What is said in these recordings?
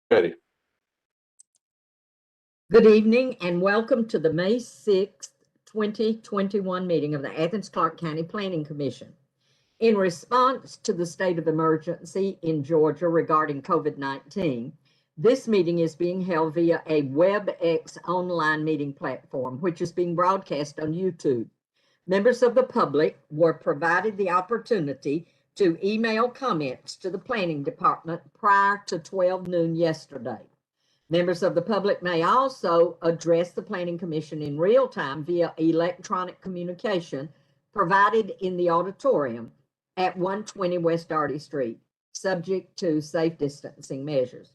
Ready. Good evening and welcome to the May 6th, 2021 meeting of the Athens-Clarke County Planning Commission. In response to the state of emergency in Georgia regarding COVID-19, this meeting is being held via a WebEx online meeting platform, which is being broadcast on YouTube. Members of the public were provided the opportunity to email comments to the planning department prior to 12 noon yesterday. Members of the public may also address the Planning Commission in real time via electronic communication provided in the auditorium at 120 West Arty Street, subject to safe distancing measures.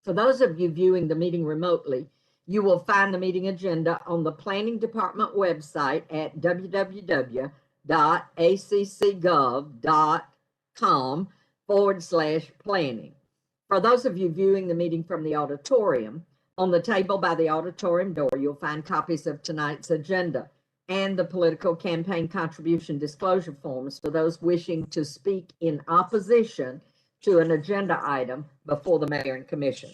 For those of you viewing the meeting remotely, you will find the meeting agenda on the Planning Department website at www.accgov.com/planning. For those of you viewing the meeting from the auditorium, on the table by the auditorium door, you'll find copies of tonight's agenda and the political campaign contribution disclosure forms for those wishing to speak in opposition to an agenda item before the mayor and commission.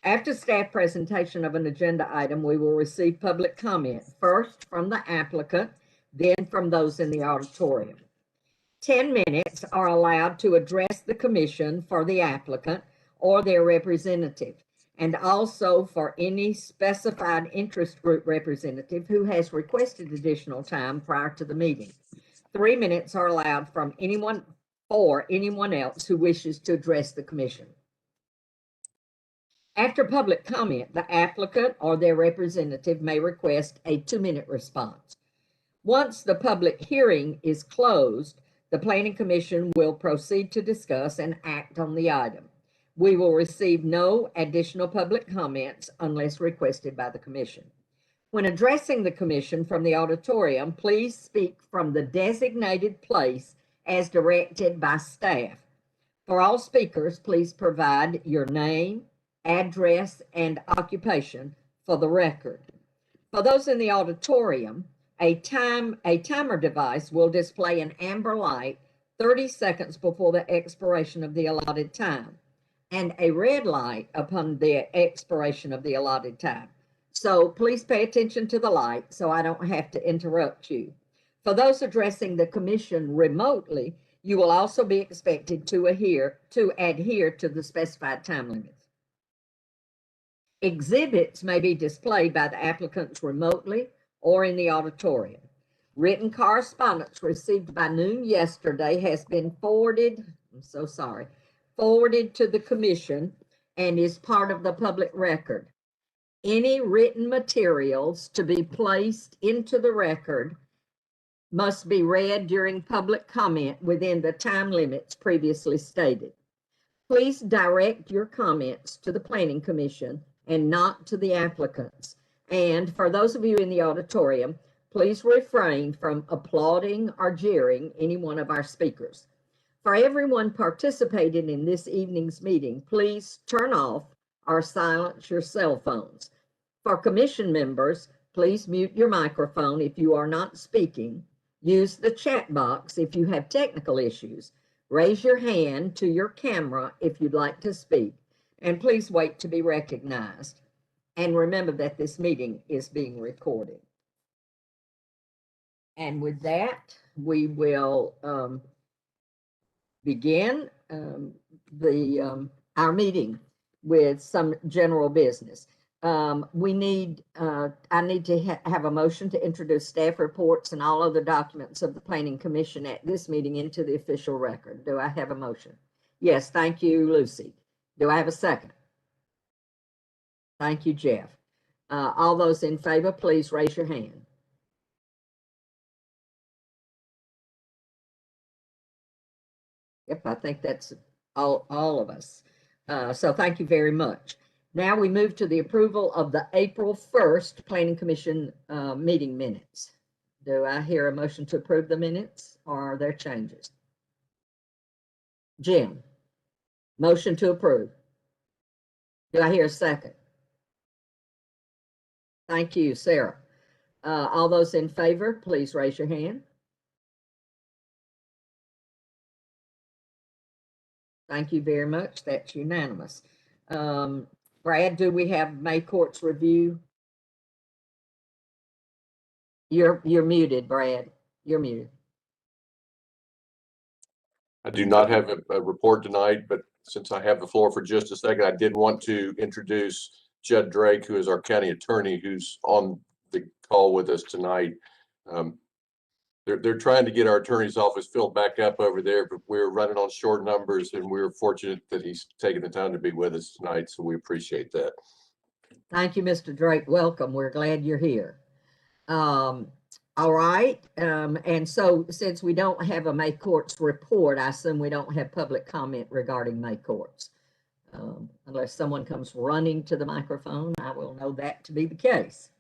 After staff presentation of an agenda item, we will receive public comment, first from the applicant, then from those in the auditorium. 10 minutes are allowed to address the commission for the applicant or their representative, and also for any specified interest group representative who has requested additional time prior to the meeting. 3 minutes are allowed from anyone or anyone else who wishes to address the commission. After public comment, the applicant or their representative may request a 2-minute response. Once the public hearing is closed, the Planning Commission will proceed to discuss and act on the item. We will receive no additional public comments unless requested by the Commission. When addressing the Commission from the auditorium, please speak from the designated place as directed by staff. For all speakers, please provide your name, address, and occupation for the record. For those in the auditorium, a timer device will display an amber light 30 seconds before the expiration of the allotted time, and a red light upon the expiration of the allotted time. So please pay attention to the light so I don't have to interrupt you. For those addressing the commission remotely, you will also be expected to adhere to the specified time limits. Exhibits may be displayed by the applicants remotely or in the auditorium. Written correspondence received by noon yesterday has been forwarded to the commission and is part of the public record. Any written materials to be placed into the record must be read during public comment within the time limits previously stated. Please direct your comments to the Planning Commission and not to the applicants. And for those of you in the auditorium, please refrain from applauding or jeering any one of our speakers. For everyone participating in this evening's meeting, please turn off or silence your cell phones. For commission members, please mute your microphone if you are not speaking. Use the chat box if you have technical issues. Raise your hand to your camera if you'd like to speak, and please wait to be recognized. And remember that this meeting is being recorded. And with that, we will begin our meeting with some general business. I need to have a motion to introduce staff reports and all other documents of the Planning Commission at this meeting into the official record. Do I have a motion? Yes, thank you, Lucy. Do I have a second? Thank you, Jeff. All those in favor, please raise your hand. Yep, I think that's all of us. So thank you very much. Now we move to the approval of the April 1st Planning Commission meeting minutes. Do I hear a motion to approve the minutes, or are there changes? Jim, motion to approve. Do I hear a second? Thank you, Sarah. All those in favor, please raise your hand. Thank you very much. That's unanimous. Brad, do we have May Court's review? You're muted, Brad. You're muted. I do not have a report tonight, but since I have the floor for just a second, I did want to introduce Judd Drake, who is our county attorney, who's on the call with us tonight. They're trying to get our attorney's office filled back up over there, but we're running on short numbers, and we're fortunate that he's taken the time to be with us tonight, so we appreciate that. Thank you, Mr. Drake. Welcome. We're glad you're here. All right. And so since we don't have a May Court's report, I assume we don't have public comment regarding May Court's. Unless someone comes running to the microphone, I will know that to be the case.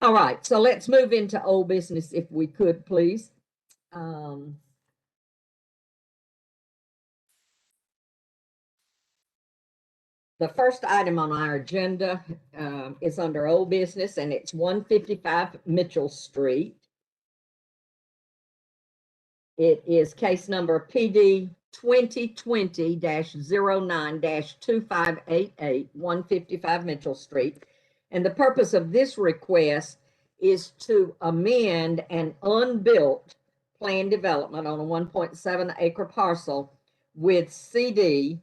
All right, so let's move into old business if we could, please. The first item on our agenda is under old business, and it's 155 Mitchell Street. It is case number PD 2020-09-2588, 155 Mitchell Street. And the purpose of this request is to amend an unbuilt planned development on a 1.7 acre parcel with CD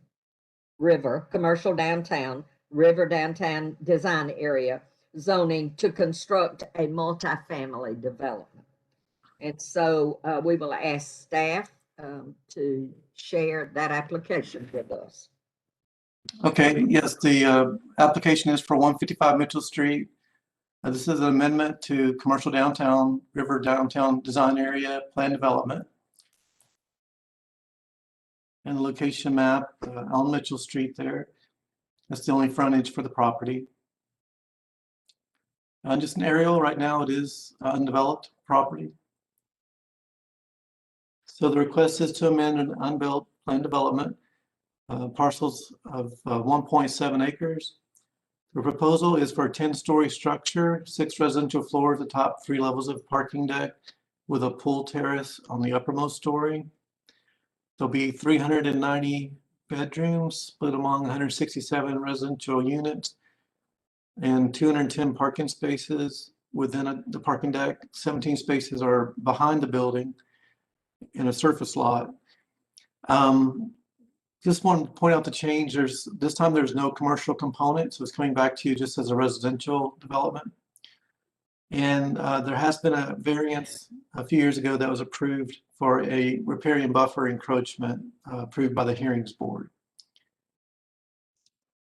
River, commercial downtown, River downtown design area zoning to construct a multifamily development. And so we will ask staff to share that application with us. Okay, yes, the application is for 155 Mitchell Street. This is an amendment to commercial downtown, River downtown design area plan development. And the location map on Mitchell Street there. That's the only frontage for the property. Just an aerial, right now it is undeveloped property. So the request is to amend an unbuilt plan development, parcels of 1.7 acres. The proposal is for a 10-story structure, 6 residential floors, the top 3 levels of parking deck with a pool terrace on the uppermost story. There'll be 390 bedrooms split among 167 residential units and 210 parking spaces within the parking deck. 17 spaces are behind the building in a surface lot. Just want to point out the change. This time there's no commercial component, so it's coming back to you just as a residential development. And there has been a variance a few years ago that was approved for a riparian buffer encroachment approved by the hearings board.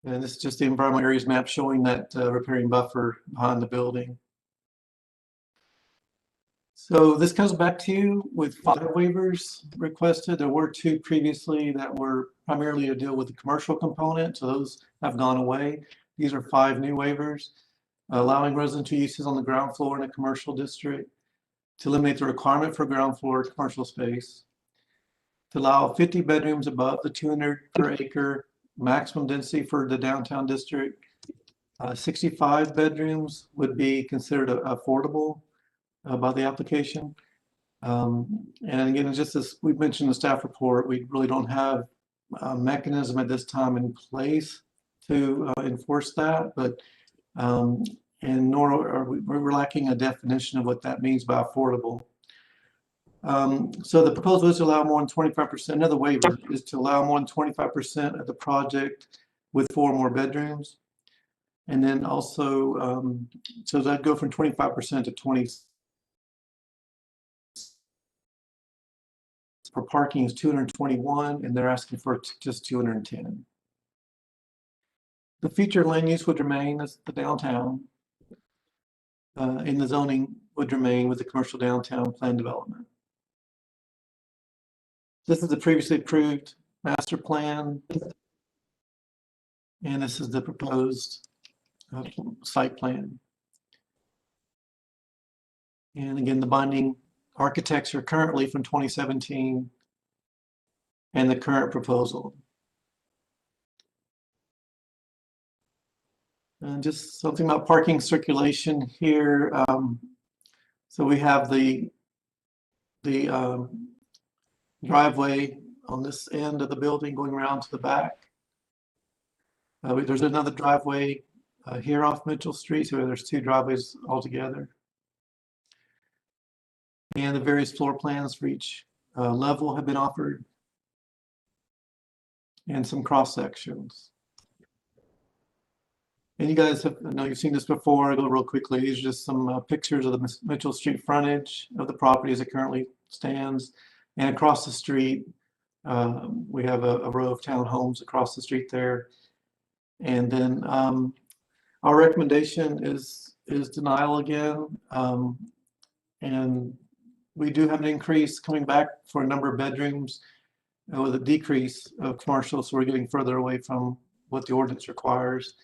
And this is just the environmental areas map showing that riparian buffer behind the building. So this comes back to you with 5 waivers requested. There were 2 previously that were primarily to deal with the commercial component, so those have gone away. These are 5 new waivers, allowing residential uses on the ground floor in a commercial district, to eliminate the requirement for ground floor commercial space, to allow 50 bedrooms above the 200 per acre maximum density for the downtown district. 65 bedrooms would be considered affordable by the application. And again, just as we've mentioned in the staff report, we really don't have a mechanism at this time in place to enforce that, but and nor are we're lacking a definition of what that means by affordable. So the proposal is to allow more than 25%. Another waiver is to allow more than 25% of the project with 4 more bedrooms. And then also, so that'd go from 25% to 20%. For parking is 221, and they're asking for just 210. The featured land use would remain as the downtown, and the zoning would remain with the commercial downtown plan development. This is the previously approved master plan, and this is the proposed site plan. And again, the binding architecture currently from 2017 and the current proposal. And just something about parking circulation here. So we have the driveway on this end of the building going around to the back. There's another driveway here off Mitchell Street, so there's 2 driveways altogether. And the various floor plans for each level have been offered, and some cross sections. And you guys have, I know you've seen this before. I'll go real quickly. These are just some pictures of the Mitchell Street frontage of the property as it currently stands. And across the street, we have a row of townhomes across the street there. And then our recommendation is denial again. And we do have an increase coming back for a number of bedrooms with a decrease of commercial. So we're getting further away from what the ordinance requires.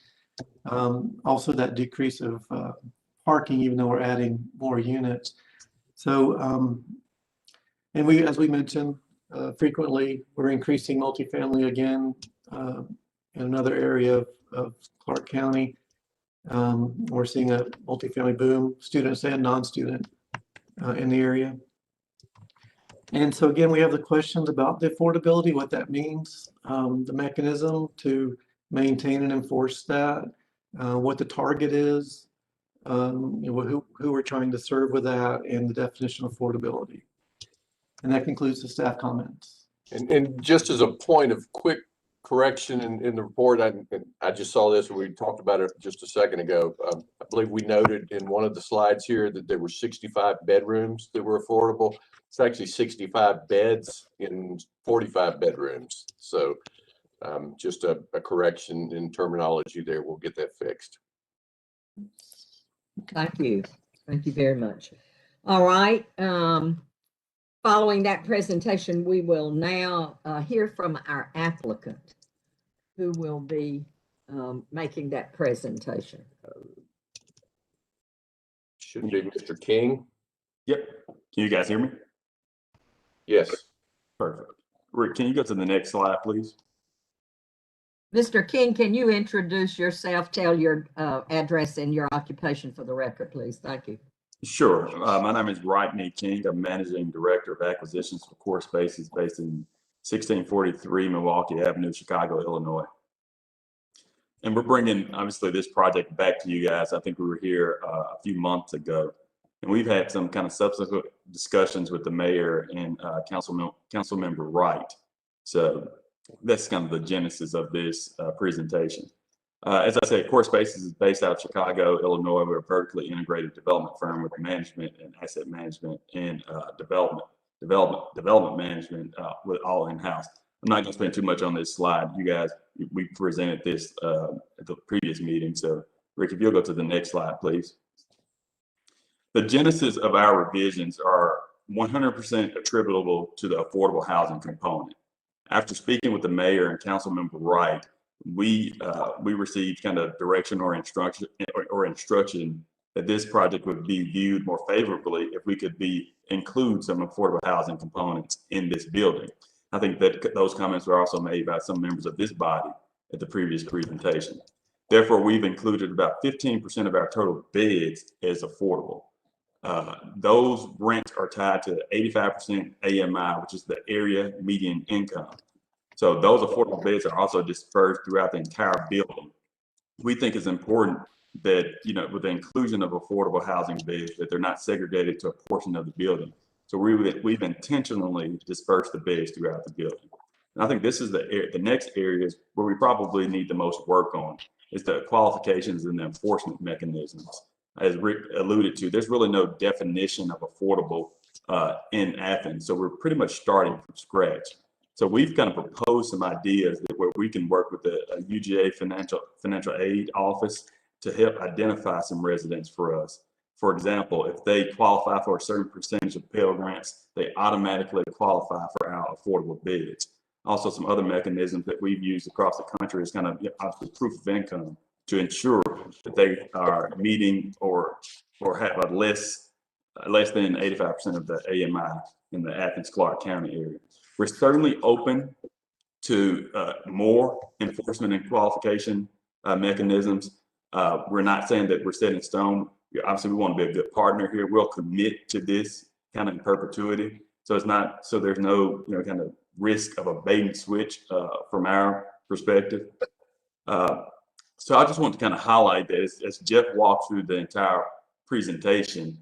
Also that decrease of parking, even though we're adding more units. So, and we, as we mentioned, frequently, we're increasing multifamily again in another area of Clarke County. We're seeing a multifamily boom, students and non-student in the area. And so again, we have the questions about the affordability, what that means, the mechanism to maintain and enforce that, what the target is, who we're trying to serve with that, and the definition of affordability. And that concludes the staff comments. And just as a point of quick correction in the report, I just saw this, we talked about it just a second ago. I believe we noted in one of the slides here that there were 65 bedrooms that were affordable. It's actually 65 beds in 45 bedrooms. So just a correction in terminology there. We'll get that fixed. Thank you. Thank you very much. All right. Following that presentation, we will now hear from our applicant who will be making that presentation. Should be Mr. King. Yep. Can you guys hear me? Yes. Perfect. Rick, can you go to the next slide, please? Mr. King, can you introduce yourself, tell your address and your occupation for the record, please? Thank you. Sure. My name is Rodney King. I'm Managing Director of Acquisitions for Core Spaces based in 1643 Milwaukee Avenue, Chicago, Illinois. And we're bringing, obviously, this project back to you guys. I think we were here a few months ago. And we've had some kind of subsequent discussions with the mayor and council member Wright. So that's kind of the genesis of this presentation. As I said, Core Spaces is based out of Chicago, Illinois. We're a vertically integrated development firm with management and asset management and development management with all in-house. I'm not going to spend too much on this slide. You guys, we presented this at the previous meeting. So Rick, if you'll go to the next slide, please. The genesis of our revisions are 100% attributable to the affordable housing component. After speaking with the mayor and council member Wright, we received kind of direction or instruction that this project would be viewed more favorably if we could include some affordable housing components in this building. I think that those comments were also made by some members of this body at the previous presentation. Therefore, we've included about 15% of our total beds as affordable. Those rents are tied to 85% AMI, which is the area median income. So those affordable beds are also dispersed throughout the entire building. We think it's important that, with the inclusion of affordable housing beds, that they're not segregated to a portion of the building. So we've intentionally dispersed the beds throughout the building. And I think this is the next areas where we probably need the most work on is the qualifications and the enforcement mechanisms. As Rick alluded to, there's really no definition of affordable in Athens. So we're pretty much starting from scratch. So we've kind of proposed some ideas where we can work with the UGA financial aid office to help identify some residents for us. For example, if they qualify for a certain percentage of Pell Grants, they automatically qualify for our affordable beds. Also, some other mechanisms that we've used across the country is kind of obviously proof of income to ensure that they are meeting or have a less than 85% of the AMI in the Athens-Clarke County area. We're certainly open to more enforcement and qualification mechanisms. We're not saying that we're set in stone. Obviously, we want to be a good partner here. We'll commit to this kind of in perpetuity. So there's no kind of risk of a bait and switch from our perspective. So I just want to kind of highlight that as Jeff walked through the entire presentation,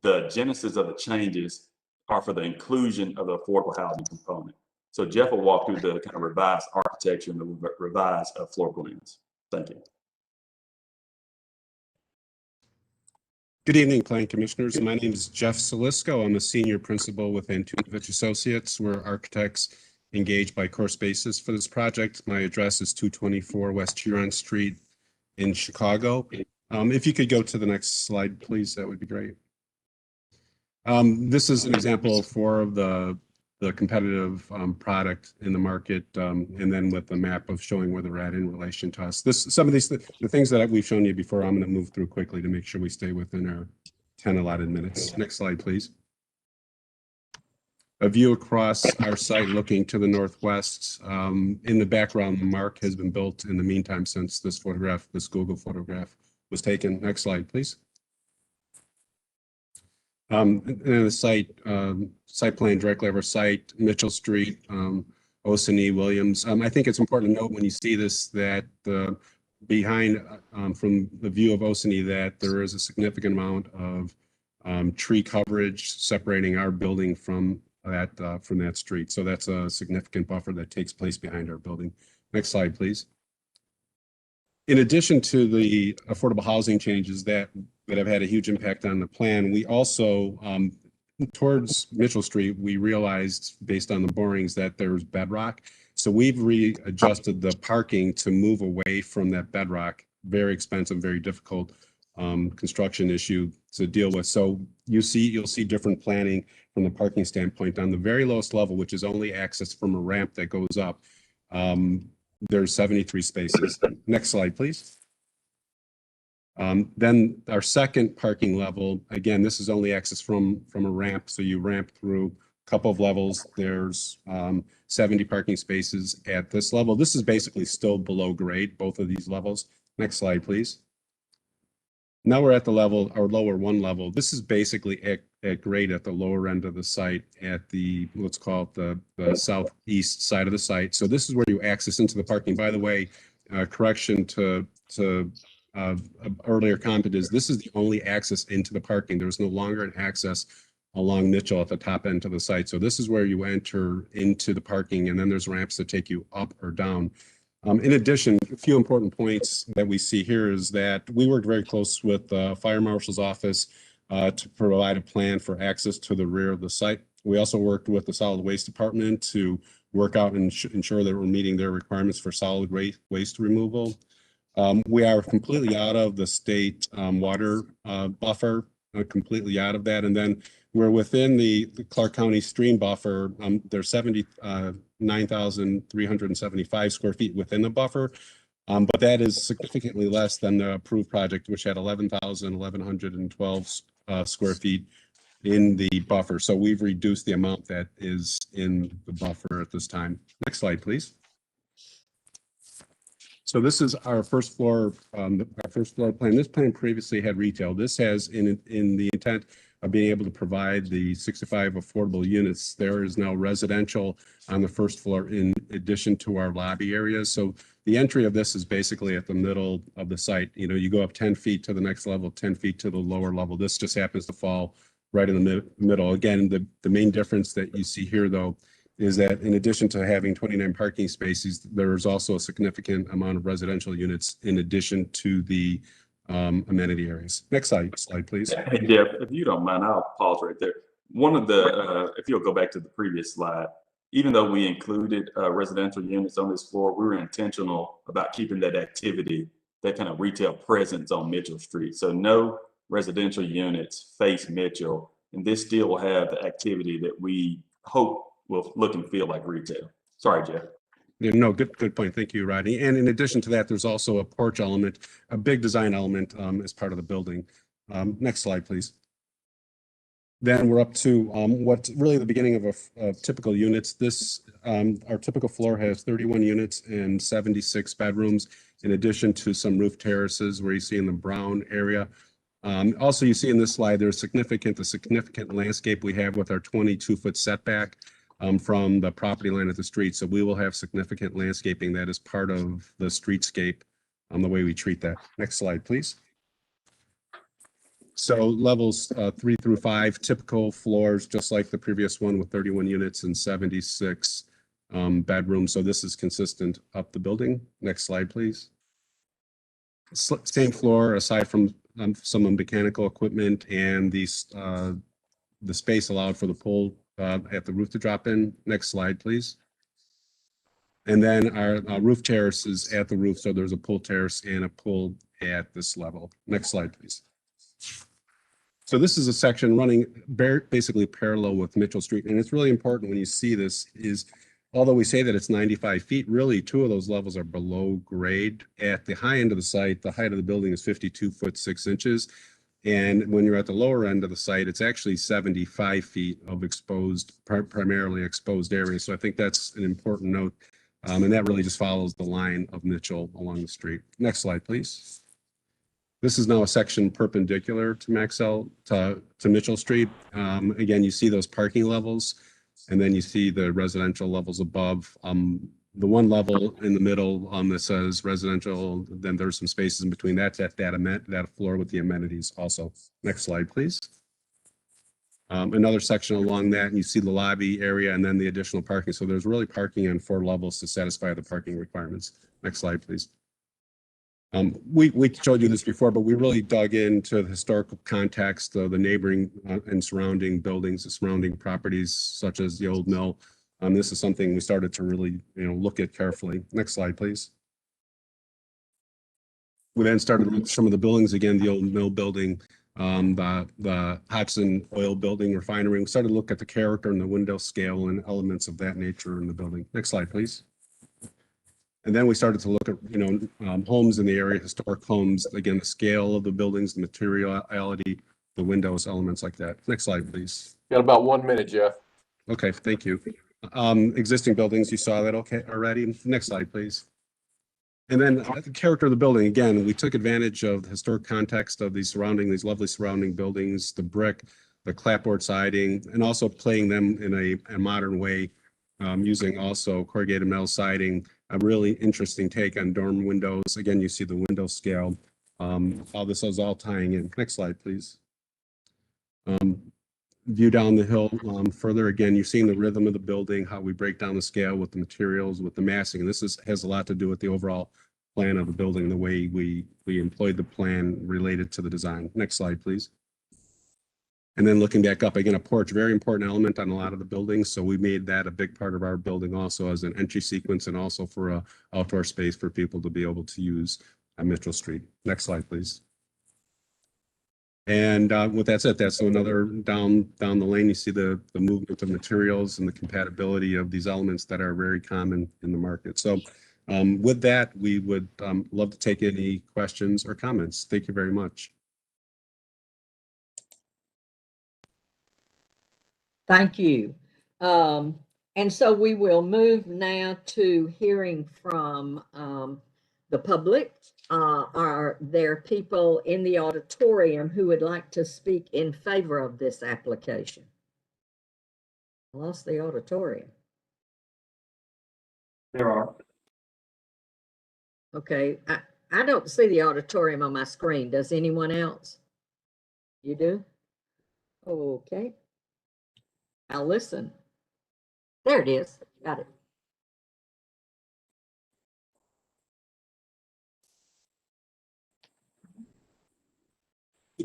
the genesis of the changes are for the inclusion of the affordable housing component. So Jeff will walk through the kind of revised architecture and the revised floor plans. Thank you. Good evening, Planning Commissioners. My name is Jeff Salisco. I'm a senior principal with Antunovich Associates. We're architects engaged by Core Spaces for this project. My address is 224 West Huron Street in Chicago. If you could go to the next slide, please, that would be great. This is an example for the competitive product in the market, and then with the map of showing where they're at in relation to us. Some of these the things that we've shown you before, I'm going to move through quickly to make sure we stay within our 10 allotted minutes. Next slide, please. A view across our site looking to the northwest. In the background, the mark has been built in the meantime since this Google photograph was taken. Next slide, please. And the site plan directly over site, Mitchell Street, Osanee, Williams. I think it's important to note when you see this that behind from the view of Osanee that there is a significant amount of tree coverage separating our building from that street. So that's a significant buffer that takes place behind our building. Next slide, please. In addition to the affordable housing changes that have had a huge impact on the plan, we also, towards Mitchell Street, we realized based on the borings that there's bedrock. So we've readjusted the parking to move away from that bedrock, very expensive, very difficult construction issue to deal with. So you'll see different planning from the parking standpoint. On the very lowest level, which is only access from a ramp that goes up, there's 73 spaces. Next slide, please. Then our second parking level, again, this is only access from a ramp. So you ramp through a couple of levels. There's 70 parking spaces at this level. This is basically still below grade, both of these levels. Next slide, please. Now we're at the level, our lower one level. This is basically at grade at the lower end of the site at the, let's call it the southeast side of the site. So this is where you access into the parking. By the way, correction to earlier comment is this is the only access into the parking. There's no longer an access along Mitchell at the top end of the site. So this is where you enter into the parking, and then there's ramps that take you up or down. In addition, a few important points that we see here is that we worked very close with the Fire Marshal's office to provide a plan for access to the rear of the site. We also worked with the Solid Waste Department to work out and ensure that we're meeting their requirements for solid waste removal. We are completely out of the state water buffer, completely out of that. And then we're within the Clark County stream buffer. There's 79,375 square feet within the buffer, but that is significantly less than the approved project, which had 11,112 square feet in the buffer. So we've reduced the amount that is in the buffer at this time. Next slide, please. So this is our first floor plan. This plan previously had retail. This has in the intent of being able to provide the 65 affordable units. There is now residential on the first floor in addition to our lobby areas. So the entry of this is basically at the middle of the site. You know, you go up 10 feet to the next level, 10 feet to the lower level. This just happens to fall right in the middle. Again, the main difference that you see here, though, is that in addition to having 29 parking spaces, there's also a significant amount of residential units in addition to the amenity areas. Next slide, please. Hey, Jeff, if you don't mind, I'll pause right there. One of the, if you'll go back to the previous slide, even though we included residential units on this floor, we were intentional about keeping that activity, that kind of retail presence on Mitchell Street. So no residential units face Mitchell, and this still will have the activity that we hope will look and feel like retail. Sorry, Jeff. Yeah, no, good point. Thank you, Rodney. And in addition to that, there's also a porch element, a big design element as part of the building. Next slide, please. Then we're up to what's really the beginning of typical units. This, our typical floor has 31 units and 76 bedrooms, in addition to some roof terraces where you see in the brown area. Also, you see in this slide, there's the significant landscape we have with our 22-foot setback. from the property line of the street. So we will have significant landscaping that is part of the streetscape the way we treat that. Next slide, please. So levels 3 through 5, typical floors, just like the previous one with 31 units and 76 bedrooms. So this is consistent up the building. Next slide, please. Same floor, aside from some mechanical equipment and the space allowed for the pool at the roof to drop in. Next slide, please. And then our roof terrace is at the roof, so there's a pool terrace and a pool at this level. Next slide, please. So this is a section running basically parallel with Mitchell Street, and it's really important when you see this is, although we say that it's 95 feet, really 2 of those levels are below grade. At the high end of the site, the height of the building is 52 foot 6 inches. And when you're at the lower end of the site, it's actually 75 feet of exposed, primarily exposed area. So I think that's an important note. And that really just follows the line of Mitchell along the street. Next slide, please. This is now a section perpendicular to Maxell, to Mitchell Street. Again, you see those parking levels, and then you see the residential levels above. The one level in the middle that says residential, then there's some spaces in between. That's at that floor with the amenities also. Next slide, please. Another section along that, and you see the lobby area and then the additional parking. So there's really parking on 4 levels to satisfy the parking requirements. Next slide, please. We showed you this before, but we really dug into the historical context of the neighboring and surrounding buildings, the surrounding properties, such as the old mill. This is something we started to really, look at carefully. Next slide, please. We then started with some of the buildings again, the old mill building, the Hudson oil building refinery. We started to look at the character and the window scale and elements of that nature in the building. Next slide, please. And then we started to look at, homes in the area, historic homes, again, the scale of the buildings, the materiality, the windows, elements like that. Next slide, please. Got about 1 minute, Jeff. Okay, thank you. Existing buildings, you saw that okay already. Next slide, please. And then the character of the building, again, we took advantage of the historic context of these lovely surrounding buildings, the brick, the clapboard siding, and also playing them in a modern way, using also corrugated metal siding, a really interesting take on dorm windows. Again, you see the window scale, how this is all tying in. Next slide, please. View down the hill further. Again, you're seeing the rhythm of the building, how we break down the scale with the materials, with the massing. And this has a lot to do with the overall plan of the building, the way we employed the plan related to the design. Next slide, please. And then looking back up, again, a porch, very important element on a lot of the buildings. So we made that a big part of our building also as an entry sequence and also for a outdoor space for people to be able to use on Mitchell Street. Next slide, please. And with that said, that's another down the lane. You see the movement of materials and the compatibility of these elements that are very common in the market. So with that, we would love to take any questions or comments. Thank you very much. Thank you. And so we will move now to hearing from the public. Are there people in the auditorium who would like to speak in favor of this application? I lost the auditorium. There are. Okay, I don't see the auditorium on my screen. Does anyone else? You do? Okay. I'll listen. There it is. Got it.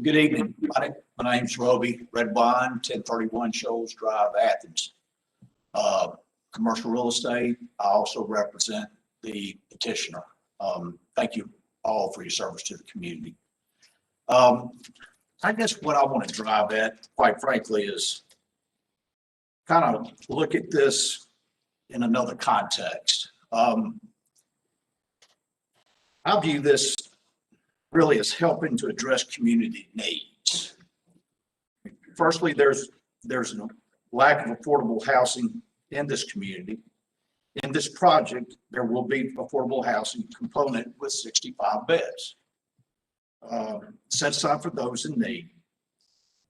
Good evening, everybody. My name's Roby Redwine, 1031 Shoals Drive, Athens. Commercial real estate. I also represent the petitioner. Thank you all for your service to the community. I guess what I want to drive at, quite frankly, is kind of look at this in another context. I view this really as helping to address community needs. Firstly, there's a lack of affordable housing in this community. In this project, there will be affordable housing component with 65 beds. Set aside for those in need,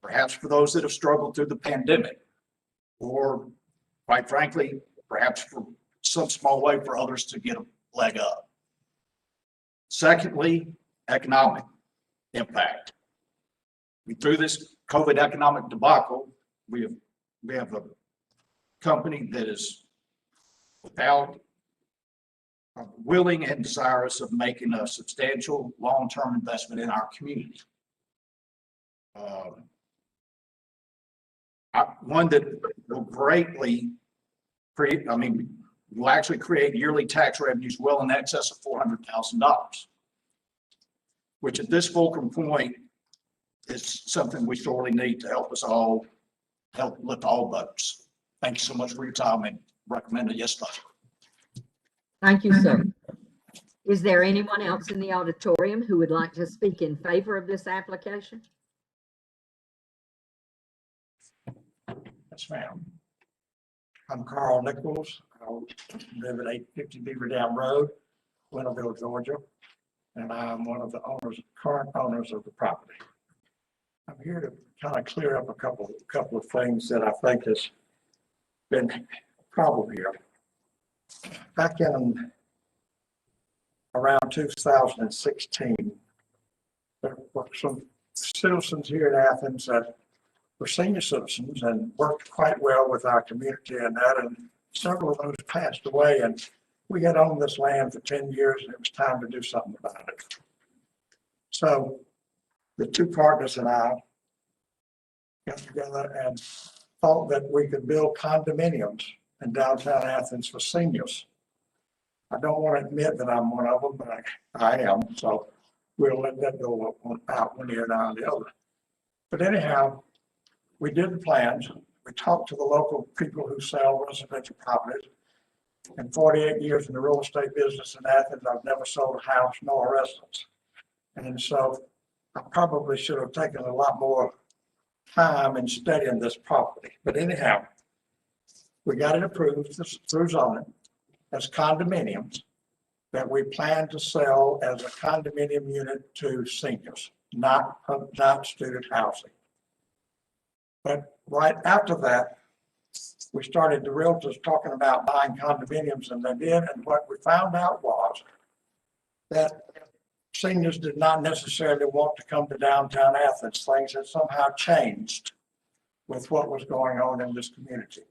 perhaps for those that have struggled through the pandemic, or quite frankly, perhaps for some small way for others to get a leg up. Secondly, economic impact. Through this COVID economic debacle, we have a company that is without willing and desirous of making a substantial long-term investment in our community. One that will greatly create, will actually create yearly tax revenues well in excess of $400,000, which at this fulcrum point is something we sorely need to help lift all boats. Thank you so much for your time and recommend a yes vote. Thank you, sir. Is there anyone else in the auditorium who would like to speak in favor of this application? Yes, ma'am. I'm Carl Nichols. I live at 850 Beaver Dam Road, Winterville, Georgia, and I'm one of the current owners of the property. I'm here to kind of clear up a couple of things that I think has been a problem here. Back in around 2016, there were some citizens here in Athens that were senior citizens and worked quite well with our community and that, and several of those passed away, and we had owned this land for 10 years and it was time to do something about it. So the two partners and I got together and thought that we could build condominiums in downtown Athens for seniors. I don't want to admit that I'm one of them, but I am, so we'll let that go out one ear and on the other. But anyhow, we did the plans. We talked to the local people who sell residential properties. In 48 years in the real estate business in Athens, I've never sold a house nor a residence. And so I probably should have taken a lot more time in studying this property. But anyhow, we got it approved through zoning as condominiums that we plan to sell as a condominium unit to seniors, not student housing. But right after that, we started the realtors talking about buying condominiums, and they did. And what we found out was that seniors did not necessarily want to come to downtown Athens. Things had somehow changed with what was going on in this community.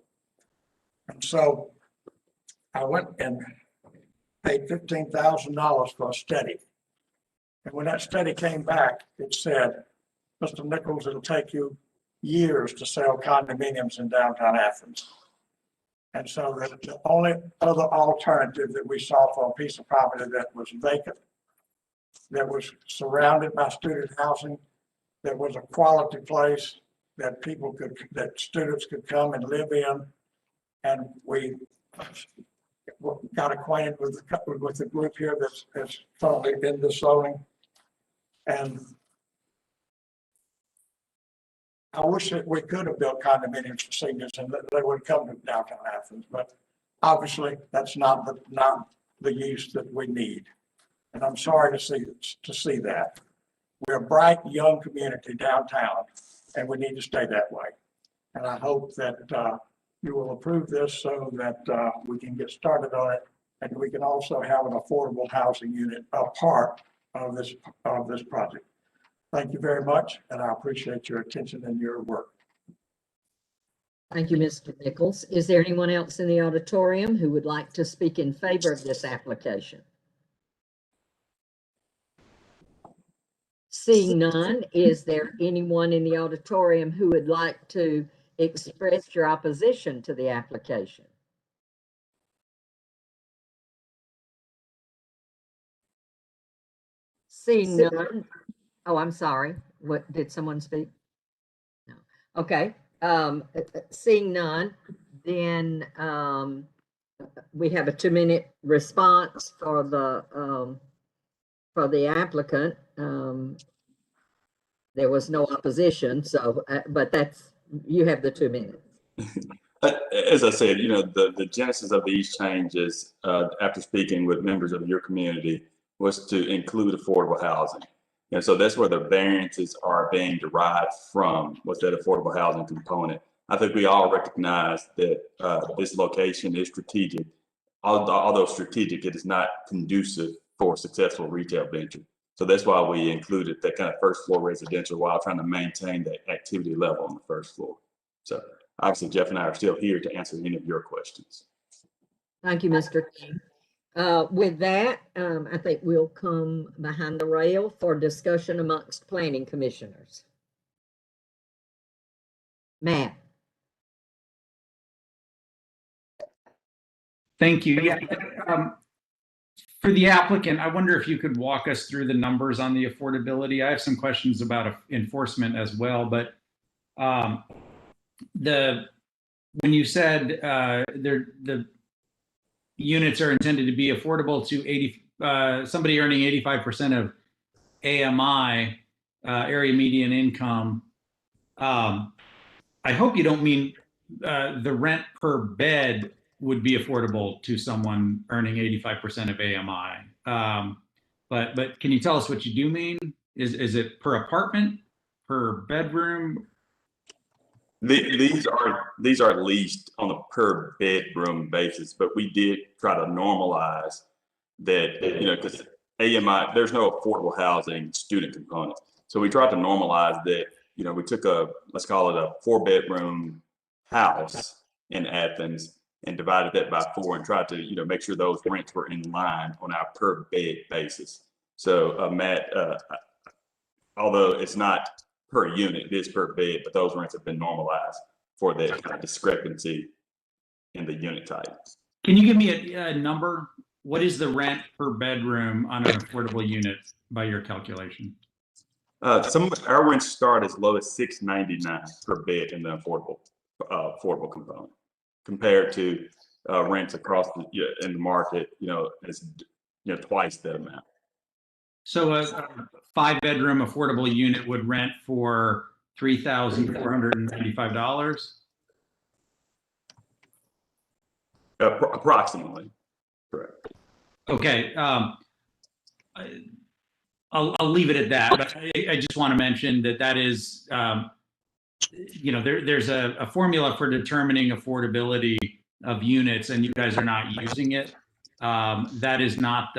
And so I went and paid $15,000 for a study. And when that study came back, it said, Mr. Nichols, it'll take you years to sell condominiums in downtown Athens. And so the only other alternative that we saw for a piece of property that was vacant, that was surrounded by student housing, that was a quality place that that students could come and live in. And we got acquainted with the group here that's currently in the zoning. And I wish that we could have built condominiums for seniors and that they would come to downtown Athens, but obviously that's not the use that we need. And I'm sorry to see that. We're a bright, young community downtown, and we need to stay that way. And I hope that you will approve this so that we can get started on it, and we can also have an affordable housing unit a part of this project. Thank you very much, and I appreciate your attention and your work. Thank you, Mr. Nichols. Is there anyone else in the auditorium who would like to speak in favor of this application? Seeing none, is there anyone in the auditorium who would like to express your opposition to the application? Seeing none. Oh, I'm sorry. What, did someone speak? No. Okay. Seeing none, then we have a 2-minute response for the applicant. There was no opposition, so but you have the 2 minutes. As I said, the genesis of these changes, after speaking with members of your community, was to include affordable housing. And so that's where the variances are being derived from, was that affordable housing component. I think we all recognize that this location is strategic. Although strategic, it is not conducive for successful retail venture. So that's why we included that kind of first floor residential while trying to maintain the activity level on the first floor. So obviously Jeff and I are still here to answer any of your questions. Thank you, Mr. King. With that, I think we'll come behind the rail for discussion amongst planning commissioners. Matt. Thank you. Yeah. For the applicant, I wonder if you could walk us through the numbers on the affordability. I have some questions about enforcement as well, but when you said the units are intended to be affordable to somebody earning 85% of AMI, area median income, I hope you don't mean the rent per bed would be affordable to someone earning 85% of AMI. But can you tell us what you do mean? Is it per apartment, per bedroom? These are leased on a per bedroom basis, but we did try to normalize that, because AMI, there's no affordable housing student component. So we tried to normalize that, we took let's call it a 4-bedroom house in Athens and divided that by 4 and tried to, make sure those rents were in line on our per bed basis. So Matt, although it's not per unit, it is per bed, but those rents have been normalized for that kind of discrepancy in the unit type. Can you give me a number? What is the rent per bedroom on an affordable unit by your calculation? Some of our rents start as low as $6.99 per bed in the affordable component, compared to rents across in the market, is twice that amount. So a 5-bedroom affordable unit would rent for $3,495. Approximately, correct. Okay, I'll leave it at that. But I just want to mention that is, there's a formula for determining affordability of units, and you guys are not using it. That is not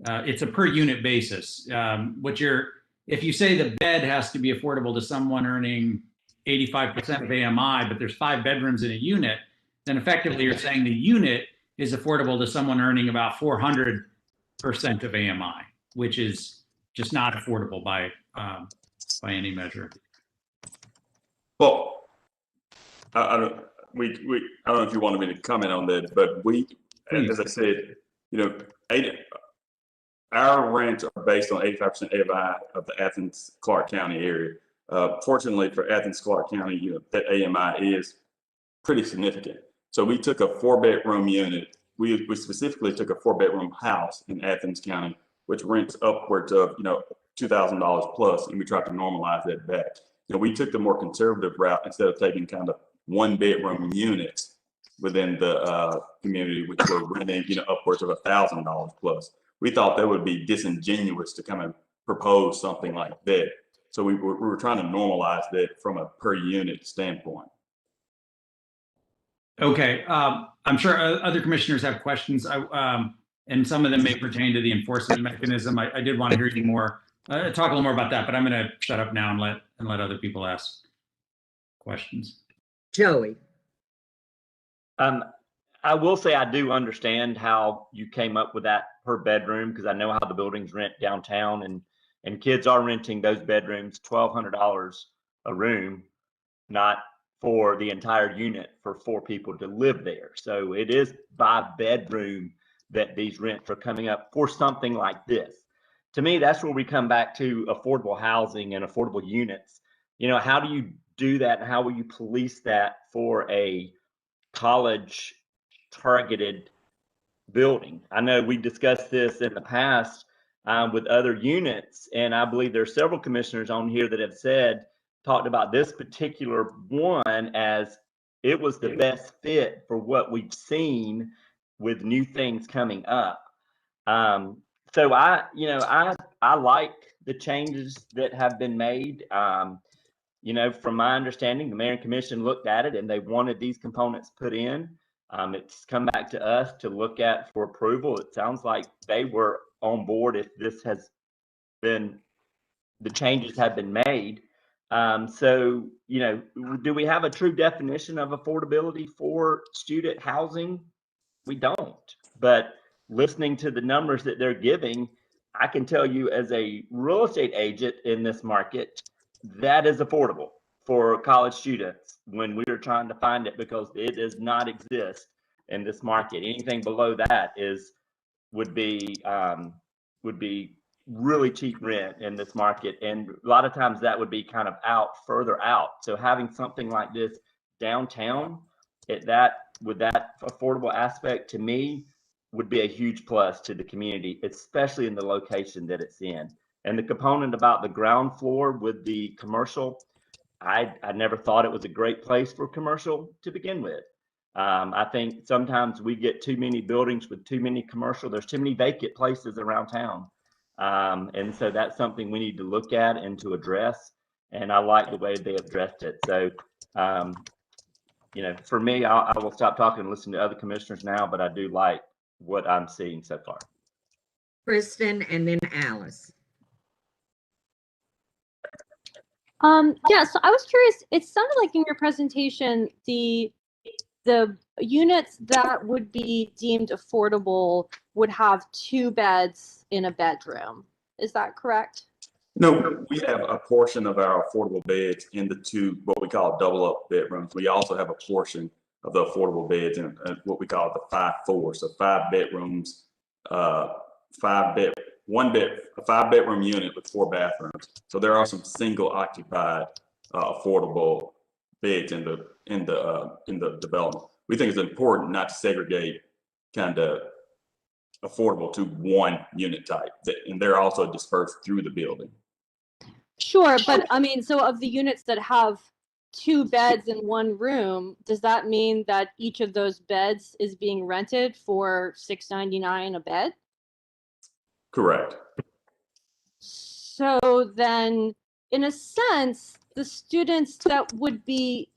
it's a per unit basis. If you say the bed has to be affordable to someone earning 85% of AMI, but there's 5 bedrooms in a unit, then effectively you're saying the unit is affordable to someone earning about 400% of AMI, which is just not affordable by any measure. Well, I don't know if you wanted me to comment on that, but as I said, our rents are based on 85% AMI of the Athens-Clarke County area. Fortunately for Athens-Clarke County, that AMI is pretty significant. So we took a 4-bedroom unit. We specifically took a 4-bedroom house in Athens County, which rents upwards of $2,000 plus, and we tried to normalize that back. We took the more conservative route instead of taking kind of 1-bedroom units within the community, which were renting upwards of $1,000 plus. We thought that would be disingenuous to kind of propose something like that. So we were trying to normalize that from a per unit standpoint. Okay, I'm sure other commissioners have questions, and some of them may pertain to the enforcement mechanism. I did want to hear you talk a little more about that, but I'm going to shut up now and let other people ask questions. Joey. I will say I do understand how you came up with that per bedroom, because I know how the buildings rent downtown, and kids are renting those bedrooms $1,200 a room, not for the entire unit for 4 people to live there. So it is by bedroom that these rents are coming up for something like this. To me, that's where we come back to affordable housing and affordable units. How do you do that, and how will you police that for a college targeted building? I know we discussed this in the past with other units, and I believe there are several commissioners on here that have talked about this particular one as it was the best fit for what we've seen with new things coming up. So I like the changes that have been made. you know, from my understanding, the mayor and commission looked at it and they wanted these components put in. It's come back to us to look at for approval. It sounds like they were on board if this has been, the changes have been made. So, you know, do we have a true definition of affordability for student housing? We don't. But listening to the numbers that they're giving, I can tell you as a real estate agent in this market, that is affordable for college students when we are trying to find it, because it does not exist in this market. Anything below that would be really cheap rent in this market, and a lot of times that would be kind of further out. So having something like this downtown, with that affordable aspect, to me would be a huge plus to the community, especially in the location that it's in. And the component about the ground floor with the commercial, I never thought it was a great place for commercial to begin with. I think sometimes we get too many buildings with too many commercial. There's too many vacant places around town. And so that's something we need to look at and to address. And I like the way they addressed it. So, you know, for me, I will stop talking and listen to other commissioners now, but I do like what I'm seeing so far. Kristen and then Alice. Yeah, so I was curious, it sounded like in your presentation, the units that would be deemed affordable would have 2 beds in a bedroom. Is that correct? No, we have a portion of our affordable beds in the 2, what we call double up bedrooms. We also have a portion of the affordable beds in what we call the 5-4. So 5 bedrooms, a 5-bedroom unit with 4 bathrooms. So there are some single occupied affordable beds in the development. We think it's important not to segregate kind of affordable to one unit type, and they're also dispersed through the building. Sure, but I mean, so of the units that have 2 beds in 1 room, does that mean that each of those beds is being rented for $6.99 a bed? Correct. So then, in a sense, the students that would be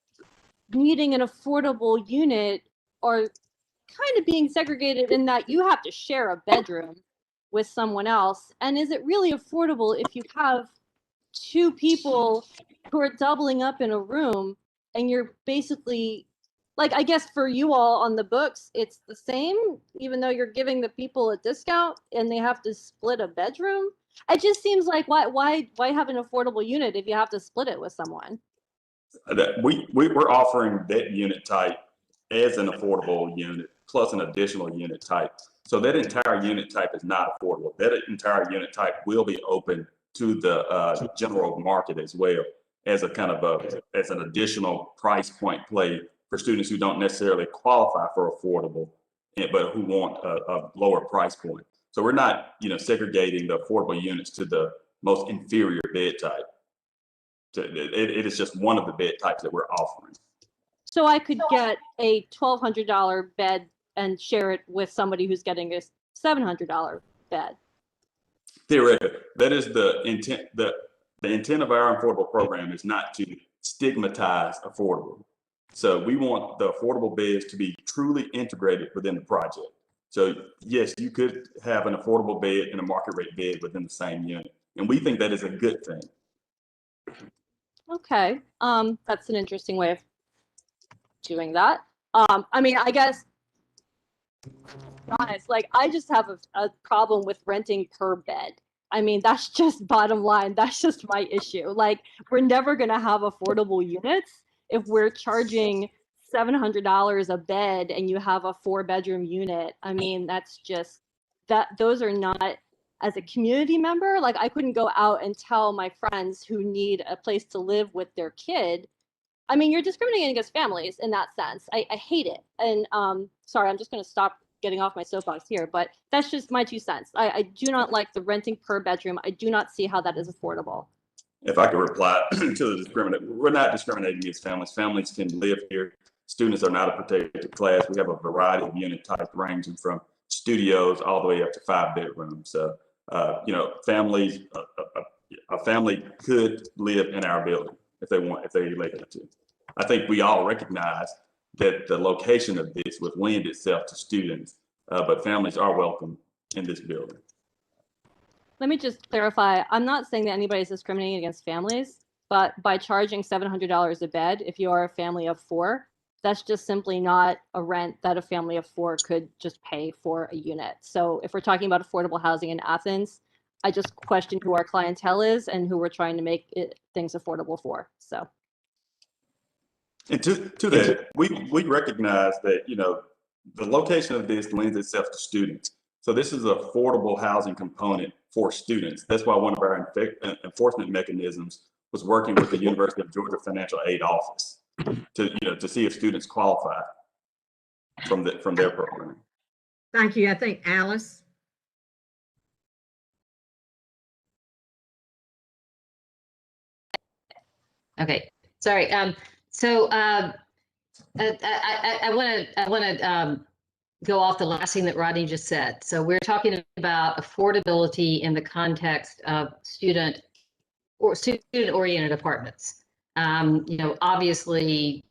needing an affordable unit are kind of being segregated in that you have to share a bedroom with someone else. And is it really affordable if you have 2 people who are doubling up in a room and you're basically, like, I guess for you all on the books, it's the same, even though you're giving the people a discount and they have to split a bedroom? It just seems like, why have an affordable unit if you have to split it with someone? We're offering that unit type as an affordable unit plus an additional unit type. So that entire unit type is not affordable. That entire unit type will be open to the general market as well, as a kind of as an additional price point play for students who don't necessarily qualify for affordable, but who want a lower price point. So we're not, you know, segregating the affordable units to the most inferior bed type. It is just one of the bed types that we're offering. So I could get a $1,200 bed and share it with somebody who's getting a $700 bed. Theoretically, that is the intent. The intent of our affordable program is not to stigmatize affordable. So we want the affordable beds to be truly integrated within the project. So yes, you could have an affordable bed and a market rate bed within the same unit. And we think that is a good thing. Okay, that's an interesting way of doing that. I mean, I guess, honest, like, I just have a problem with renting per bed. I mean, that's just bottom line. That's just my issue. Like, we're never going to have affordable units if we're charging $700 a bed and you have a 4-bedroom unit. I mean, that's just, those are not, as a community member, like, I couldn't go out and tell my friends who need a place to live with their kid. I mean, you're discriminating against families in that sense. I hate it. And sorry, I'm just going to stop getting off my soapbox here, but that's just my 2 cents. I do not like the renting per bedroom. I do not see how that is affordable. If I could reply to the discrimination, we're not discriminating against families. Families can live here. Students are not a protected class. We have a variety of unit types ranging from studios all the way up to 5 bedrooms. So, you know, families, a family could live in our building if they elected to. I think we all recognize that the location of this would lend itself to students, but families are welcome in this building. Let me just clarify. I'm not saying that anybody's discriminating against families, but by charging $700 a bed, if you are a family of 4, that's just simply not a rent that a family of 4 could just pay for a unit. So if we're talking about affordable housing in Athens, I just question who our clientele is and who we're trying to make things affordable for. So. And to that, we recognize that, you know, the location of this lends itself to students. So this is an affordable housing component for students. That's why one of our enforcement mechanisms was working with the University of Georgia Financial Aid Office to see if students qualify from their program. Thank you. I think Alice. Okay, sorry. So I want to go off the last thing that Rodney just said. So we're talking about affordability in the context of student-oriented apartments. You know, obviously,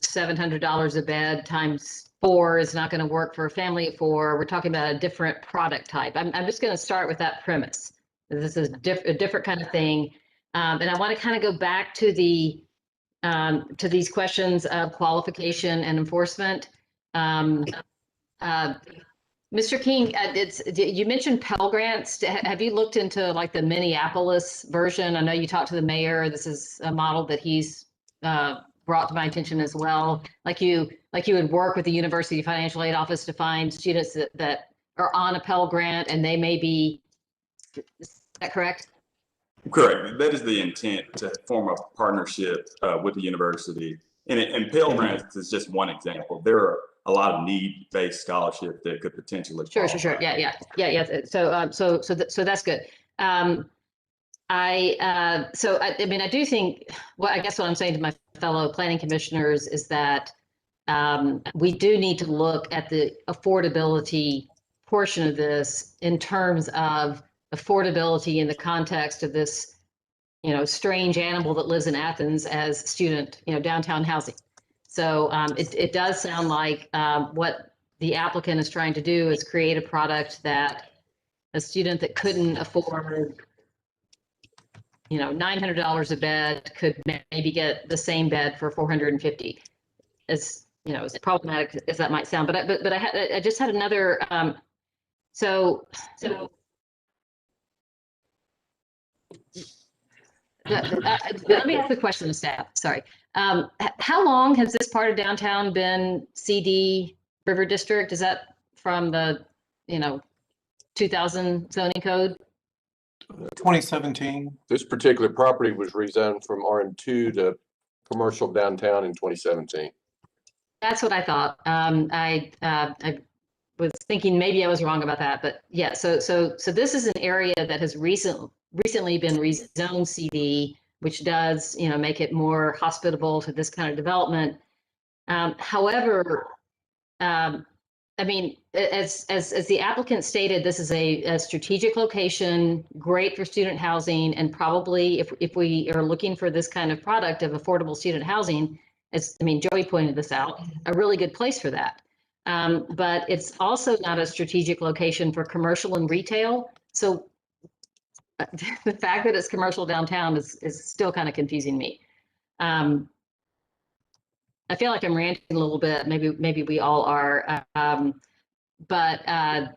$700 a bed times 4 is not going to work for a family of 4. We're talking about a different product type. I'm just going to start with that premise. This is a different kind of thing. And I want to kind of go back to these questions of qualification and enforcement. Mr. King, you mentioned Pell Grants. Have you looked into like the Minneapolis version? I know you talked to the mayor. This is a model that he's brought to my attention as well. Like you would work with the University Financial Aid Office to find students that are on a Pell Grant, and they may be. Is that correct? Correct. That is the intent, to form a partnership with the university. And Pell Grants is just one example. There are a lot of need-based scholarship that could potentially. Sure. Yeah. So that's good. I mean, I do think, well, I guess what I'm saying to my fellow planning commissioners is that we do need to look at the affordability portion of this in terms of affordability in the context of this, you know, strange animal that lives in Athens as student, you know, downtown housing. So it does sound like what the applicant is trying to do is create a product that a student that couldn't afford, you know, $900 a bed could maybe get the same bed for $450. As you know, as problematic as that might sound, but I just had another. Let me ask the question to staff. Sorry. How long has this part of downtown been CD River District? Is that from the, you know, 2000 zoning code? 2017. This particular property was rezoned from RM2 to commercial downtown in 2017. That's what I thought. I was thinking maybe I was wrong about that, but yeah. So this is an area that has recently been rezoned CD, which does, you know, make it more hospitable to this kind of development. However, I mean, as the applicant stated, this is a strategic location, great for student housing, and probably if we are looking for this kind of product of affordable student housing, I mean, Joey pointed this out, a really good place for that. But it's also not a strategic location for commercial and retail. So the fact that it's commercial downtown is still kind of confusing me. I feel like I'm ranting a little bit. Maybe we all are. But I'd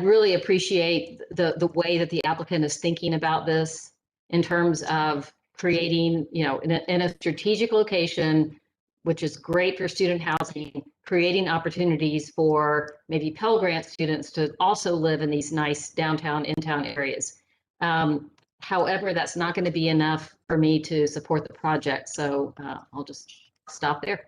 really appreciate the way that the applicant is thinking about this in terms of creating, you know, in a strategic location, which is great for student housing, creating opportunities for maybe Pell Grant students to also live in these nice downtown, in-town areas. However, that's not going to be enough for me to support the project. So I'll just stop there.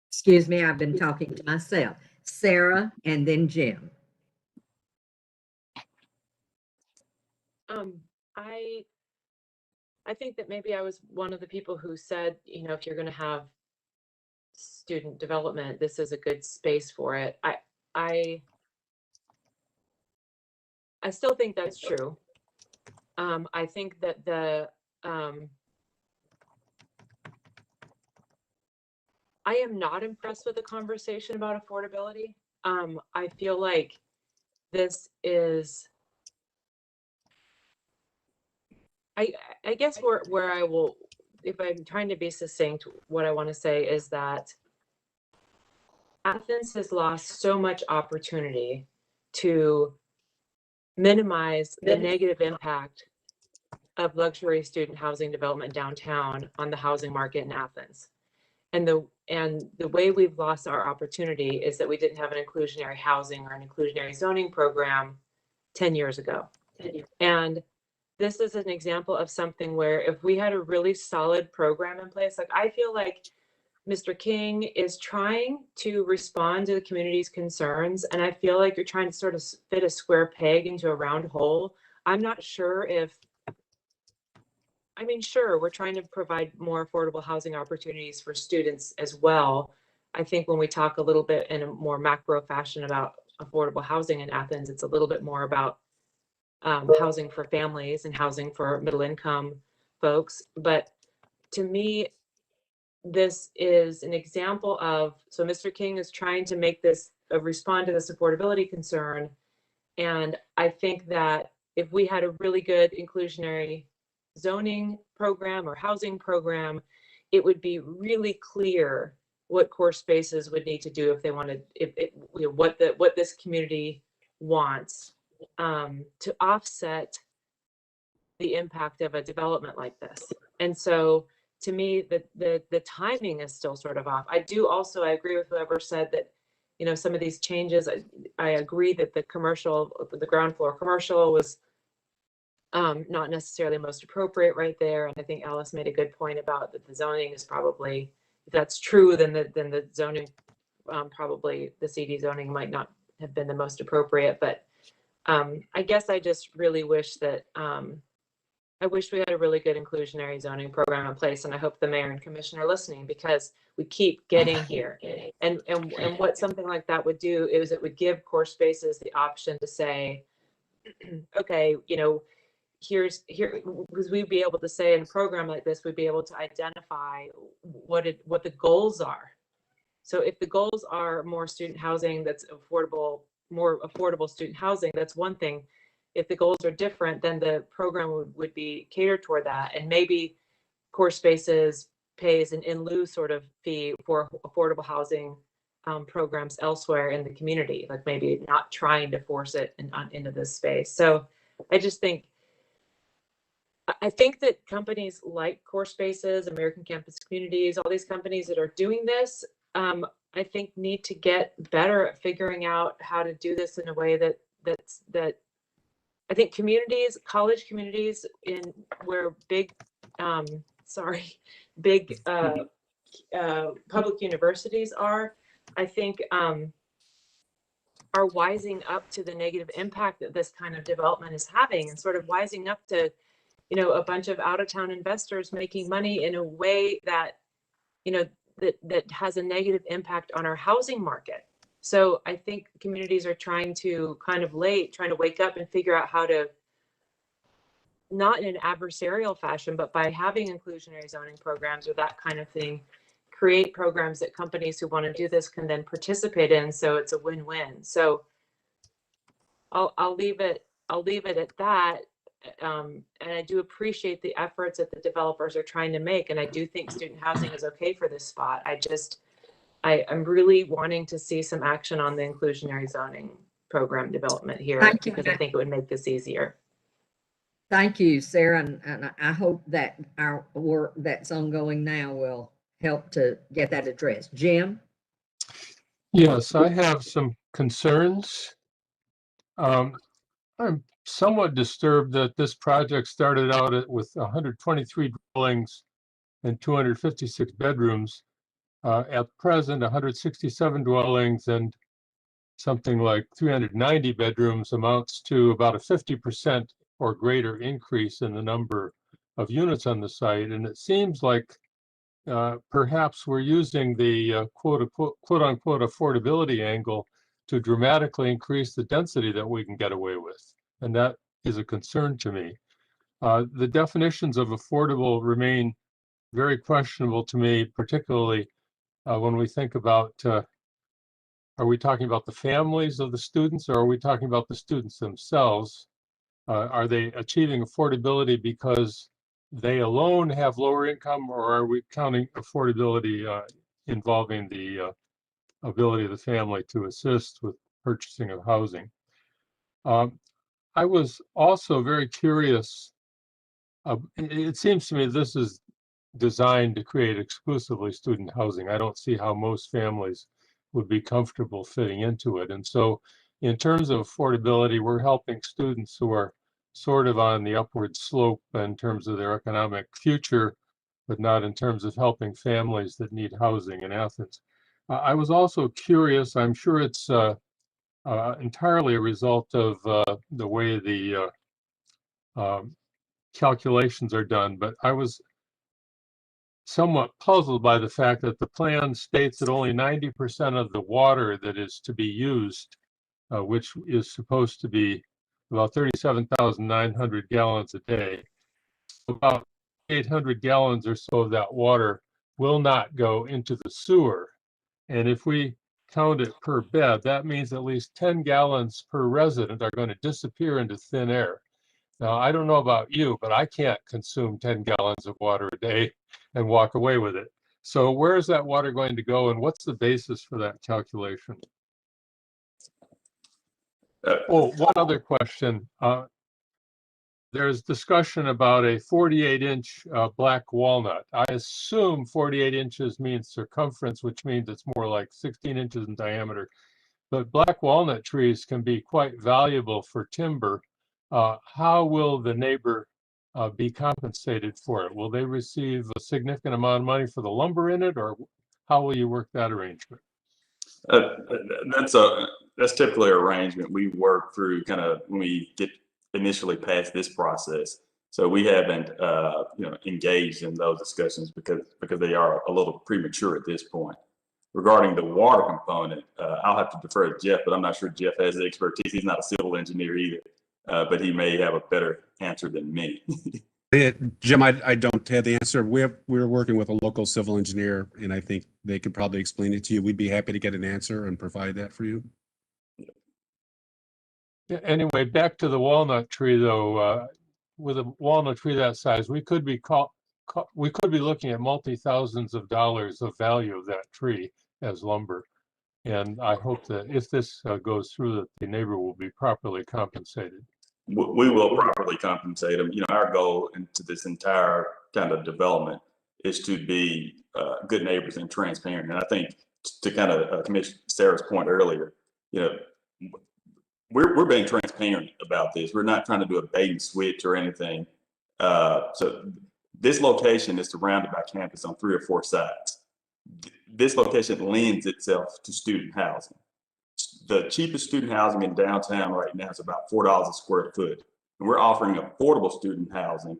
Excuse me, I've been talking to myself. Sarah and then Jim. I I think that maybe I was one of the people who said, you know, if you're going to have student development, this is a good space for it. I still think that's true. I think that I am not impressed with the conversation about affordability. I feel like this is, I guess where I will, if I'm trying to be succinct, what I want to say is that Athens has lost so much opportunity to minimize the negative impact of luxury student housing development downtown on the housing market in Athens. And the way we've lost our opportunity is that we didn't have an inclusionary housing or an inclusionary zoning program 10 years ago. And this is an example of something where if we had a really solid program in place, like I feel like Mr. King is trying to respond to the community's concerns. And I feel like you're trying to sort of fit a square peg into a round hole. I'm not sure if, I mean, sure, we're trying to provide more affordable housing opportunities for students as well. I think when we talk a little bit in a more macro fashion about affordable housing in Athens, it's a little bit more about housing for families and housing for middle income folks. But to me, this is an example of, so Mr. King is trying to make this, respond to this affordability concern. And I think that if we had a really good inclusionary zoning program or housing program, it would be really clear what core spaces would need to do if they wanted, what this community wants to offset the impact of a development like this. And so to me, the timing is still sort of off. I agree with whoever said that, you know, some of these changes, I agree that the ground floor commercial was not necessarily most appropriate right there. And I think Alice made a good point about that the zoning is probably, if that's true, then the zoning, probably the CD zoning might not have been the most appropriate. But I guess I just really wish that, I wish we had a really good inclusionary zoning program in place, and I hope the mayor and commission are listening, because we keep getting here. And what something like that would do is it would give core spaces the option to say, okay, you know, because we'd be able to say in a program like this, we'd be able to identify what the goals are. So if the goals are more student housing that's affordable, more affordable student housing, that's one thing. If the goals are different, then the program would be catered toward that. And maybe Core Spaces pays an in lieu sort of fee for affordable housing programs elsewhere in the community, like maybe not trying to force it into this space. So I think that companies like Core Spaces, American Campus Communities, all these companies that are doing this, I think need to get better at figuring out how to do this in a way that I think communities, college communities where big public universities are, I think are wising up to the negative impact that this kind of development is having, and sort of wising up to, you know, a bunch of out-of-town investors making money in a way that, you know, that has a negative impact on our housing market. So I think communities are trying to wake up and figure out how to, not in an adversarial fashion, but by having inclusionary zoning programs or that kind of thing, create programs that companies who want to do this can then participate in. So it's a win-win. So I'll leave it at that. And I do appreciate the efforts that the developers are trying to make. And I do think student housing is okay for this spot. I'm really wanting to see some action on the inclusionary zoning program development here, because I think it would make this easier. Thank you, Sarah. And I hope that our work that's ongoing now will help to get that addressed. Jim? Yes, I have some concerns. I'm somewhat disturbed that this project started out with 123 dwellings and 256 bedrooms. At present, 167 dwellings and something like 390 bedrooms amounts to about a 50% or greater increase in the number of units on the site. And it seems like perhaps we're using the quote unquote affordability angle to dramatically increase the density that we can get away with. And that is a concern to me. The definitions of affordable remain very questionable to me, particularly when we think about, are we talking about the families of the students, or are we talking about the students themselves? Are they achieving affordability because they alone have lower income, or are we counting affordability involving the ability of the family to assist with purchasing of housing? I was also very curious. It seems to me this is designed to create exclusively student housing. I don't see how most families would be comfortable fitting into it. And so in terms of affordability, we're helping students who are sort of on the upward slope in terms of their economic future, but not in terms of helping families that need housing in Athens. I was also curious, I'm sure it's entirely a result of the way the calculations are done, but I was somewhat puzzled by the fact that the plan states that only 90% of the water that is to be used, which is supposed to be about 37,900 gallons a day, about 800 gallons or so of that water will not go into the sewer. And if we count it per bed, that means at least 10 gallons per resident are going to disappear into thin air. Now, I don't know about you, but I can't consume 10 gallons of water a day and walk away with it. So where is that water going to go, and what's the basis for that calculation? Oh, one other question. There's discussion about a 48-inch black walnut. I assume 48 inches means circumference, which means it's more like 16 inches in diameter. But black walnut trees can be quite valuable for timber. How will the neighbor be compensated for it? Will they receive a significant amount of money for the lumber in it, or how will you work that arrangement? That's typically an arrangement we work through kind of when we get initially past this process. So we haven't engaged in those discussions because they are a little premature at this point. Regarding the water component, I'll have to defer to Jeff, but I'm not sure Jeff has the expertise. He's not a civil engineer either, but he may have a better answer than me. Jim, I don't have the answer. We're working with a local civil engineer, and I think they could probably explain it to you. We'd be happy to get an answer and provide that for you. Anyway, back to the walnut tree, though. With a walnut tree that size, we could be looking at multi-thousands of dollars of value of that tree as lumber. And I hope that if this goes through, that the neighbor will be properly compensated. We will properly compensate them. Our goal into this entire kind of development is to be good neighbors and transparent. And I think to kind of Commissioner Sarah's point earlier, we're being transparent about this. We're not trying to do a bait and switch or anything. So this location is surrounded by campus on 3 or 4 sides. This location lends itself to student housing. The cheapest student housing in downtown right now is about $4 a square foot. And we're offering affordable student housing,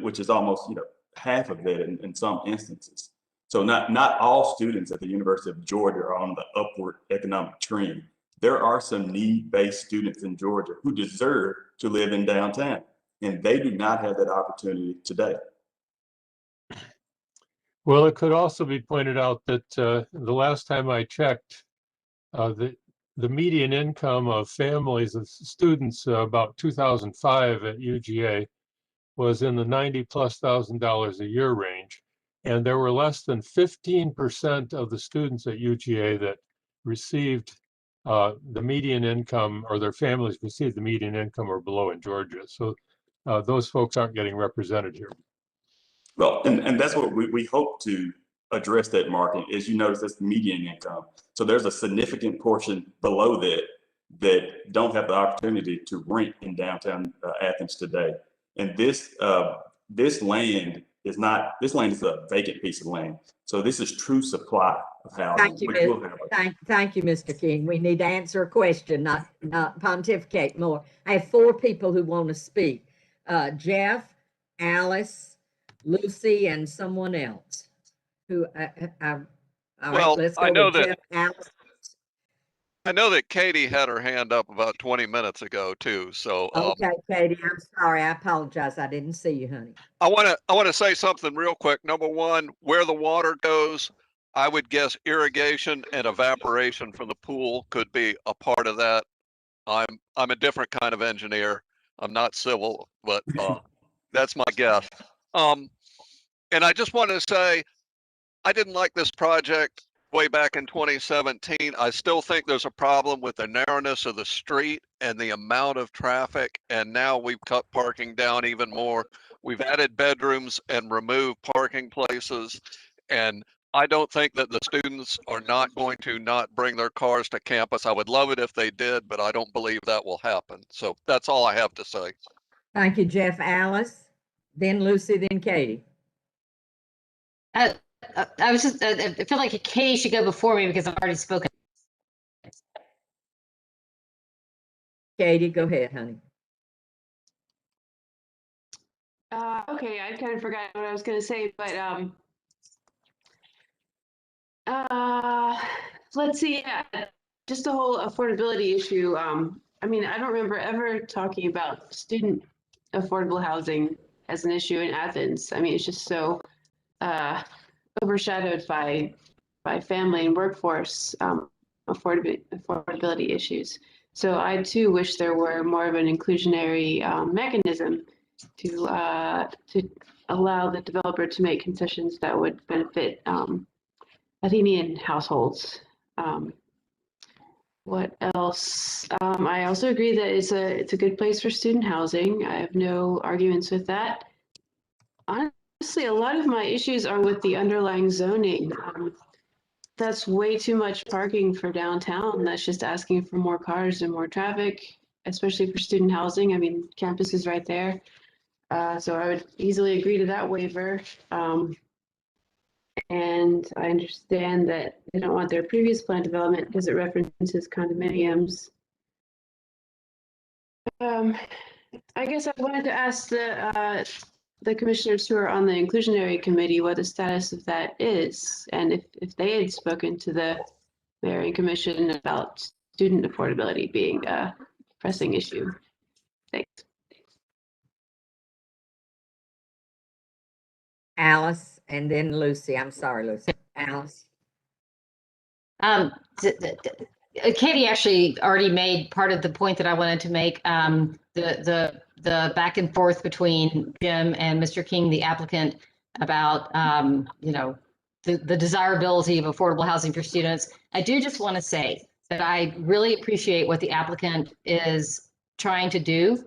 which is almost, half of it in some instances. So not all students at the University of Georgia are on the upward economic trend. There are some need-based students in Georgia who deserve to live in downtown, and they do not have that opportunity today. Well, it could also be pointed out that the last time I checked, the median income of families of students about 2005 at UGA was in the $90,000+ a year range. And there were less than 15% of the students at UGA that received the median income, or their families received the median income or below in Georgia. So those folks aren't getting represented here. Well, and that's what we hope to address that market. As you notice, that's the median income. So there's a significant portion below that don't have the opportunity to rent in downtown Athens today. And this land is a vacant piece of land. So this is true supply of housing. Thank you, Mr. King. We need to answer a question, not pontificate more. I have 4 people who want to speak. Jeff, Alice, Lucy, and someone else who, all right, Well, let's I go know with that Jeff, Alice. I know that Katie had her hand up about 20 minutes ago too. So Okay, Katie, I'm sorry. I apologize. I didn't see you, honey. I want to say something real quick. Number one, where the water goes, I would guess irrigation and evaporation from the pool could be a part of that. I'm a different kind of engineer. I'm not civil, but that's my guess. And I just want to say I didn't like this project way back in 2017. I still think there's a problem with the narrowness of the street and the amount of traffic. And now we've cut parking down even more. We've added bedrooms and removed parking places. And I don't think that the students are not going to not bring their cars to campus. I would love it if they did, but I don't believe that will happen. So that's all I have to say. Thank you, Jeff. Alice, then Lucy, then Katie. I was just, I feel like Katie should go before me because I've already spoken. Katie, go ahead, honey. Okay, I kind of forgot what I was going to say, but let's see. Yeah, just the whole affordability issue. I mean, I don't remember ever talking about student affordable housing as an issue in Athens. I mean, it's just so overshadowed by family and workforce affordability issues. So I too wish there were more of an inclusionary mechanism to allow the developer to make concessions that would benefit Athenian households. What else? I also agree that it's a good place for student housing. I have no arguments with that. Honestly, a lot of my issues are with the underlying zoning. That's way too much parking for downtown. That's just asking for more cars and more traffic, especially for student housing. I mean, campus is right there. So I would easily agree to that waiver. And I understand that they don't want their previous plan development because it references condominiums. I guess I wanted to ask the commissioners who are on the inclusionary committee what the status of that is, and if they had spoken to the mayor and commission about student affordability being a pressing issue. Thanks. Alice, and then Lucy. I'm sorry, Lucy. Alice. Katie actually already made part of the point that I wanted to make. The back and forth between Jim and Mr. King, the applicant, about you know, the desirability of affordable housing for students. I do just want to say that I really appreciate what the applicant is trying to do,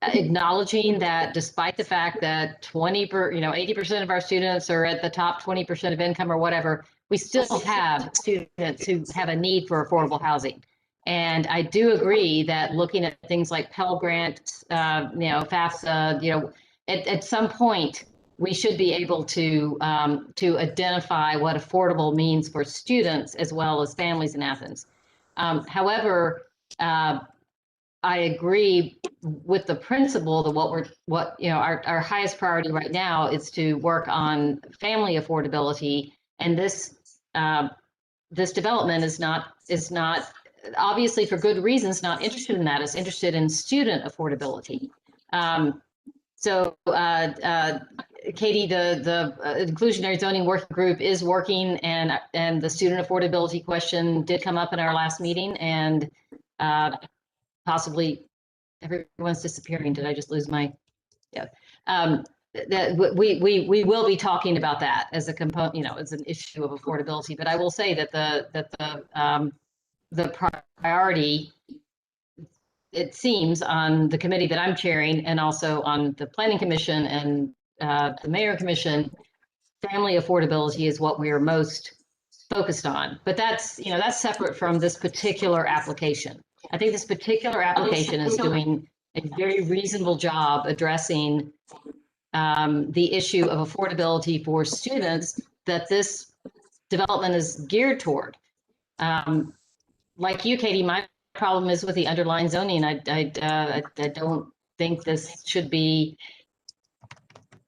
acknowledging that despite the fact that 80% of our students are at the top 20% of income or whatever, we still have students who have a need for affordable housing. And I do agree that looking at things like Pell Grant, FAFSA, at some point we should be able to identify what affordable means for students as well as families in Athens. However, I agree with the principle that our highest priority right now is to work on family affordability, and this development is not obviously for good reasons not interested in that. It's interested in student affordability. Katie, the inclusionary zoning working group is working, and the student affordability question did come up in our last meeting, and possibly everyone's disappearing. Did I just lose my? Yeah. That we will be talking about that as a component, as an issue of affordability. But I will say that the priority, it seems, on the committee that I'm chairing, and also on the planning commission and the mayor commission, family affordability is what we are most focused on. But that's separate from this particular application. I think this particular application is doing a very reasonable job addressing the issue of affordability for students that this development is geared toward. Like you, Katie, my problem is with the underlying zoning. I don't think this should be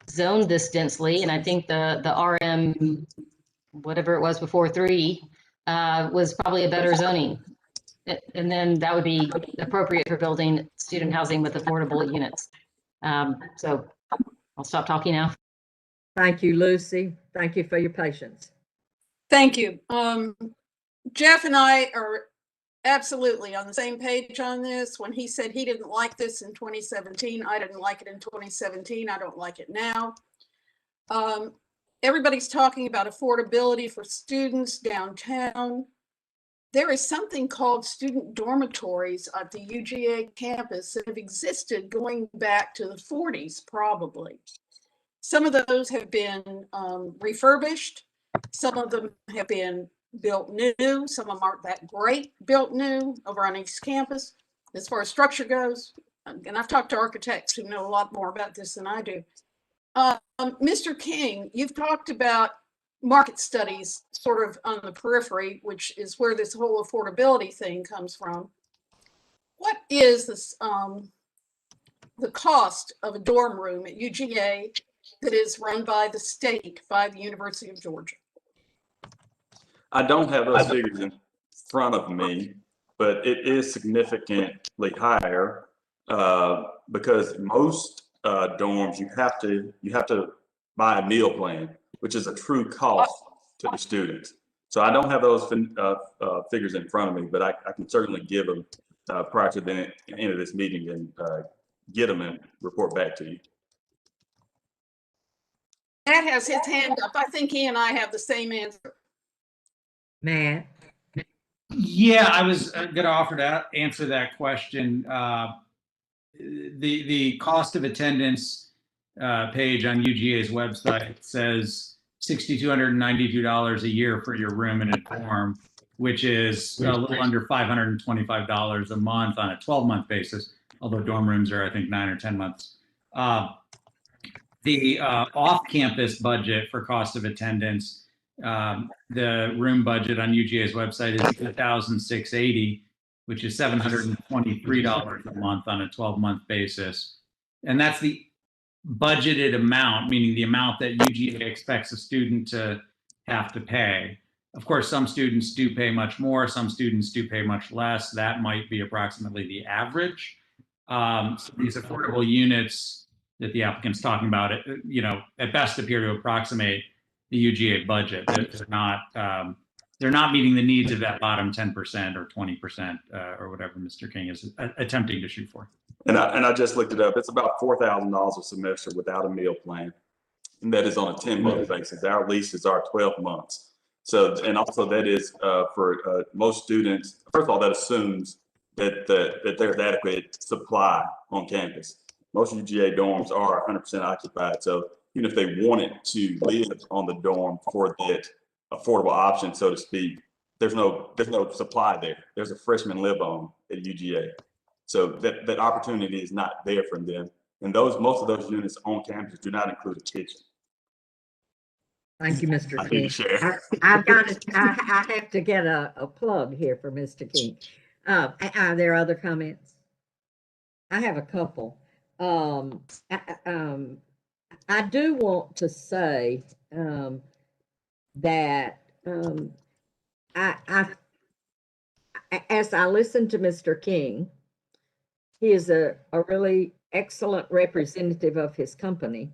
zoned this densely, and I think the RM, whatever it was before 3, was probably a better zoning. And then that would be appropriate for building student housing with affordable units. So I'll stop talking now. Thank you, Lucy. Thank you for your patience. Thank you. Jeff and I are absolutely on the same page on this. When he said he didn't like this in 2017, I didn't like it in 2017. I don't like it now. Everybody's talking about affordability for students downtown. There is something called student dormitories at the UGA campus that have existed going back to the 40s, probably. Some of those have been refurbished. Some of them have been built new. Some of them aren't that great built new over on East Campus. As far as structure goes, and I've talked to architects who know a lot more about this than I do. Mr. King, you've talked about market studies sort of on the periphery, which is where this whole affordability thing comes from. What is this, the cost of a dorm room at UGA that is run by the state, by the University of Georgia? I don't have those figures in front of me, but it is significantly higher because most dorms you have to buy a meal plan, which is a true cost to the students. So I don't have those figures in front of me, but I can certainly give them prior to the end of this meeting and get them and report back to you. Matt has his hand up. I think he and I have the same answer. Matt? Yeah, I was going to offer to answer that question. The cost of attendance page on UGA's website says $6,292 a year for your room in a dorm, which is a little under $525 a month on a 12-month basis, although dorm rooms are, I think, 9 or 10 months. The off-campus budget for cost of attendance, the room budget on UGA's website is $2,680, which is $723 a month on a 12-month basis. And that's the budgeted amount, meaning the amount that UGA expects a student to have to pay. Of course, some students do pay much more, some students do pay much less. That might be approximately the average. So these affordable units that the applicant's talking about, at best appear to approximate the UGA budget. They're not meeting the needs of that bottom 10% or 20% or whatever Mr. King is attempting to shoot for. And I just looked it up. It's about $4,000 a semester without a meal plan. And that is on a 10-month basis. Our leases are 12 months. So, and also that is for most students, first of all, that assumes that there's adequate supply on campus. Most UGA dorms are 100% occupied. So even if they wanted to live on the dorm for that affordable option, so to speak, there's no supply there. There's a freshman live on at UGA. So that opportunity is not there for them. And most of those units on campus do not include a kitchen. Thank you, Mr. I need King. to share. I've got it. I have to get a plug here for Mr. King. Are there other comments? I have a couple. I do want to say that as I listen to Mr. King, he is a really excellent representative of his company,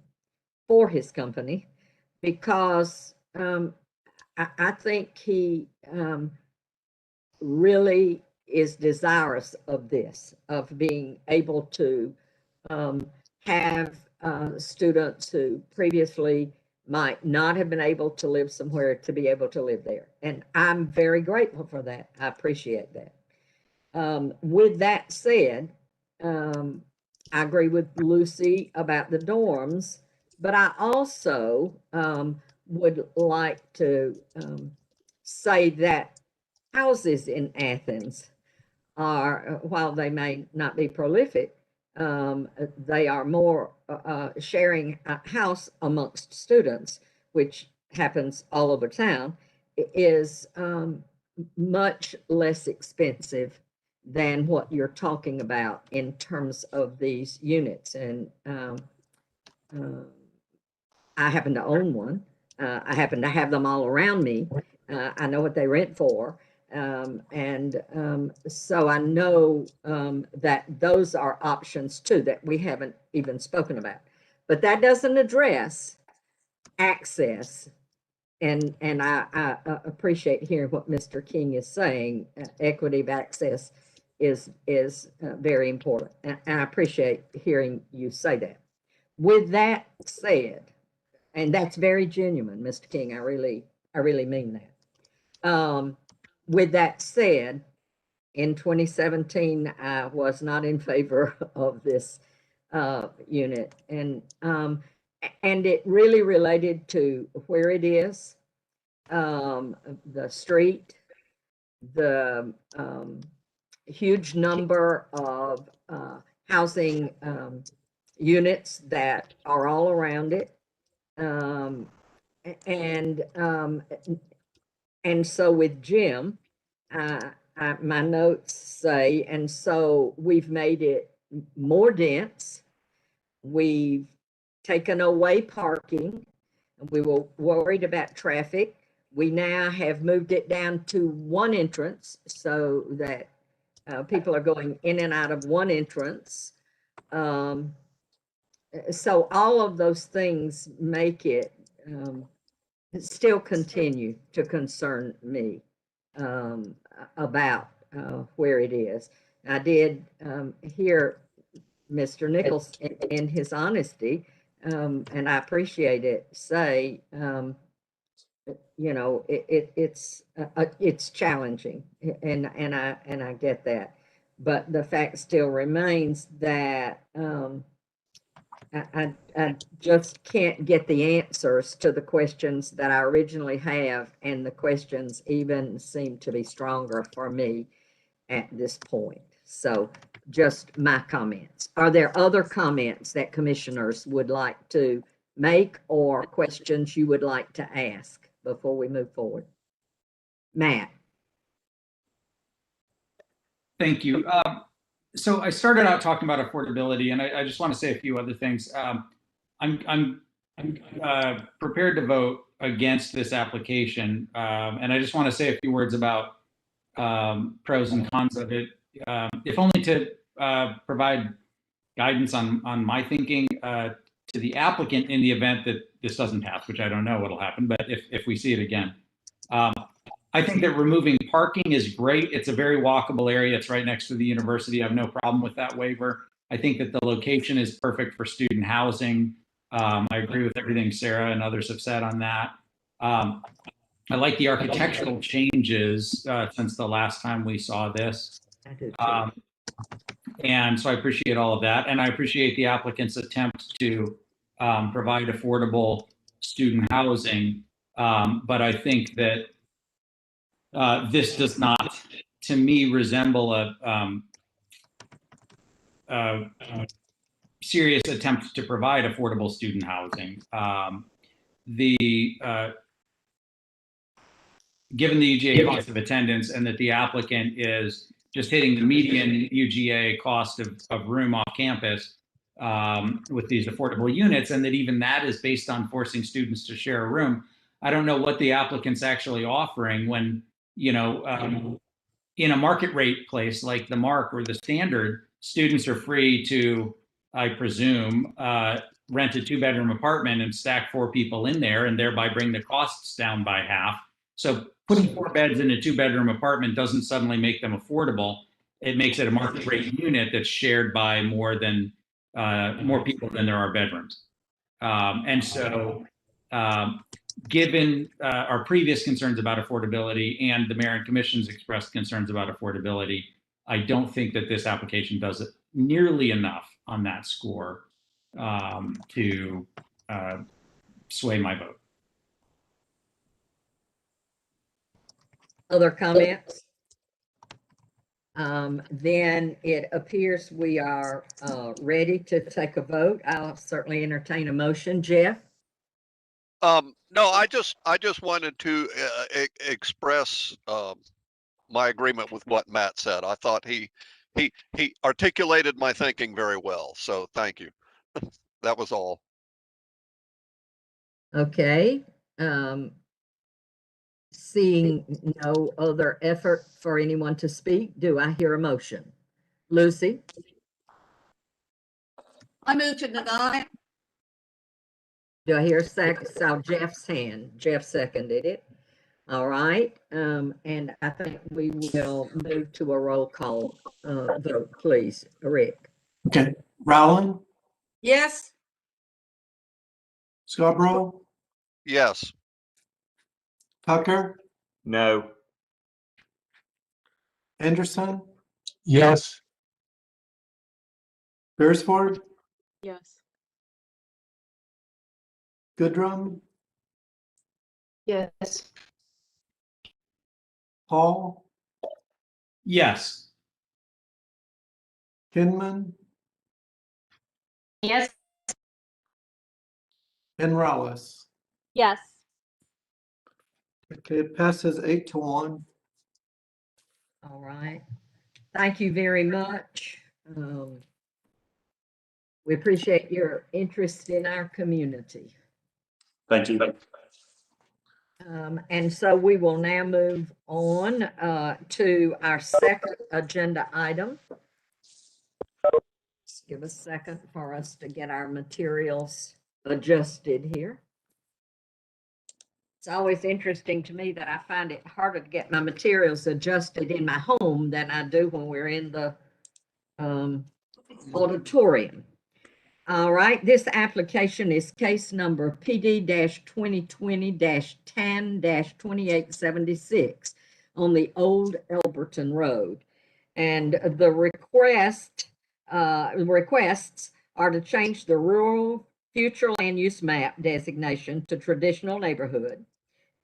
for his company, because I think he really is desirous of this, of being able to have students who previously might not have been able to live somewhere to be able to live there. And I'm very grateful for that. I appreciate that. With that said, I agree with Lucy about the dorms, but I also would like to say that houses in Athens are, while they may not be prolific, they are more sharing a house amongst students, which happens all over town, is much less expensive than what you're talking about in terms of these units. And I happen to own one. I happen to have them all around me. I know what they rent for. So I know that those are options too that we haven't even spoken about. But that doesn't address access. And I appreciate hearing what Mr. King is saying. Equity of access is very important. And I appreciate hearing you say that. With that said, and that's very genuine, Mr. King, I really mean that. With that said, in 2017, I was not in favor of this unit, and it really related to where it is, the street, the huge number of housing units that are all around it, and so with Jim, my notes say, and so we've made it more dense. We've taken away parking. We were worried about traffic. We now have moved it down to one entrance so that people are going in and out of one entrance. So all of those things make it still continue to concern me about where it is. I did hear Mr. Nichols in his honesty, and I appreciate it, say, you know, it's challenging, and I get that, but the fact still remains that I just can't get the answers to the questions that I originally have, and the questions even seem to be stronger for me at this point. So just my comments. Are there other comments that commissioners would like to make or questions you would like to ask before we move forward? Matt. Thank you. So I started out talking about affordability, and I just want to say a few other things. I'm prepared to vote against this application, and I just want to say a few words about pros and cons of it, if only to provide guidance on my thinking to the applicant in the event that this doesn't pass, which I don't know what'll happen, but if we see it again. I think that removing parking is great. It's a very walkable area. It's right next to the university. I have no problem with that waiver. I think that the location is perfect for student housing. I agree with everything Sarah and others have said on that. I like the architectural changes since the last time we saw this. And so I appreciate all of that. And I appreciate the applicant's attempt to provide affordable student housing. But I think that this does not, to me, resemble a serious attempt to provide affordable student housing. Given the UGA cost of attendance and that the applicant is just hitting the median UGA cost of room off campus with these affordable units, and that even that is based on forcing students to share a room, I don't know what the applicant's actually offering when, you know, in a market rate place like the Mark or the Standard, students are free to, I presume, rent a 2-bedroom apartment and stack 4 people in there and thereby bring the costs down by half. So putting 4 beds in a 2-bedroom apartment doesn't suddenly make them affordable. It makes it a market rate unit that's shared by more people than there are bedrooms. And so given our previous concerns about affordability and the Mayor and Commission's expressed concerns about affordability, I don't think that this application does it nearly enough on that score to sway my vote. Other comments? Then it appears we are ready to take a vote. I'll certainly entertain a motion. Jeff? No, I just wanted to express my agreement with what Matt said. I thought he articulated my thinking very well. So thank you. That was all. Okay, seeing no other effort for anyone to speak, do I hear a motion? Lucy? I move to deny. Do I hear a second? Saw Jeff's hand. Jeff seconded it. All right, and I think we will move to a roll call vote, please. Rick? Okay, Rowland, Yes. Scarborough, Yes. Tucker, No. Anderson, Yes. Beresford, Yes. Goodrum, Yes. Paul, Yes. Hinman, Yes. and Rallis. Yes. Okay, it passes 8-1. All right. Thank you very much. We appreciate your interest in our community. Thank you. And so we will now move on to our second agenda item. Just give a second for us to get our materials adjusted here. It's always interesting to me that I find it harder to get my materials adjusted in my home than I do when we're in the auditorium. All right, this application is case number PD-2020-10-2876 on the Old Elberton Road. And the requests are to change the rural future land use map designation to traditional neighborhood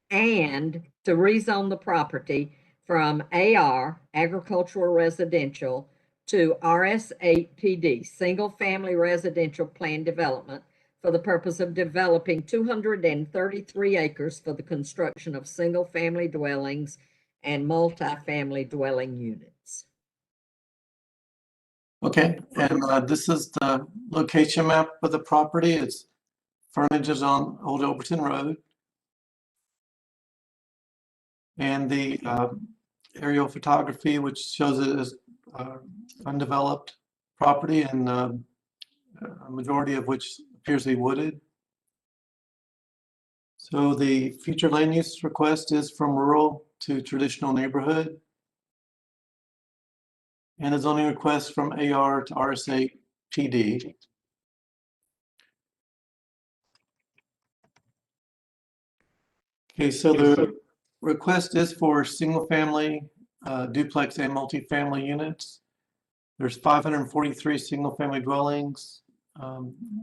and to rezone the property from AR, agricultural residential, to RS8 PD, single family residential plan development, for the purpose of developing 233 acres for the construction of single family dwellings and multifamily dwelling units. Okay, and this is the location map of the property. It's frontage is on Old Elberton Road. And the aerial photography, which shows it as undeveloped property, and a majority of which appears to be wooded. So the future land use request is from rural to traditional neighborhood. And a zoning request from AR to RS8 PD. Okay, so the request is for single family, duplex and multifamily units. There's 543 single family dwellings.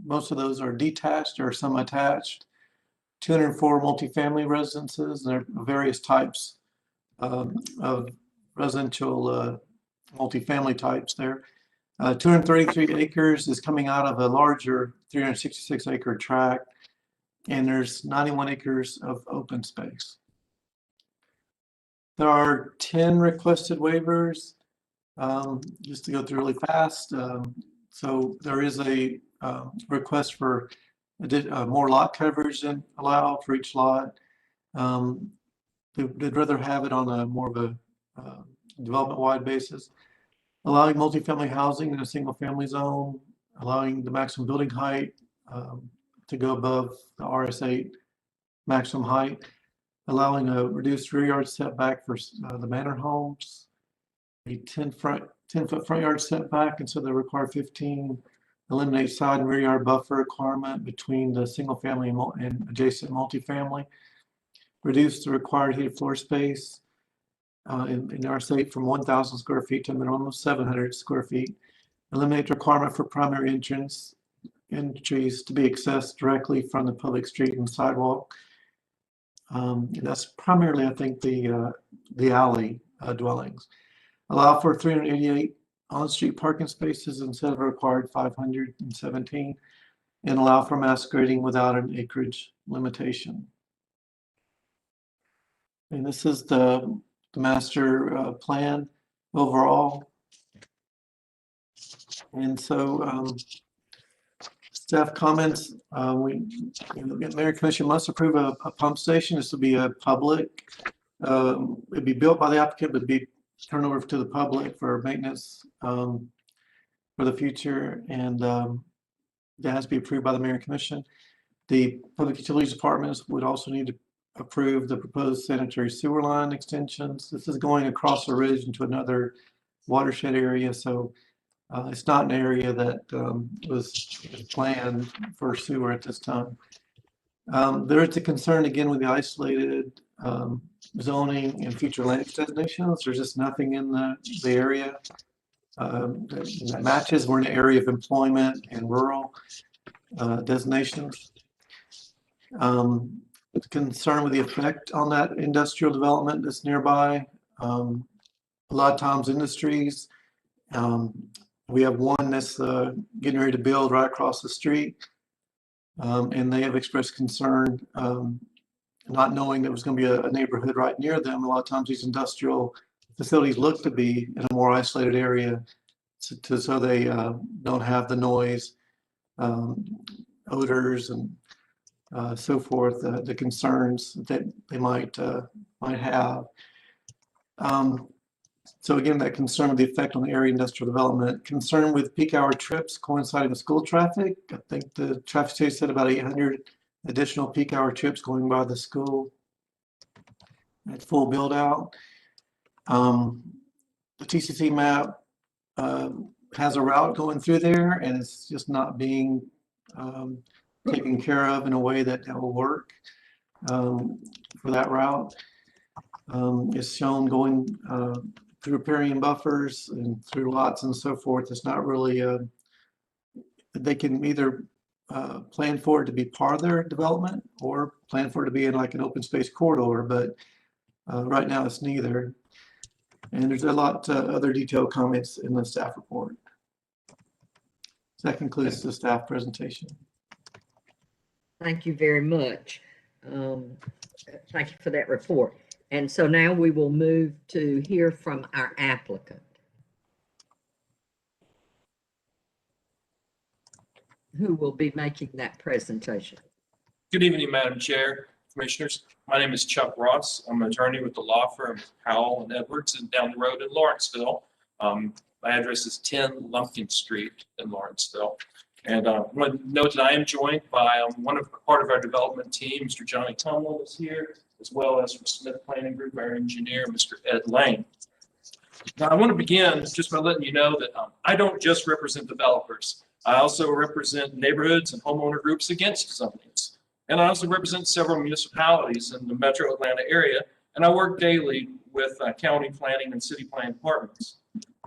Most of those are detached or some attached. 204 multifamily residences. There are various types of residential multifamily types there. 233 acres is coming out of a larger 366 acre tract, and there's 91 acres of open space. There are 10 requested waivers. Just to go through really fast. So there is a request for more lot coverage than allowed for each lot. They'd rather have it on a more of a development-wide basis. Allowing multifamily housing in a single-family zone, allowing the maximum building height to go above the RS8 maximum height, allowing a reduced rear yard setback for the Manor homes, a 10-foot front yard setback, and so they require 15. Eliminate side and rear yard buffer requirement between the single family and adjacent multifamily. Reduce the required heated floor space in our state from 1,000 square feet to a minimum of 700 square feet. Eliminate the requirement for primary entries to be accessed directly from the public street and sidewalk. That's primarily, I think, the alley dwellings. Allow for 388 on-street parking spaces instead of a required 517, and allow for mass grading without an acreage limitation. And this is the master plan overall. And so Staff comments, the Mayor Commission must approve a pump station. This will be a public, it'd be built by the applicant, but be turned over to the public for maintenance for the future, and that has to be approved by the Mayor Commission. The Public Utilities Departments would also need to approve the proposed sanitary sewer line extensions. This is going across the ridge into another watershed area, so it's not an area that was planned for sewer at this time. There is a concern again with the isolated zoning and future land use designations. There's just nothing in the area that matches. We're in an area of employment and rural designations. Concern with the effect on that industrial development that's nearby. A lot of times industries, we have one that's getting ready to build right across the street, and they have expressed concern, not knowing there was going to be a neighborhood right near them. A lot of times these industrial facilities look to be in a more isolated area, so they don't have the noise, odors, and so forth, the concerns that they might have. So again, that concern with the effect on the area industrial development, concern with peak hour trips coinciding with school traffic. I think the traffic study said about 800 additional peak hour trips going by the school at full build out. The TCC map has a route going through there, and it's just not being taken care of in a way that will work for that route. It's shown going through riparian buffers and through lots and so forth. It's not really, they can either plan for it to be part of their development or plan for it to be in like an open space corridor, but right now it's neither. And there's a lot other detailed comments in the staff report. So that concludes the staff presentation. Thank you very much. Thank you for that report. And so now we will move to hear from our applicant. Who will be making that presentation? Good evening, Madam Chair, Commissioners. My name is Chuck Ross. I'm an attorney with the law firm Howell and Edwards and down the road in Lawrenceville. My address is 10 Lumpkin Street in Lawrenceville. And I want to note that I am joined by part of our development team, Mr. Johnny Tumwell is here, as well as from Smith Planning Group, our engineer, Mr. Ed Lane. Now, I want to begin just by letting you know that I don't just represent developers. I also represent neighborhoods and homeowner groups against zonings. And I also represent several municipalities in the metro Atlanta area, and I work daily with county planning and city planning departments.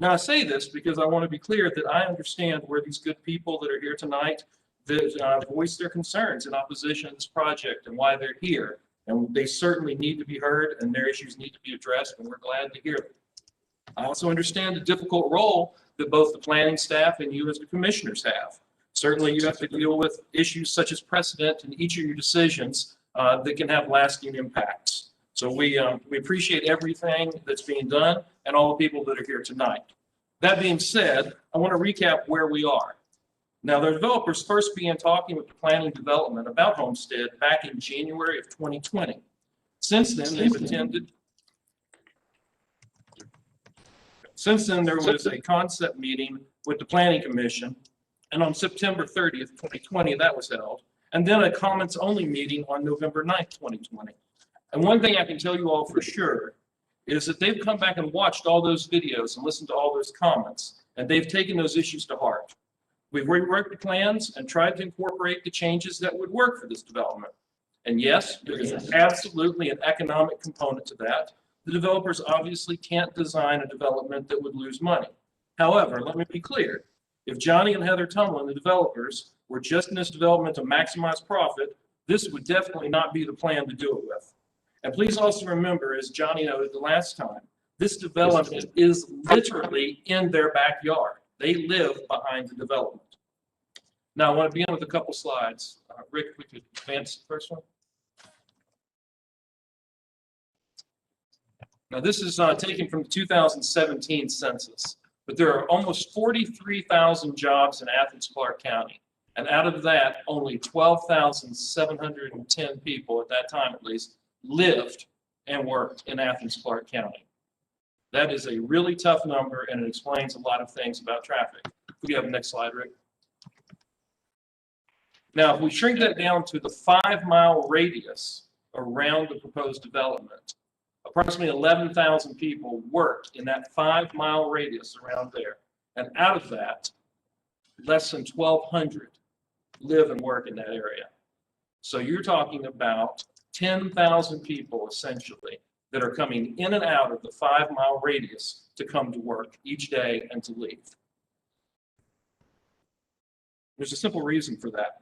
Now, I say this because I want to be clear that I understand where these good people that are here tonight that voice their concerns in opposition to this project and why they're here. And they certainly need to be heard, and their issues need to be addressed, and we're glad to hear them. I also understand the difficult role that both the planning staff and you as the commissioners have. Certainly, you have to deal with issues such as precedent in each of your decisions that can have lasting impacts. So we appreciate everything that's being done and all the people that are here tonight. That being said, I want to recap where we are. Now, the developers first began talking with the planning development about Homestead back in January of 2020. Since then, there was a concept meeting with the Planning Commission, and on September 30th, 2020, that was held, and then a comments only meeting on November 9th, 2020. And one thing I can tell you all for sure is that they've come back and watched all those videos and listened to all those comments, and they've taken those issues to heart. We've reworked the plans and tried to incorporate the changes that would work for this development. And yes, there is absolutely an economic component to that. The developers obviously can't design a development that would lose money. However, let me be clear. If Johnny and Heather Tumlin, the developers, were just in this development to maximize profit, this would definitely not be the plan to do it with. And please also remember, as Johnny noted the last time, this development is literally in their backyard. They live behind the development. Now, I want to begin with a couple slides. Rick, if we could advance the first one. Now, this is taken from the 2017 census, but there are almost 43,000 jobs in Athens-Clarke County. And out of that, only 12,710 people at that time, at least, lived and worked in Athens-Clarke County. That is a really tough number, and it explains a lot of things about traffic. Could you have the next slide, Rick? Now, if we shrink that down to the 5-mile radius around the proposed development, approximately 11,000 people worked in that 5-mile radius around there. And out of that, less than 1,200 live and work in that area. So you're talking about 10,000 people essentially that are coming in and out of the 5-mile radius to come to work each day and to leave. There's a simple reason for that.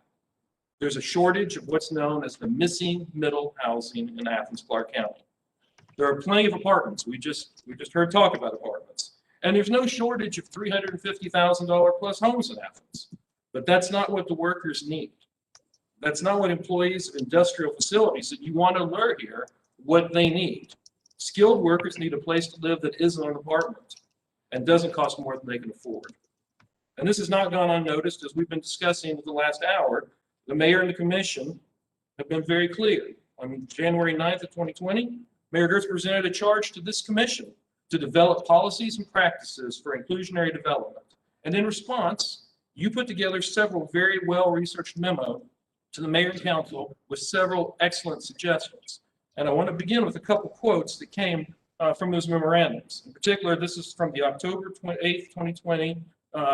There's a shortage of what's known as the missing middle housing in Athens-Clarke County. There are plenty of apartments. We just heard talk about apartments. And there's no shortage of $350,000 plus homes in Athens. But that's not what the workers need. That's not what employees of industrial facilities that you want to lure here, what they need. Skilled workers need a place to live that isn't an apartment and doesn't cost more than they can afford. And this has not gone unnoticed, as we've been discussing for the last hour. The mayor and the commission have been very clear. On January 9th of 2020, Mayor Gertz presented a charge to this commission to develop policies and practices for inclusionary development. And in response, you put together several very well-researched memos to the mayor and council with several excellent suggestions. And I want to begin with a couple quotes that came from those memorandums. In particular, this is from the October 8th, 2020,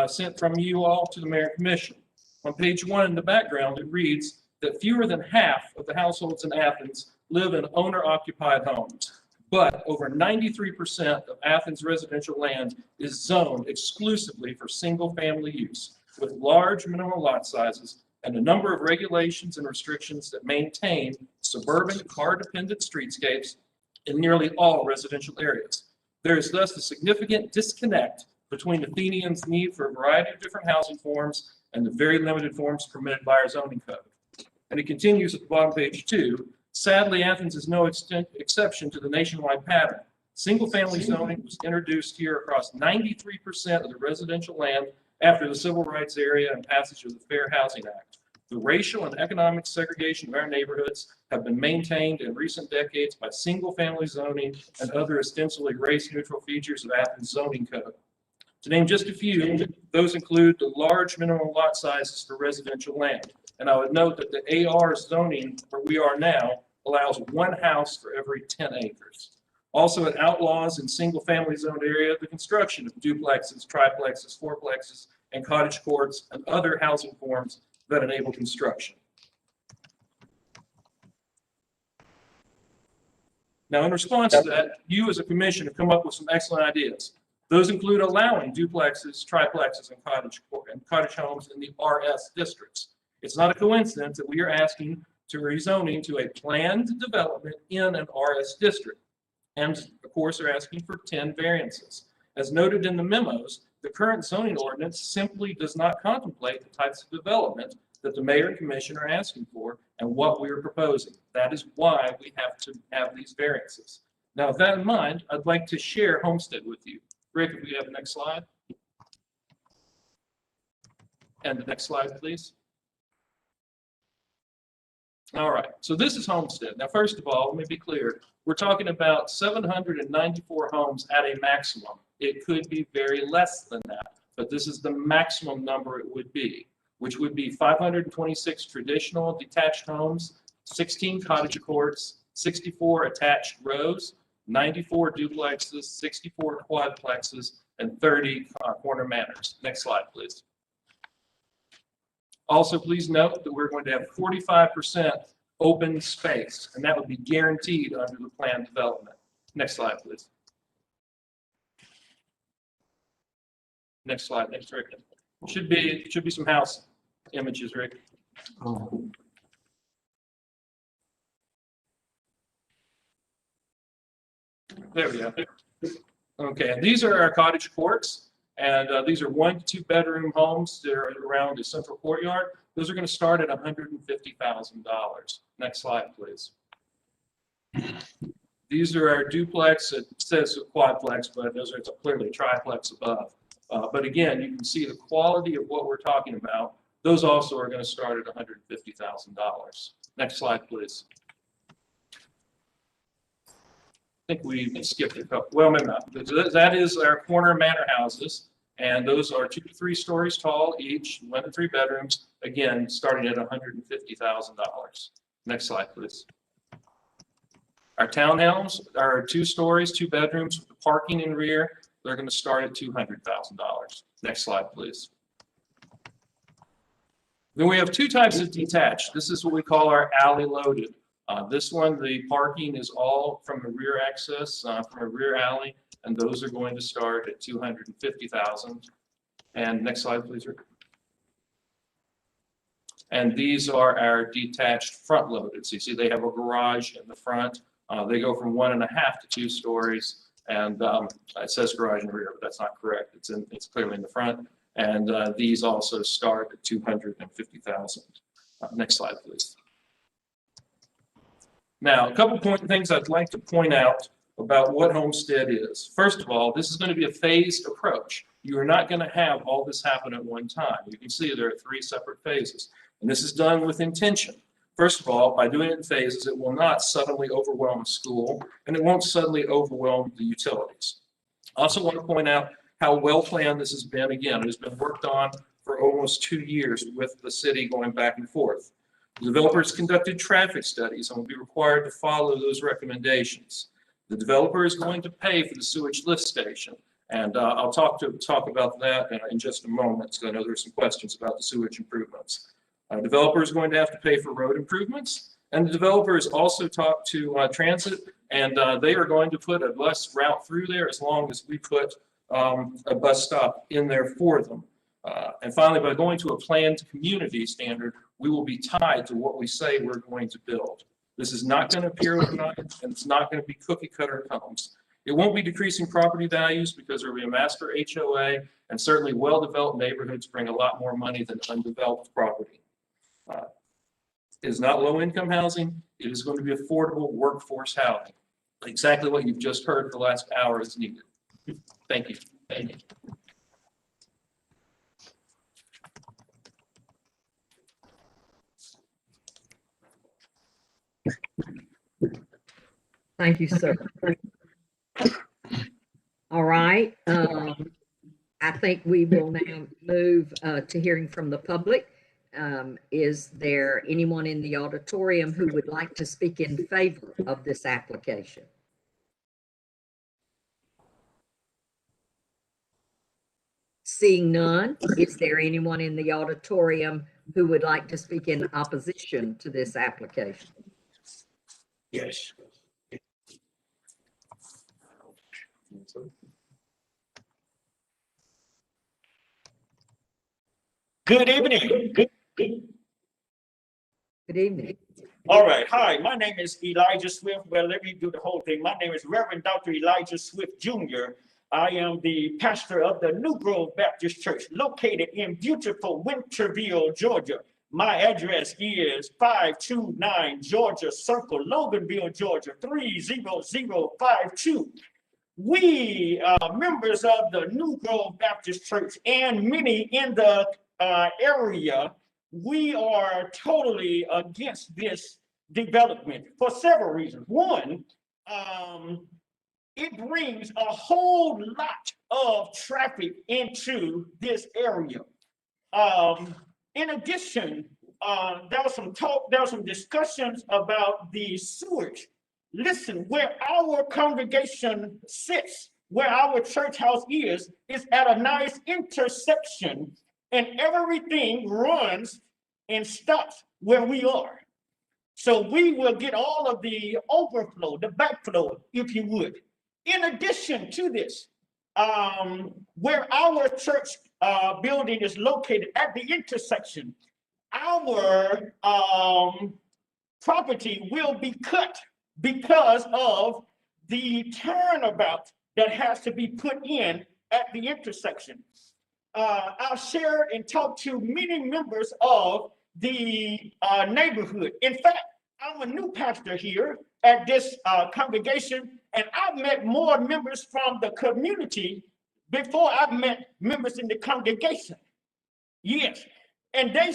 sent from you all to the mayor and commission. On page 1 in the background, it reads that fewer than half of the households in Athens live in owner-occupied homes, but over 93% of Athens residential land is zoned exclusively for single-family use, with large minimum lot sizes and a number of regulations and restrictions that maintain suburban car-dependent streetscapes in nearly all residential areas. There is thus a significant disconnect between Athenians' need for a variety of different housing forms and the very limited forms permitted by our zoning code. And it continues at the bottom of page 2. Sadly, Athens is no exception to the nationwide pattern. Single-family zoning was introduced here across 93% of the residential land after the Civil Rights era and passage of the Fair Housing Act. The racial and economic segregation of our neighborhoods have been maintained in recent decades by single-family zoning and other ostensibly race-neutral features of Athens zoning code. To name just a few, those include the large minimum lot sizes for residential land. And I would note that the AR zoning where we are now allows 1 house for every 10 acres. Also, it outlaws in single-family zoned area the construction of duplexes, triplexes, fourplexes, and cottage courts and other housing forms that enable construction. Now, in response to that, you as a commission have come up with some excellent ideas. Those include allowing duplexes, triplexes, and cottage homes in the RS districts. It's not a coincidence that we are asking to rezoning to a planned development in an RS district. And of course, are asking for 10 variances. As noted in the memos, the current zoning ordinance simply does not contemplate the types of development that the mayor and commission are asking for and what we are proposing. That is why we have to have these variances. Now, with that in mind, I'd like to share Homestead with you. Rick, if we have the next slide. And the next slide, please. All right, so this is Homestead. Now, first of all, let me be clear. We're talking about 794 homes at a maximum. It could be very less than that, but this is the maximum number it would be, which would be 526 traditional detached homes, 16 cottage courts, 64 attached rows, 94 duplexes, 64 quadplexes, and 30 corner manors. Next slide, please. Also, please note that we're going to have 45% open space, and that would be guaranteed under the planned development. Next slide, please. Next slide, next, Rick. Should be some house images, Rick. There we go. Okay, and these are our cottage courts, and these are 1 to 2 bedroom homes that are around a central courtyard. Those are going to start at $150,000. Next slide, please. These are our duplex. It says quadplex, but those are clearly triplex above. But again, you can see the quality of what we're talking about. Those also are going to start at $150,000. Next slide, please. I think we skipped a couple. Well, maybe not. That is our corner manor houses. And those are 2 to 3 stories tall each, 1 to 3 bedrooms, again, starting at $150,000. Next slide, please. Our townhomes are 2 stories, 2 bedrooms, with the parking in rear. They're going to start at $200,000. Next slide, please. Then we have 2 types of detached. This is what we call our alley loaded. This one, the parking is all from the rear access, from a rear alley, and those are going to start at $250,000. And next slide, please, Rick. And these are our detached front loaded. So you see they have a garage in the front. They go from 1.5 to 2 stories, and it says garage in the rear, but that's not correct. It's clearly in the front. And these also start at $250,000. Next slide, please. Now, a couple things I'd like to point out about what Homestead is. First of all, this is going to be a phased approach. You are not going to have all this happen at one time. You can see there are 3 separate phases, and this is done with intention. First of all, by doing it in phases, it will not suddenly overwhelm a school, and it won't suddenly overwhelm the utilities. I also want to point out how well planned this has been. Again, it has been worked on for almost 2 years with the city going back and forth. The developers conducted traffic studies and will be required to follow those recommendations. The developer is going to pay for the sewage lift station, and I'll talk about that in just a moment, because I know there's some questions about the sewage improvements. The developer is going to have to pay for road improvements, and the developer has also talked to transit, and they are going to put a bus route through there as long as we put a bus stop in there for them. And finally, by going to a planned community standard, we will be tied to what we say we're going to build. This is not going to appear overnight, and it's not going to be cookie cutter homes. It won't be decreasing property values because there will be a master HOA, and certainly well-developed neighborhoods bring a lot more money than undeveloped property. It is not low-income housing. It is going to be affordable workforce housing. Exactly what you've just heard for the last hour is needed. Thank you. Thank you. Thank you, sir. All right. I think we will now move to hearing from the public. Is there anyone in the auditorium who would like to speak in favor of this application? Seeing none, is there anyone in the auditorium who would like to speak in opposition to this application? Yes. Good evening. Good evening. All right. Hi, my name is Elijah Swift. Well, let me do the whole thing. My name is Reverend Dr. Elijah Swift Jr. I am the pastor of the New Grove Baptist Church located in beautiful Winterville, Georgia. My address is 529 Georgia Circle, Loganville, Georgia, 30052. We members of the New Grove Baptist Church and many in the area, we are totally against this development for several reasons. One, it brings a whole lot of traffic into this area. In addition, there was some talk, there was some discussions about the sewage. Listen, where our congregation sits, where our church house is at a nice intersection, and everything runs and stops where we are. So we will get all of the overflow, the backflow, if you would. In addition to this, where our church building is located at the intersection, our property will be cut because of the turnabout that has to be put in at the intersection. I've shared and talked to many members of the neighborhood. In fact, I'm a new pastor here at this congregation, and I've met more members from the community before I've met members in the congregation. Yes. And they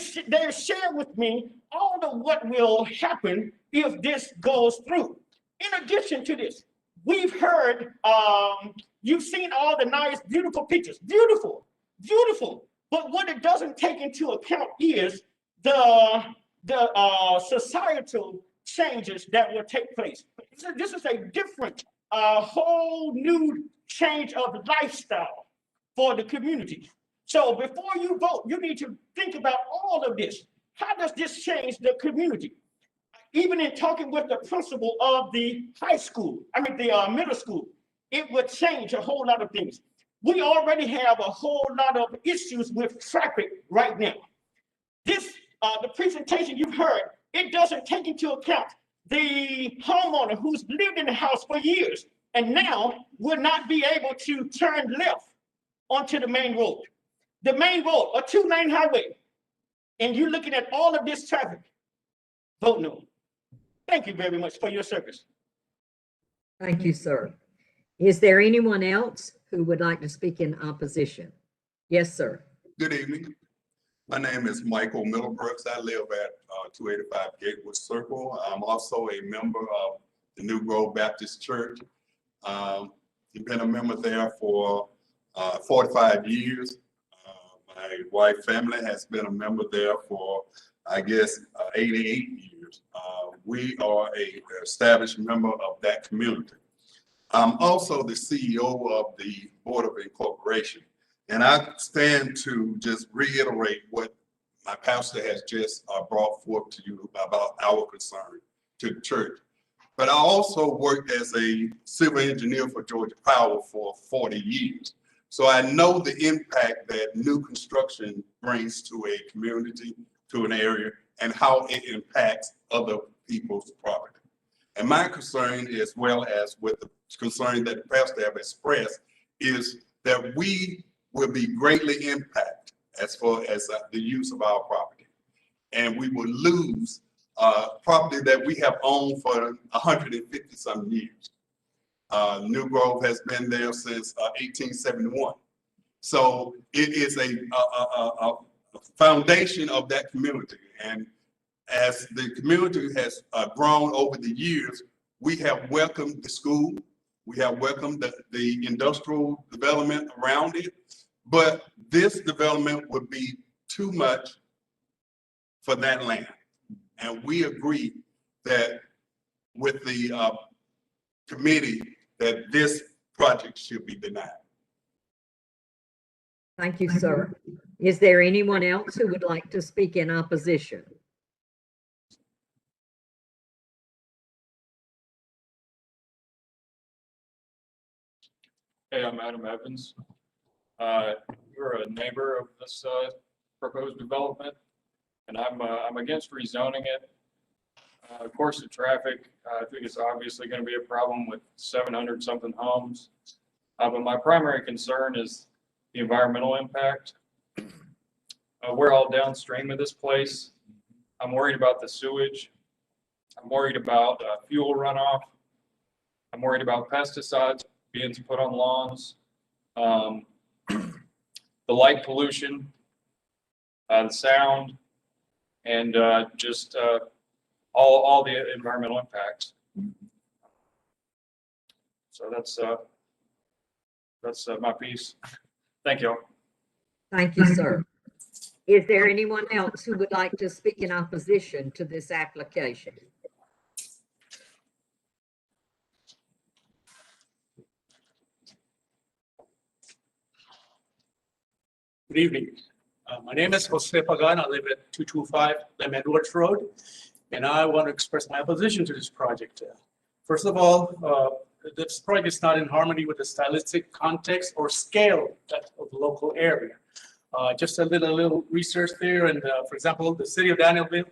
shared with me all of what will happen if this goes through. In addition to this, we've heard, you've seen all the nice, beautiful pictures, beautiful, beautiful. But what it doesn't take into account is the societal changes that will take place. This is a different, whole new change of lifestyle for the community. So before you vote, you need to think about all of this. How does this change the community? Even in talking with the principal of the middle school, it would change a whole lot of things. We already have a whole lot of issues with traffic right now. This, the presentation you've heard, it doesn't take into account the homeowner who's lived in the house for years and now will not be able to turn left onto the main road. The main road, a 2-lane highway, and you're looking at all of this traffic. Vote no. Thank you very much for your service. Thank you, sir. Is there anyone else who would like to speak in opposition? Yes, sir. Good evening. My name is Michael Middlebrooks. I live at 285 Gatewood Circle. I'm also a member of the New Grove Baptist Church. I've been a member there for 45 years. My wife family has been a member there for, I guess, 88 years. We are an established member of that community. I'm also the CEO of the Board of Incorporation. And I stand to just reiterate what my pastor has just brought forth to you about our concern to the church. But I also worked as a civil engineer for Georgia Power for 40 years. So I know the impact that new construction brings to a community, to an area, and how it impacts other people's property. And my concern, as well as with the concern that the pastor have expressed, is that we will be greatly impacted as far as the use of our property. And we will lose property that we have owned for 150 some years. New Grove has been there since 1871. So it is a foundation of that community. And as the community has grown over the years, we have welcomed the school. We have welcomed the industrial development around it. But this development would be too much for that land. And we agree that with the committee that this project should be denied. Thank you, sir. Is there anyone else who would like to speak in opposition? Hey, I'm Adam Evans. We're a neighbor of this proposed development, and I'm against rezoning it. Of course, the traffic, I think it's obviously going to be a problem with 700 something homes. But my primary concern is the environmental impact. We're all downstream of this place. I'm worried about the sewage. I'm worried about fuel runoff. I'm worried about pesticides being put on lawns. The light pollution, the sound, and just all the environmental impacts. So that's my piece. Thank you. Thank you, sir. Is there anyone else who would like to speak in opposition to this application? Good evening. My name is Jose Pagan. I live at 225 Lem Edwards Road, and I want to express my opposition to this project. First of all, this project is not in harmony with the stylistic context or scale of the local area. Just a little research there, and for example, the city of Danielville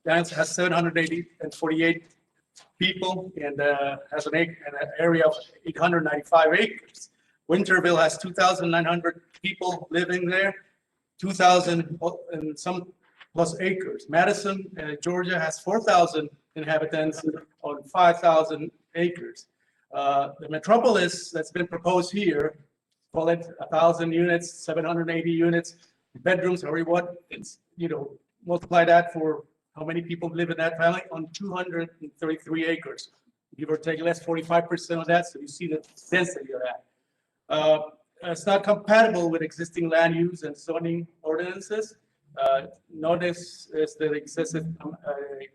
has 748 people and has an area of 895 acres. Winterville has 2,900 people living there, 2,000 and some plus acres. Madison, Georgia has 4,000 inhabitants on 5,000 acres. The metropolis that's been proposed here, call it 1,000 units, 780 units, bedrooms, however you want, it's, multiply that for how many people live in that family on 233 acres. Give or take less 45% of that, so you see the density of that. It's not compatible with existing land use and zoning ordinances. Notice is the excessive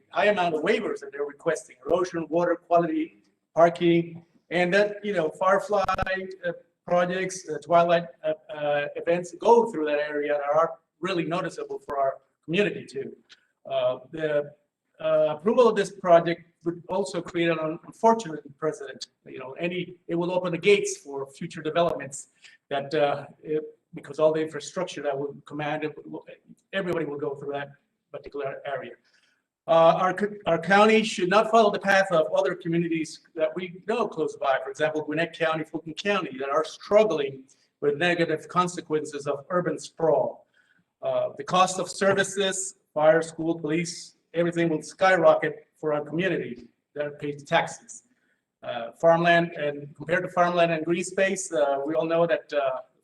high amount of waivers that they're requesting: erosion, water quality, parking, and that firefly projects, twilight events go through that area that are really noticeable for our community too. The approval of this project would also create an unfortunate precedent. It will open the gates for future developments that because all the infrastructure that will command it, everybody will go through that particular area. Our county should not follow the path of other communities that we know close by. For example, Gwinnett County, Fulton County, that are struggling with negative consequences of urban sprawl. The cost of services, fire, school, police, everything will skyrocket for our community that pays taxes. Farmland, and compared to farmland and green space, we all know that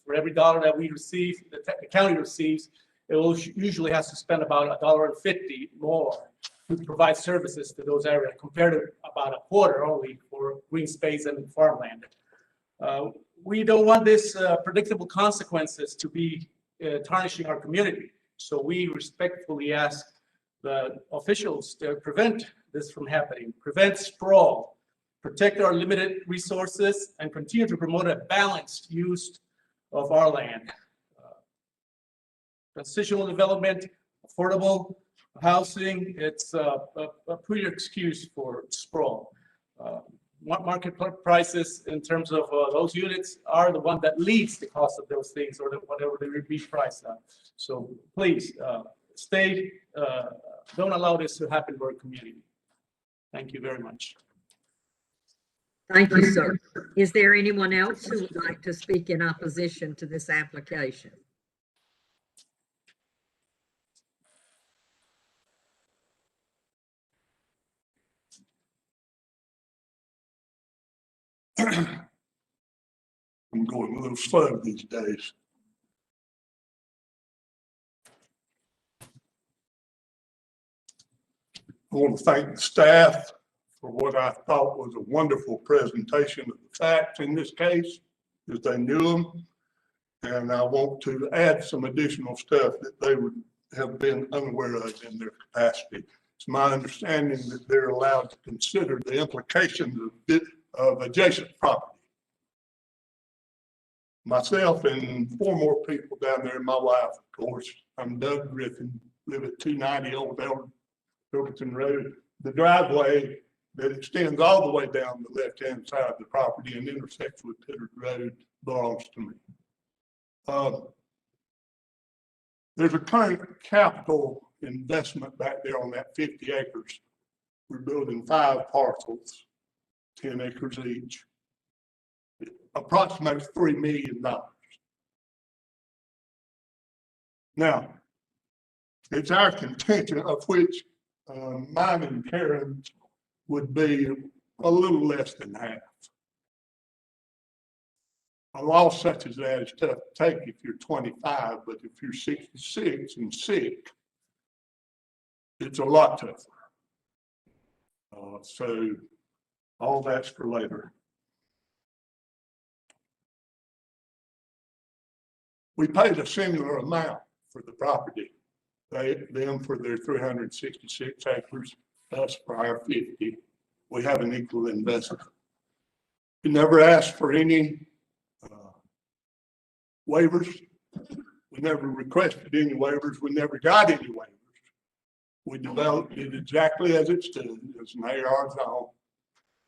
for every dollar that we receive, the county receives, it will usually has to spend about $1.50 more to provide services to those areas, compared to about a quarter only for green space and farmland. We don't want this predictable consequences to be tarnishing our community. So we respectfully ask the officials to prevent this from happening, prevent sprawl, protect our limited resources, and continue to promote a balanced use of our land. Transitional development, affordable housing, it's a pretty excuse for sprawl. Market prices in terms of those units are the one that leads the cost of those things, or whatever they would be priced at. So please don't allow this to happen to our community. Thank you very much. Thank you, sir. Is there anyone else who would like to speak in opposition to this application? I'm going a little slow these days. I want to thank the staff for what I thought was a wonderful presentation of the facts in this case, as they knew them. And I want to add some additional stuff that they would have been unaware of in their capacity. It's my understanding that they're allowed to consider the implications of adjacent property. Myself and 4 more people down there, my wife, of course. I'm Doug Griffin, live at 290 Old Elberton Road. The driveway that extends all the way down the left-hand side of the property and intersects with Pittard Road belongs to me. There's a current capital investment back there on that 50 acres. We're building 5 parcels, 10 acres each. It approximates $3 million. Now, it's our contention, of which mine and Karen's would be a little less than half. A loss such as that is tough to take if you're 25, but if you're 66 and sick, it's a lot tougher. So all that's for later. We paid a similar amount for the property. Them for their 366 acres, us for our 50. We have an equal investment. We never asked for any waivers. We never requested any waivers. We never got any waivers. We developed it exactly as it stood, as an AR zone,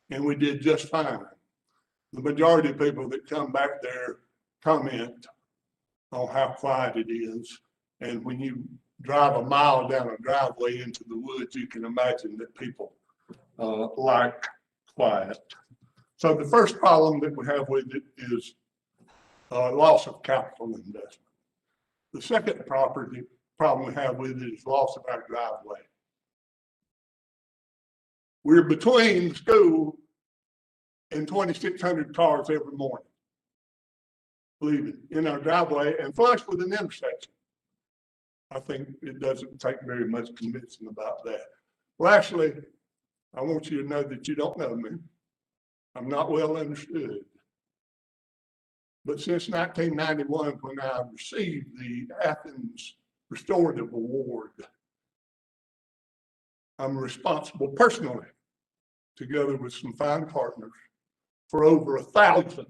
and we did just fine. The majority of people that come back there comment on how quiet it is, and when you drive a mile down a driveway into the woods, you can imagine that people like quiet. So the first problem that we have with it is loss of capital investment. The second problem we have with it is loss of our driveway. We're between the school and 2,600 cars every morning leaving in our driveway and flush with an intersection. I think it doesn't take very much convincing about that. Well, actually, I want you to know that you don't know me. I'm not well understood. But since 1991, when I received the Athens Restorative Award, I'm responsible personally, together with some fine partners, for over 1,000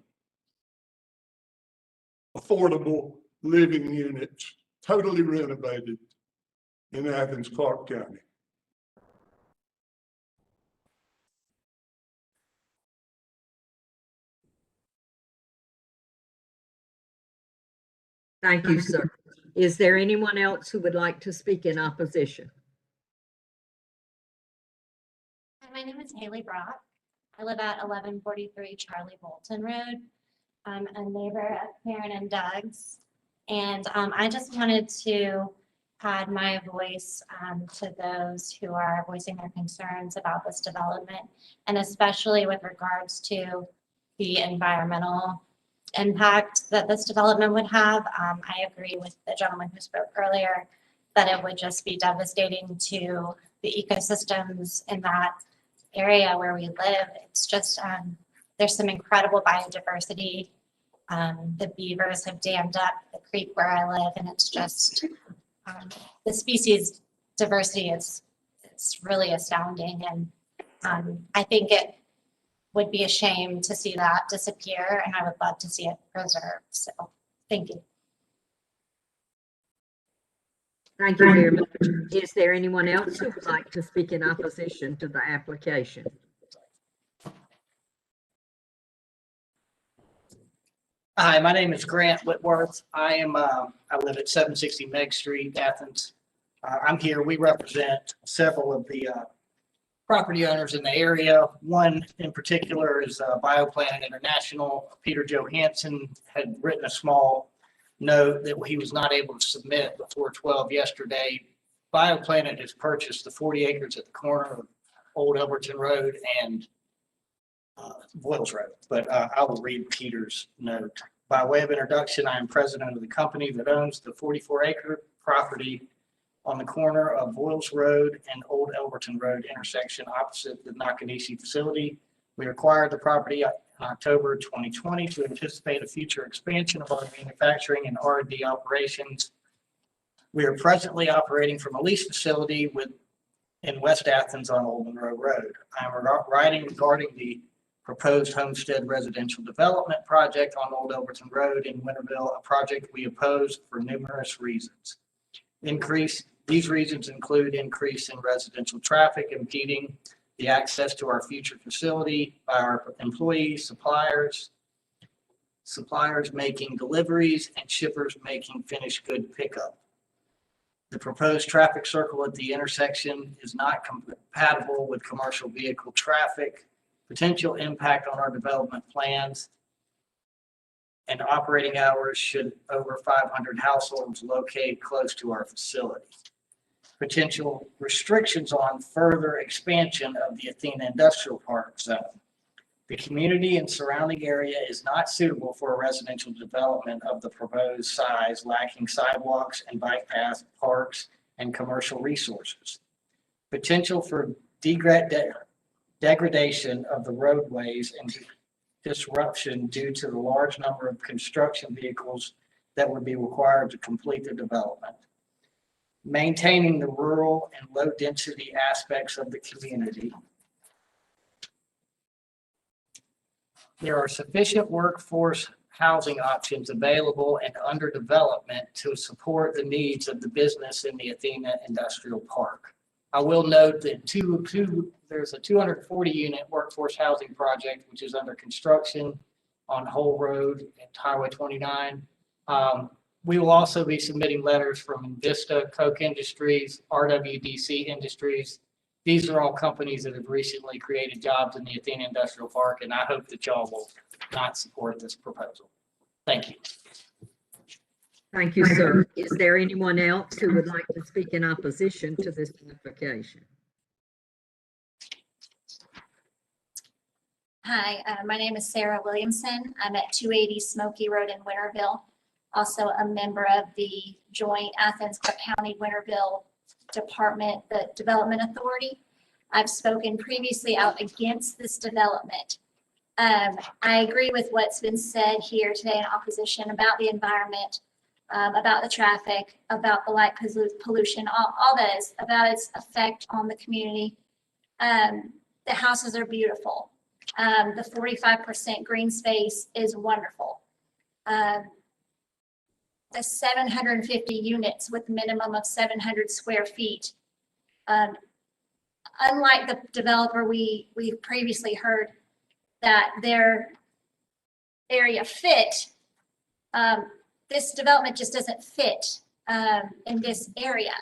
affordable living units, totally renovated in Athens-Clarke County. Thank you, sir. Is there anyone else who would like to speak in opposition? Hi, my name is Haley Brock. I live at 1143 Charlie Bolton Road. I'm a neighbor of Karen and Doug's. And I just wanted to add my voice to those who are voicing their concerns about this development, and especially with regards to the environmental impact that this development would have. I agree with the gentleman who spoke earlier that it would just be devastating to the ecosystems in that area where we live. It's just, there's some incredible biodiversity. The beavers have dammed up the creek where I live, and it's just, the species diversity it's really astounding. And I think it would be a shame to see that disappear, and I would love to see it preserved. So thank you. Thank you very much. Is there anyone else who would like to speak in opposition to the application? Hi, my name is Grant Whitworth. I live at 760 Meg Street, Athens. I'm here. We represent several of the property owners in the area. One in particular is Bioplanet International. Peter Johansson had written a small note that he was not able to submit before 12 yesterday. Bioplanet has purchased the 40 acres at the corner of Old Elberton Road and Boyles Road, but I will read Peter's note. By way of introduction, I am president of the company that owns the 44-acre property on the corner of Boyles Road and Old Elberton Road intersection opposite the Nakanishi facility. We acquired the property in October 2020 to anticipate a future expansion of our manufacturing and R&D operations. We are presently operating from a lease facility in West Athens on Old Monroe Road. I am writing regarding the proposed Homestead residential development project on Old Elberton Road in Winterville, a project we oppose for numerous reasons. These reasons include increase in residential traffic impeding the access to our future facility by our employees, suppliers making deliveries, and shippers making finished good pickup. The proposed traffic circle at the intersection is not compatible with commercial vehicle traffic, potential impact on our development plans, and operating hours should over 500 households locate close to our facility. Potential restrictions on further expansion of the Athena Industrial Park zone. The community and surrounding area is not suitable for a residential development of the proposed size, lacking sidewalks and bike paths, parks, and commercial resources. Potential for degradation of the roadways and disruption due to the large number of construction vehicles that would be required to complete the development. Maintaining the rural and low density aspects of the community. There are sufficient workforce housing options available and under development to support the needs of the business in the Athena Industrial Park. I will note that there's a 240 unit workforce housing project, which is under construction on Whole Road and Highway 29. We will also be submitting letters from Invista, Koch Industries, RWDC Industries. These are all companies that have recently created jobs in the Athena Industrial Park, and I hope that y'all will not support this proposal. Thank you. Thank you, sir. Is there anyone else who would like to speak in opposition to this application? Hi, my name is Sarah Williamson. I'm at 280 Smoky Road in Winterville. also a member of the joint Athens-Clarke County Winterville Department, the Development Authority. I've spoken previously out against this development. I agree with what's been said here today in opposition about the environment, about the traffic, about the light pollution, all those, about its effect on the community. The houses are beautiful. The 45% green space is wonderful. The 750 units with a minimum of 700 square feet. Unlike the developer we previously heard that their area fit, this development just doesn't fit in this area.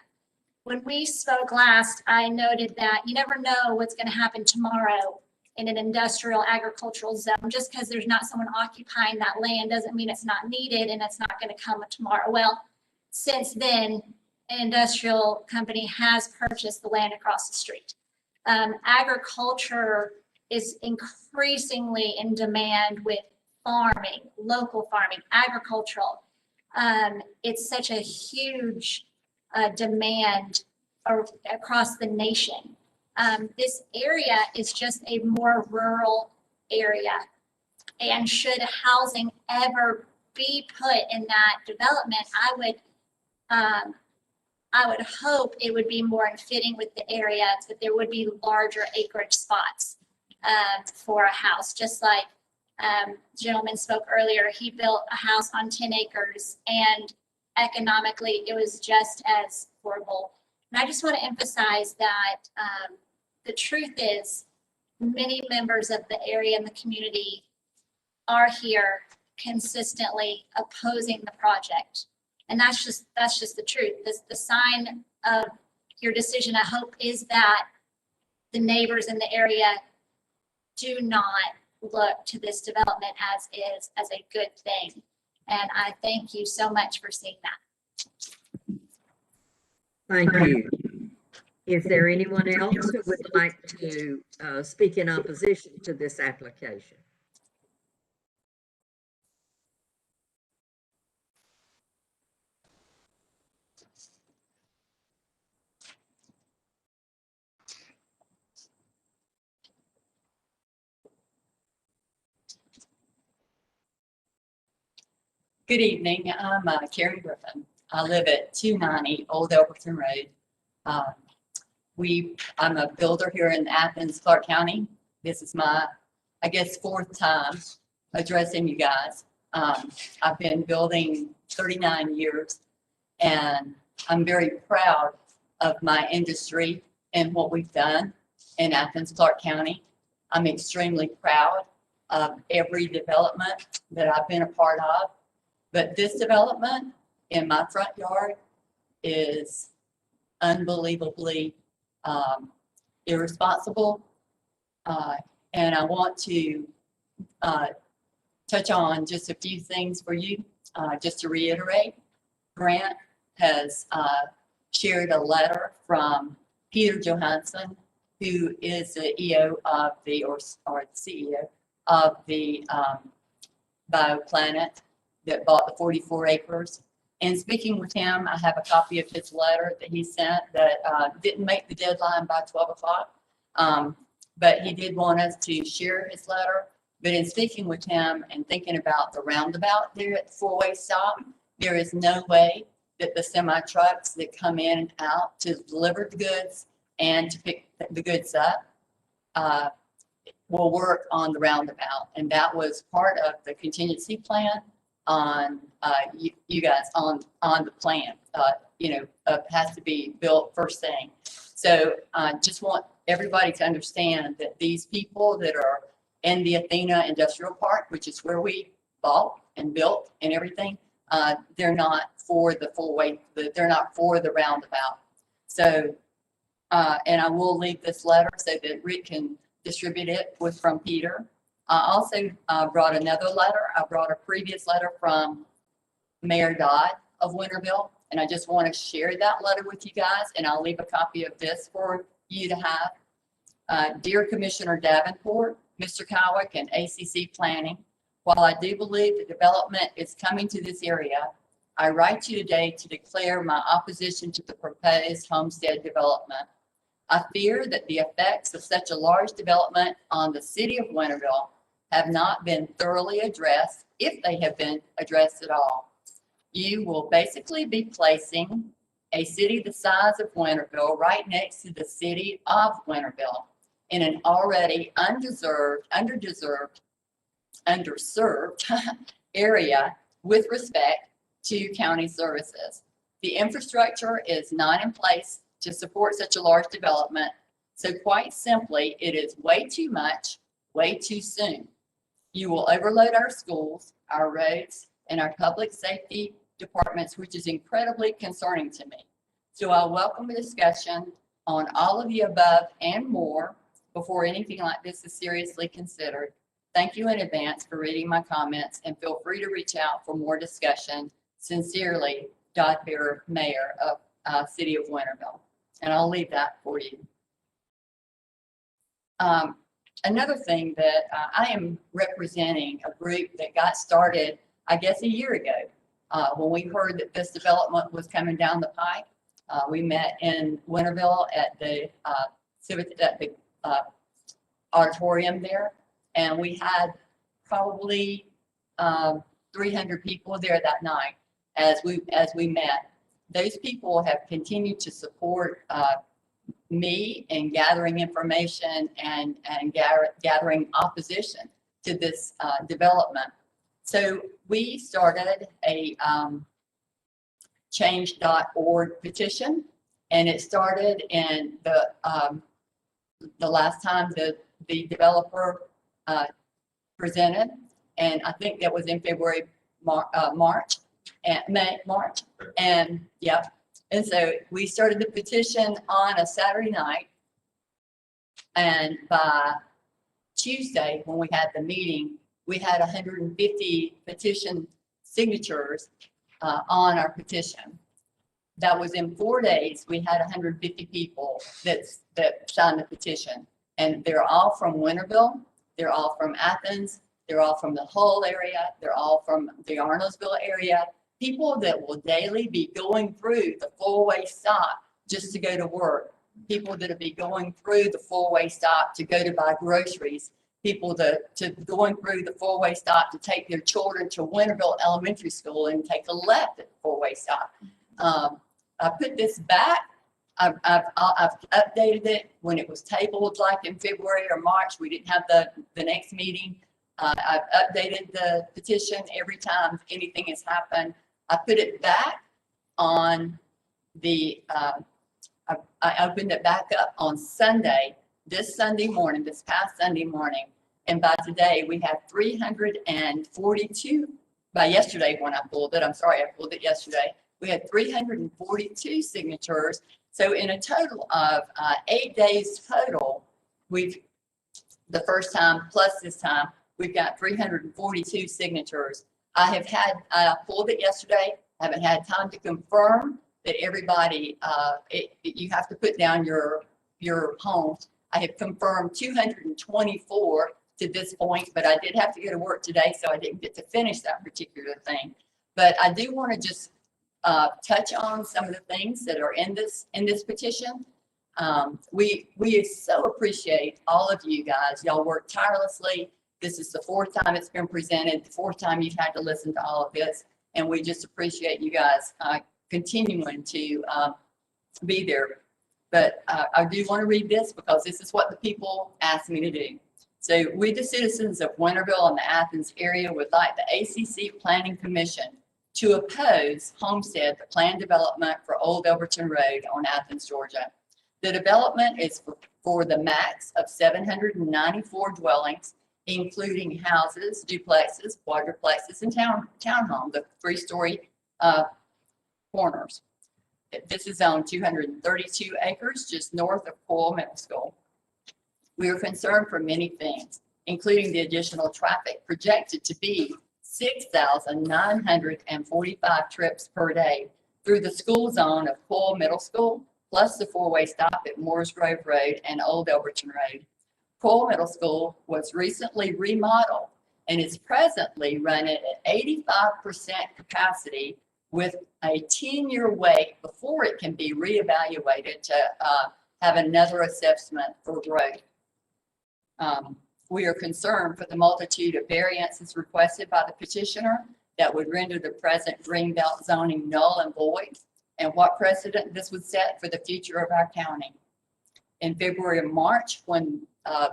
When we spoke last, I noted that you never know what's going to happen tomorrow in an industrial agricultural zone. Just because there's not someone occupying that land doesn't mean it's not needed and it's not going to come tomorrow. Well, since then, an industrial company has purchased the land across the street. Agriculture is increasingly in demand with farming, local farming, agricultural. It's such a huge demand across the nation. This area is just a more rural area, and should housing ever be put in that development, I would hope it would be more in fitting with the area, that there would be larger acreage spots for a house. Just like the gentleman spoke earlier, he built a house on 10 acres and economically it was just as affordable. And I just want to emphasize that the truth is many members of the area and the community are here consistently opposing the project. And that's just the truth. The sign of your decision, I hope, is that the neighbors in the area do not look to this development as a good thing. And I thank you so much for seeing that. Thank you. Is there anyone else who would like to speak in opposition to this application? Good evening. I'm Karen Griffin. I live at 290 Old Elberton Road. I'm a builder here in Athens-Clarke County. This is my, I guess, fourth time addressing you guys. I've been building 39 years, and I'm very proud of my industry and what we've done in Athens-Clarke County. I'm extremely proud of every development that I've been a part of. But this development in my front yard is unbelievably irresponsible. And I want to touch on just a few things for you. Just to reiterate, Grant has shared a letter from Peter Johansson, who is the EO of the, or the CEO of the BioPlanet that bought the 44 acres. And speaking with him, I have a copy of his letter that he sent that didn't make the deadline by 12 o'clock. But he did want us to share his letter. But in speaking with him and thinking about the roundabout there at the four-way stop, there is no way that the semi trucks that come in and out to deliver the goods and to pick the goods up will work on the roundabout. And that was part of the contingency plan on you guys on the plan. Has to be built first thing. So I just want everybody to understand that these people that are in the Athena Industrial Park, which is where we bought and built and everything, they're not for the full way, they're not for the roundabout. So, and I will leave this letter so that Rick can distribute it from Peter. I also brought another letter. I brought a previous letter from Mayor Dodd of Winterville, and I just want to share that letter with you guys, and I'll leave a copy of this for you to have. Dear Commissioner Davenport, Mr. Cowick, and ACC Planning, while I do believe the development is coming to this area, I write you today to declare my opposition to the proposed homestead development. I fear that the effects of such a large development on the city of Winterville have not been thoroughly addressed, if they have been addressed at all. You will basically be placing a city the size of Winterville right next to the city of Winterville in an already underserved area with respect to county services. The infrastructure is not in place to support such a large development. So quite simply, it is way too much, way too soon. You will overload our schools, our roads, and our public safety departments, which is incredibly concerning to me. So I welcome a discussion on all of the above and more before anything like this is seriously considered. Thank you in advance for reading my comments, and feel free to reach out for more discussion. Sincerely, God-bearer Mayor of City of Winterville. And I'll leave that for you. Another thing that I am representing a group that got started, I guess, a year ago. When we heard that this development was coming down the pike, we met in Winterville at the auditorium there, and we had probably 300 people there that night as we met. Those people have continued to support me in gathering information and gathering opposition to this development. So we started a change.org petition, and it started in the last time the developer presented, and I think that was in February, March, and yeah. And so we started the petition on a Saturday night, and by Tuesday, when we had the meeting, we had 150 petition signatures on our petition. That was in 4 days. We had 150 people that signed the petition, and they're all from Winterville. They're all from Athens. They're all from the Hull area. They're all from the Arnoldsville area. People that will daily be going through the four-way stop just to go to work. People that will be going through the four-way stop to go to buy groceries. People to going through the four-way stop to take their children to Winterville Elementary School and take a left at the four-way stop. I put this back. I've updated it when it was tabled, like in February or March. We didn't have the next meeting. I've updated the petition every time anything has happened. I put it back on the, I opened it back up on Sunday, this past Sunday morning. And by today, we have 342, by yesterday when I pulled it, I'm sorry, I pulled it yesterday. We had 342 signatures. So in a total of 8 days total, the first time plus this time, we've got 342 signatures. I pulled it yesterday. I haven't had time to confirm that everybody, you have to put down your home. I have confirmed 224 to this point, but I did have to go to work today, so I didn't get to finish that particular thing. But I do want to just touch on some of the things that are in this petition. We so appreciate all of you guys. Y'all work tirelessly. This is the fourth time it's been presented, the fourth time you've had to listen to all of this, and we just appreciate you guys continuing to be there. But I do want to read this because this is what the people asked me to do. So we, the citizens of Winterville and the Athens area, would like the ACC Planning Commission to oppose Homestead, the planned development for Old Elberton Road on Athens, Georgia. The development is for the max of 794 dwellings, including houses, duplexes, quadruplexes, and townhomes, the 3-story corners. This is on 232 acres just north of Coyle Middle School. We are concerned for many things, including the additional traffic projected to be 6,945 trips per day through the school zone of Coyle Middle School, plus the 4-way stop at Moores Grove Road and Old Elberton Road. Coyle Middle School was recently remodeled and is presently running at 85% capacity with a 10-year wait before it can be reevaluated to have another assessment for growth. We are concerned for the multitude of variances requested by the petitioner that would render the present greenbelt zoning null and void, and what precedent this would set for the future of our county. In February and March, when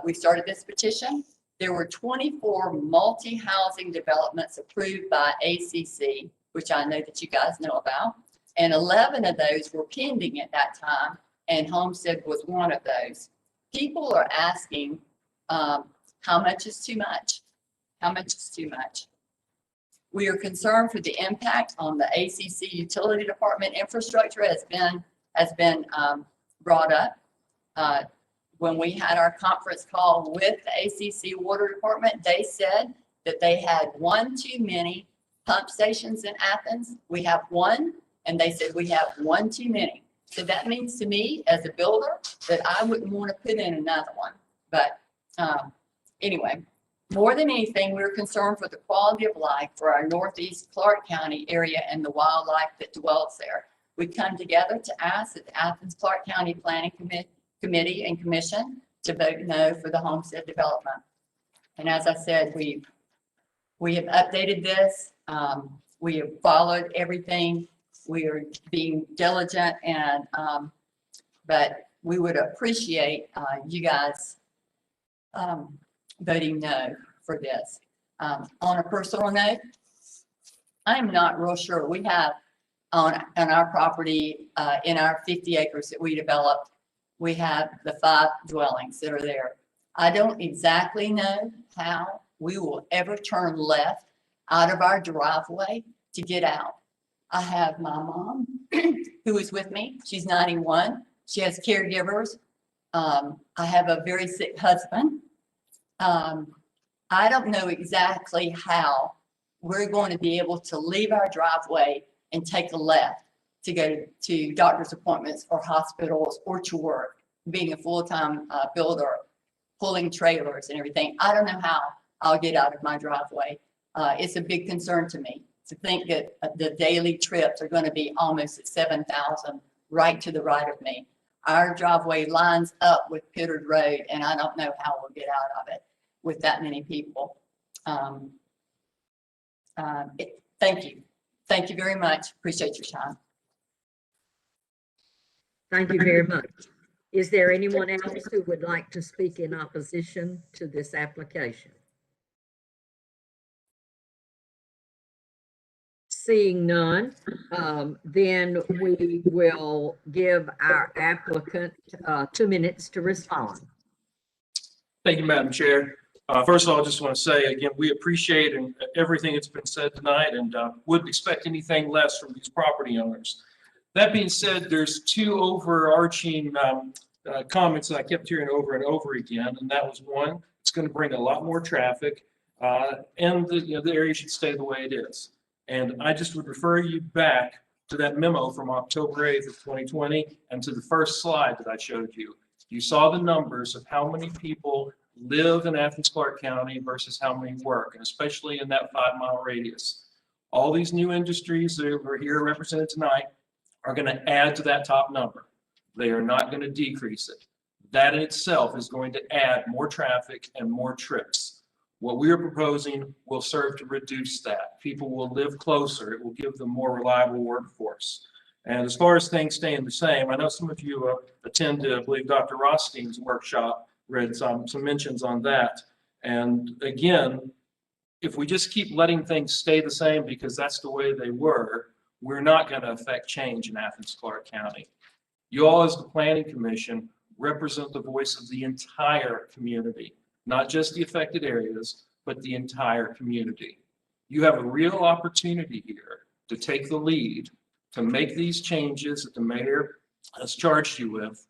we started this petition, there were 24 multi-housing developments approved by ACC, which I know that you guys know about, and 11 of those were pending at that time, and Homestead was one of those. People are asking, how much is too much? How much is too much? We are concerned for the impact on the ACC utility department infrastructure has been brought up. When we had our conference call with the ACC water department, they said that they had one too many pump stations in Athens. We have one, and they said we have one too many. So that means to me as a builder that I wouldn't want to put in another one. But anyway, more than anything, we're concerned for the quality of life for our Northeast Clarke County area and the wildlife that dwells there. We come together to ask that the Athens-Clarke County Planning Committee and Commission to vote no for the Homestead development. And as I said, we have updated this. We have followed everything. We are being diligent, and but we would appreciate you guys voting no for this. On a personal note, I'm not real sure. We have on our property, in our 50 acres that we developed, we have the 5 dwellings that are there. I don't exactly know how we will ever turn left out of our driveway to get out. I have my mom who is with me. She's 91. She has caregivers. I have a very sick husband. I don't know exactly how we're going to be able to leave our driveway and take a left to go to doctor's appointments or hospitals or to work, being a full-time builder, pulling trailers and everything. I don't know how I'll get out of my driveway. It's a big concern to me to think that the daily trips are going to be almost at 7,000 right to the right of me. Our driveway lines up with Pittard Road, and I don't know how we'll get out of it with that many people. Thank you. Thank you very much. Appreciate your time. Thank you very much. Is there anyone else who would like to speak in opposition to this application? Seeing none, then we will give our applicant 2 minutes to respond. Thank you, Madam Chair. First of all, I just want to say again, we appreciate everything that's been said tonight and wouldn't expect anything less from these property owners. That being said, there's 2 overarching comments that I kept hearing over and over again, and that was one, it's going to bring a lot more traffic, and the area should stay the way it is. And I just would refer you back to that memo from October 8th of 2020 and to the first slide that I showed you. You saw the numbers of how many people live in Athens-Clarke County versus how many work, and especially in that 5-mile radius. All these new industries that are here represented tonight are going to add to that top number. They are not going to decrease it. That in itself is going to add more traffic and more trips. What we are proposing will serve to reduce that. People will live closer. It will give them more reliable workforce. And as far as things staying the same, I know some of you attend, I believe, Dr. Rothstein's workshop, read some mentions on that. And again, if we just keep letting things stay the same because that's the way they were, we're not going to affect change in Athens-Clarke County. You all, as the Planning Commission, represent the voice of the entire community, not just the affected areas, but the entire community. You have a real opportunity here to take the lead, to make these changes that the mayor has charged you with,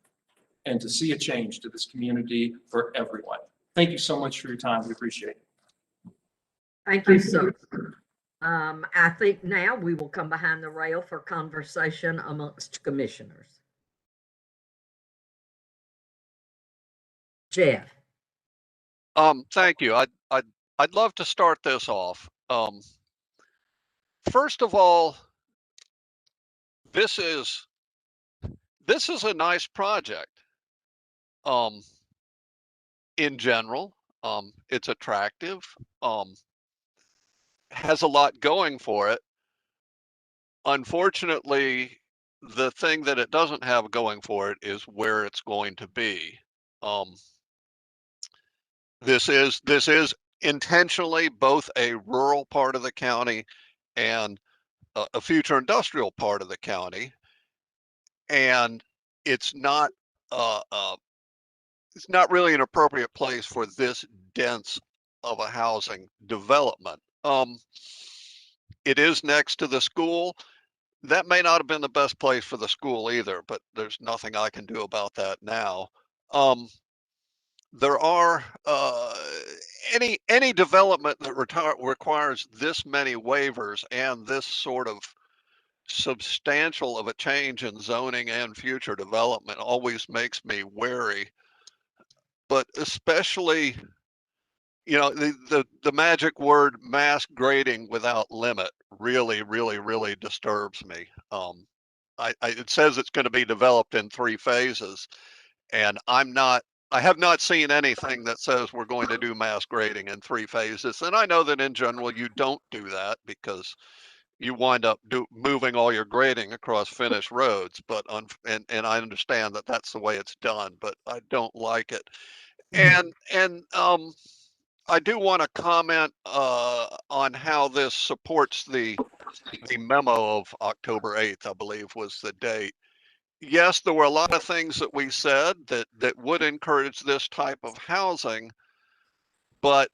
and to see a change to this community for everyone. Thank you so much for your time. We appreciate it. Thank you, sir. I think now we will come behind the rail for conversation amongst commissioners. Jeff. Thank you. I'd love to start this off. First of all, this is a nice project. In general, it's attractive, has a lot going for it. Unfortunately, the thing that it doesn't have going for it is where it's going to be. This is intentionally both a rural part of the county and a future industrial part of the county, and it's not really an appropriate place for this dense of a housing development. It is next to the school. That may not have been the best place for the school either, but there's nothing I can do about that now. There are any development that requires this many waivers and this sort of substantial of a change in zoning and future development always makes me wary. But especially, you know, the magic word mass grading without limit really disturbs me. It says it's going to be developed in 3 phases, and I have not seen anything that says we're going to do mass grading in 3 phases. And I know that in general you don't do that because you wind up moving all your grading across finished roads. But and I understand that that's the way it's done, but I don't like it. And I do want to comment on how this supports the memo of October 8th, I believe was the date. Yes, there were a lot of things that we said that would encourage this type of housing, but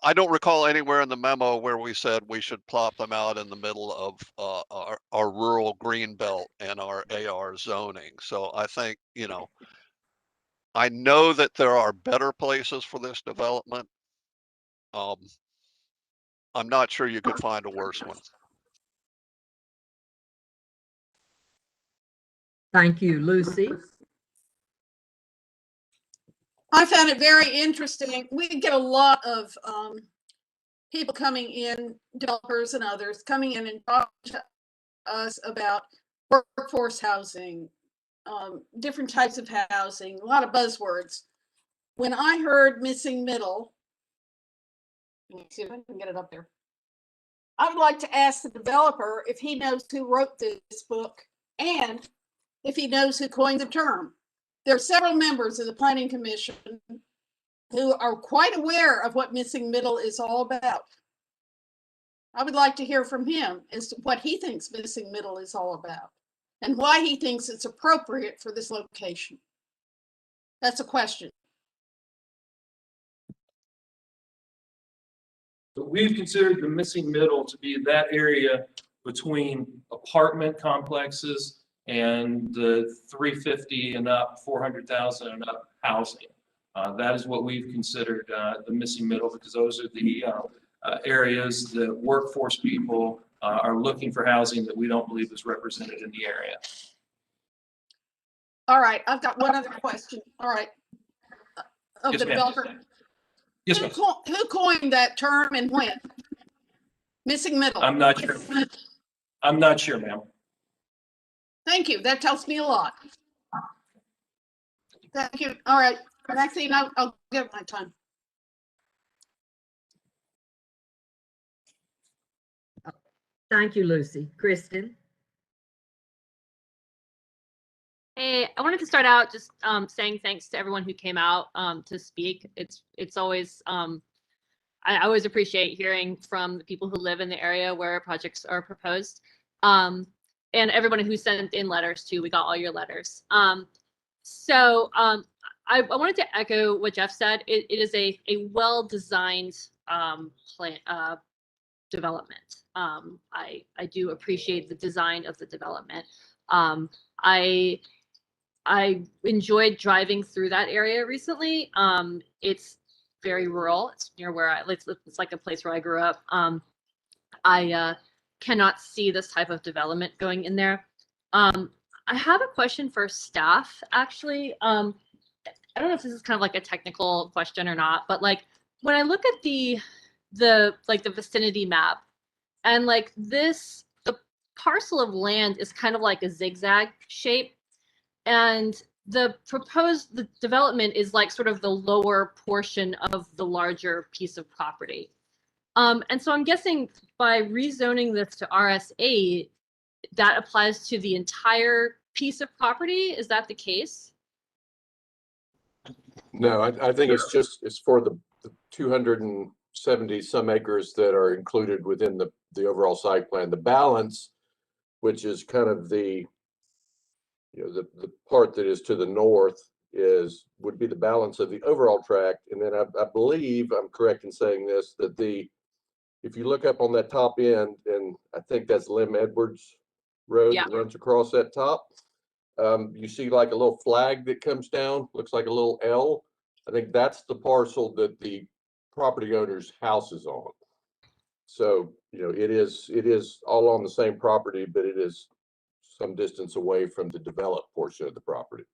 I don't recall anywhere in the memo where we said we should plop them out in the middle of our rural green belt and our AR zoning. So I think, you know, I know that there are better places for this development. I'm not sure you could find a worse one. Thank you, Lucy. I found it very interesting. We get a lot of people coming in, developers and others coming in and talking to us about workforce housing, different types of housing, a lot of buzzwords. When I heard missing middle, let me see if I can get it up there. I would like to ask the developer if he knows who wrote this book and if he knows who coined the term. There are several members of the Planning Commission who are quite aware of what missing middle is all about. I would like to hear from him as to what he thinks missing middle is all about and why he thinks it's appropriate for this location. That's a question. So we've considered the missing middle to be that area between apartment complexes and the 350 and up, 400,000 and up housing. That is what we've considered the missing middle, because those are the areas that workforce people are looking for housing that we don't believe is represented in the area. All right, I've got one other question. All right. Of Yes, the ma'am. developer. Yes, ma'am. Who coined that term and when? Missing middle. I'm not sure. I'm not sure, ma'am. Thank you. That tells me a lot. Thank you. All right. Maxine, I'll give my time. Thank you, Lucy. Kristen? Hey, I wanted to start out just saying thanks to everyone who came out to speak. It's always I always appreciate hearing from the people who live in the area where projects are proposed, and everyone who sent in letters too. We got all your letters. So I wanted to echo what Jeff said. It is a well-designed plan development. I do appreciate the design of the development. I enjoyed driving through that area recently. It's very rural. It's near where it's like a place where I grew up. I cannot see this type of development going in there. I have a question for staff, actually. I don't know if this is kind of like a technical question or not, but like when I look at the vicinity map and like the parcel of land is kind of like a zigzag shape, and the development is like sort of the lower portion of the larger piece of property. And so I'm guessing by rezoning this to RS8, that applies to the entire piece of property. Is that the case? No, I think it's for the 270 some acres that are included within the overall site plan. The balance, which is kind of the part that is to the north, would be the balance of the overall tract. And then I believe I'm correct in saying this, that if you look up on that top end, and I think that's Lim Edwards Road that runs across that top, you see like a little flag that comes down, looks like a little L. I think that's the parcel that the property owner's house is on. So, it is all on the same property, but it is some distance away from the developed portion of the property.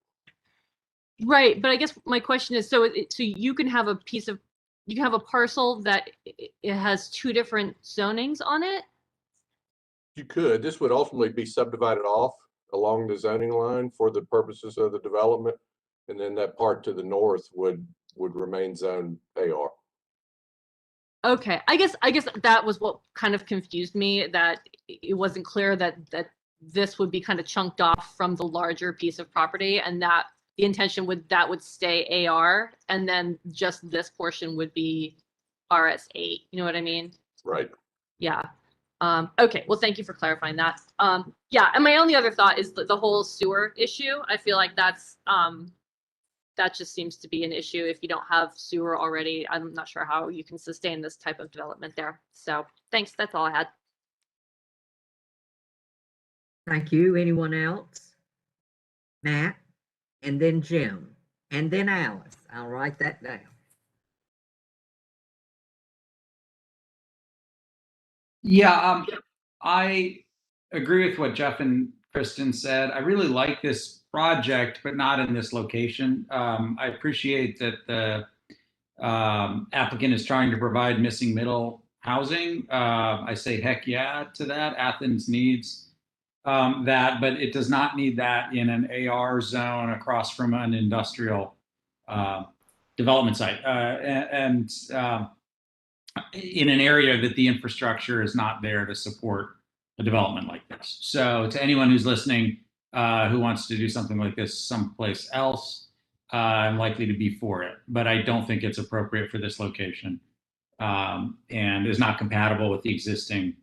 Right, but I guess my question is, so you can have a parcel that it has two different zonings on it? You could. This would ultimately be subdivided off along the zoning line for the purposes of the development, and then that part to the north would remain zone AR. Okay, I guess that was what kind of confused me, that it wasn't clear that this would be kind of chunked off from the larger piece of property, and that the intention would stay AR, and then just this portion would be RS8. You know what I mean? Right. Yeah. Okay. Well, thank you for clarifying that. Yeah. And my only other thought is the whole sewer issue. I feel like that just seems to be an issue. If you don't have sewer already, I'm not sure how you can sustain this type of development there. So thanks. That's all I had. Thank you. Anyone else? Matt, and then Jim, and then Alice. I'll write that down. Yeah, I agree with what Jeff and Kristen said. I really like this project, but not in this location. I appreciate that the applicant is trying to provide missing middle housing. I say heck yeah to that. Athens needs that, but it does not need that in an AR zone across from an industrial development site. And in an area that the infrastructure is not there to support a development like this. So to anyone who's listening who wants to do something like this someplace else, I'm likely to be for it, but I don't think it's appropriate for this location and is not compatible with the existing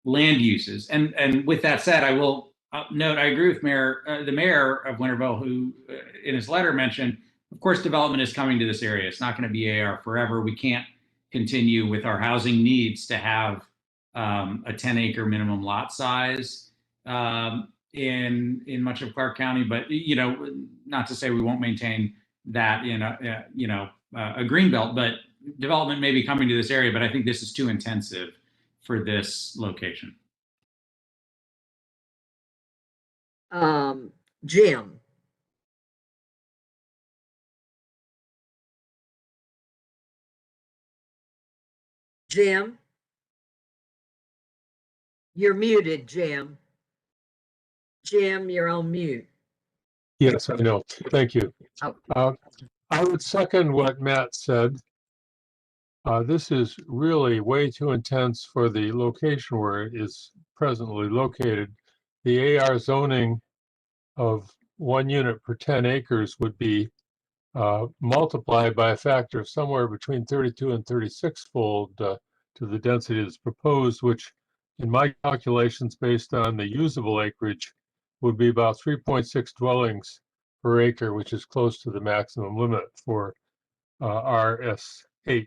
land uses. And with that said, I will note, I agree with the mayor of Winterville, who in his letter mentioned, of course, development is coming to this area. It's not going to be AR forever. We can't continue with our housing needs to have a 10-acre minimum lot size in much of Clarke County. But not to say we won't maintain that in a green belt, but development may be coming to this area. But I think this is too intensive for this location. Jim. Jim, you're muted, Jim. Jim, you're on mute. Yes, I know. Thank you. Oh. I would second what Matt said. This is really way too intense for the location where it is presently located. The AR zoning of 1 unit per 10 acres would be multiplied by a factor of somewhere between 32 and 36-fold to the density that's proposed, which in my calculations based on the usable acreage would be about 3.6 dwellings per acre, which is close to the maximum limit for RS8.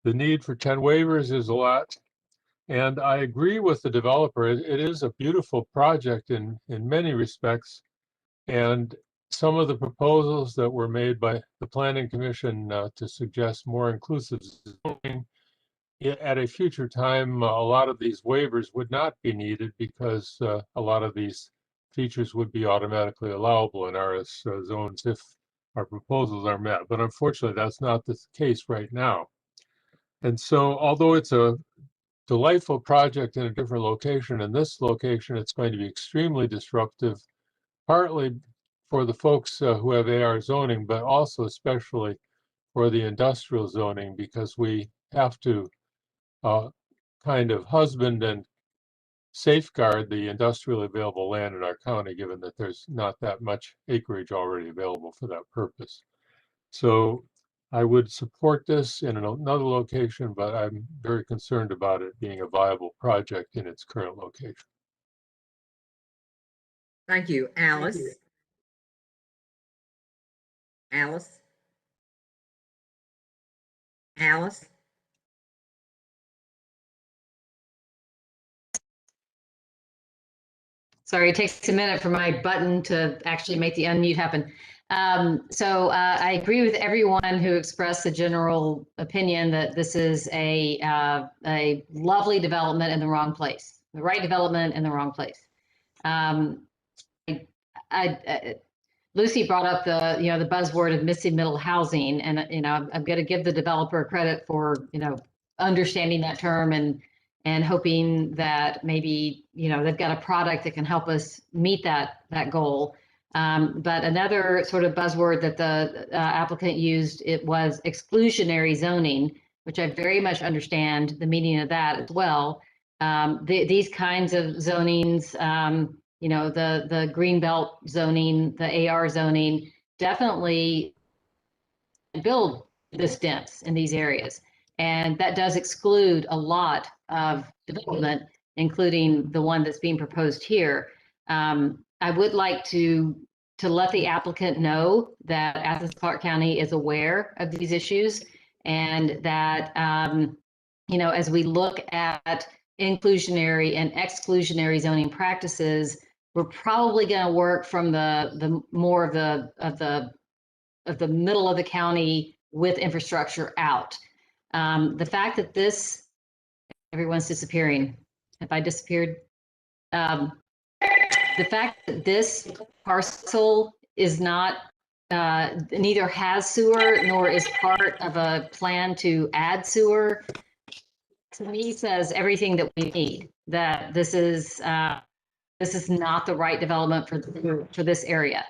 The need for 10 waivers is a lot, and I agree with the developer. It is a beautiful project in many respects, and some of the proposals that were made by the Planning Commission to suggest more inclusive zoning, at a future time, a lot of these waivers would not be needed because a lot of these features would be automatically allowable in RS zones if our proposals are met. But unfortunately, that's not the case right now. And so, although it's a delightful project in a different location. In this location, it's going to be extremely disruptive, partly for the folks who have AR zoning, but also especially for the industrial zoning, because we have to kind of husband and safeguard the industrially available land in our county, given that there's not that much acreage already available for that purpose. So I would support this in another location, but I'm very concerned about it being a viable project in its current location. Thank you. Alice? Alice? Alice? Sorry, it takes a minute for my button to actually make the unmute happen. I agree with everyone who expressed the general opinion that this is a lovely development in the wrong place, the right development in the wrong place. Lucy brought up the buzzword of missing middle housing, and I'm going to give the developer credit for understanding that term and hoping that maybe they've got a product that can help us meet that goal. But another sort of buzzword that the applicant used, it was exclusionary zoning, which I very much understand the meaning of that as well. These kinds of zonings, the greenbelt zoning, the AR zoning, definitely build this dense in these areas. And that does exclude a lot of development, including the one that's being proposed here. I would like to let the applicant know that Athens-Clarke County is aware of these issues, and that, as we look at inclusionary and exclusionary zoning practices, we're probably going to work from the more of the middle of the county with infrastructure out. The fact that everyone's disappearing. Have I disappeared? The fact that this parcel is not, neither has sewer nor is part of a plan to add sewer, to me says everything that we need, that this is not the right development for this area.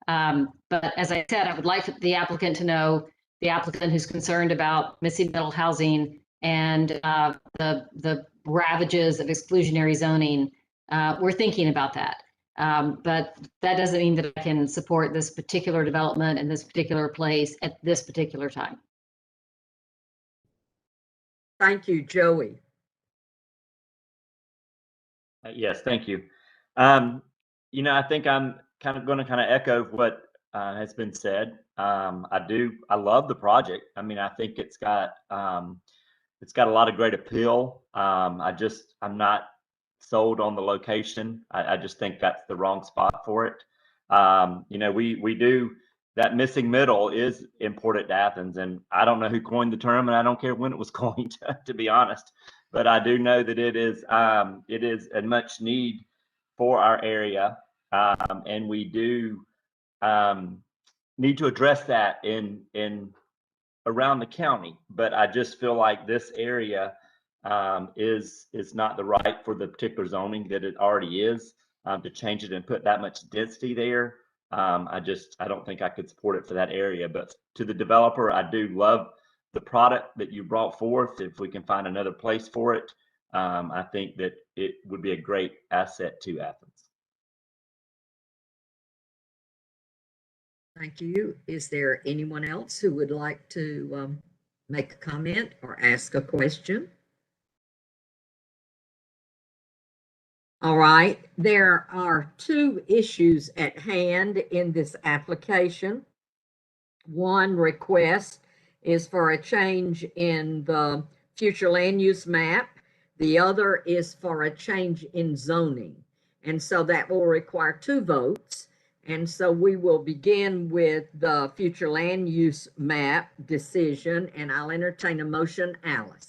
But as I said, I would like the applicant to know, the applicant who's concerned about missing middle housing and the ravages of exclusionary zoning, we're thinking about that. But that doesn't mean that I can support this particular development in this particular place at this particular time. Thank you, Joey. Yes, thank you. I think I'm going to echo what has been said. I love the project. I mean, I think it's got a lot of great appeal. I'm not sold on the location. I just think that's the wrong spot for it. We do, that missing middle is important to Athens, and I don't know who coined the term, and I don't care when it was coined, to be honest. But I do know that it is a much need for our area, and we do need to address that in around the county. But I just feel like this area is not the right for the particular zoning that it already is. To change it and put that much density there, I don't think I could support it for that area. But to the developer, I do love the product that you brought forth. If we can find another place for it, I think that it would be a great asset to Athens. Thank you. Is there anyone else who would like to make a comment or ask a question? All right, there are two issues at hand in this application. One request is for a change in the future land use map. The other is for a change in zoning. And so that will require two votes. And so we will begin with the future land use map decision, and I'll entertain a motion. Alice.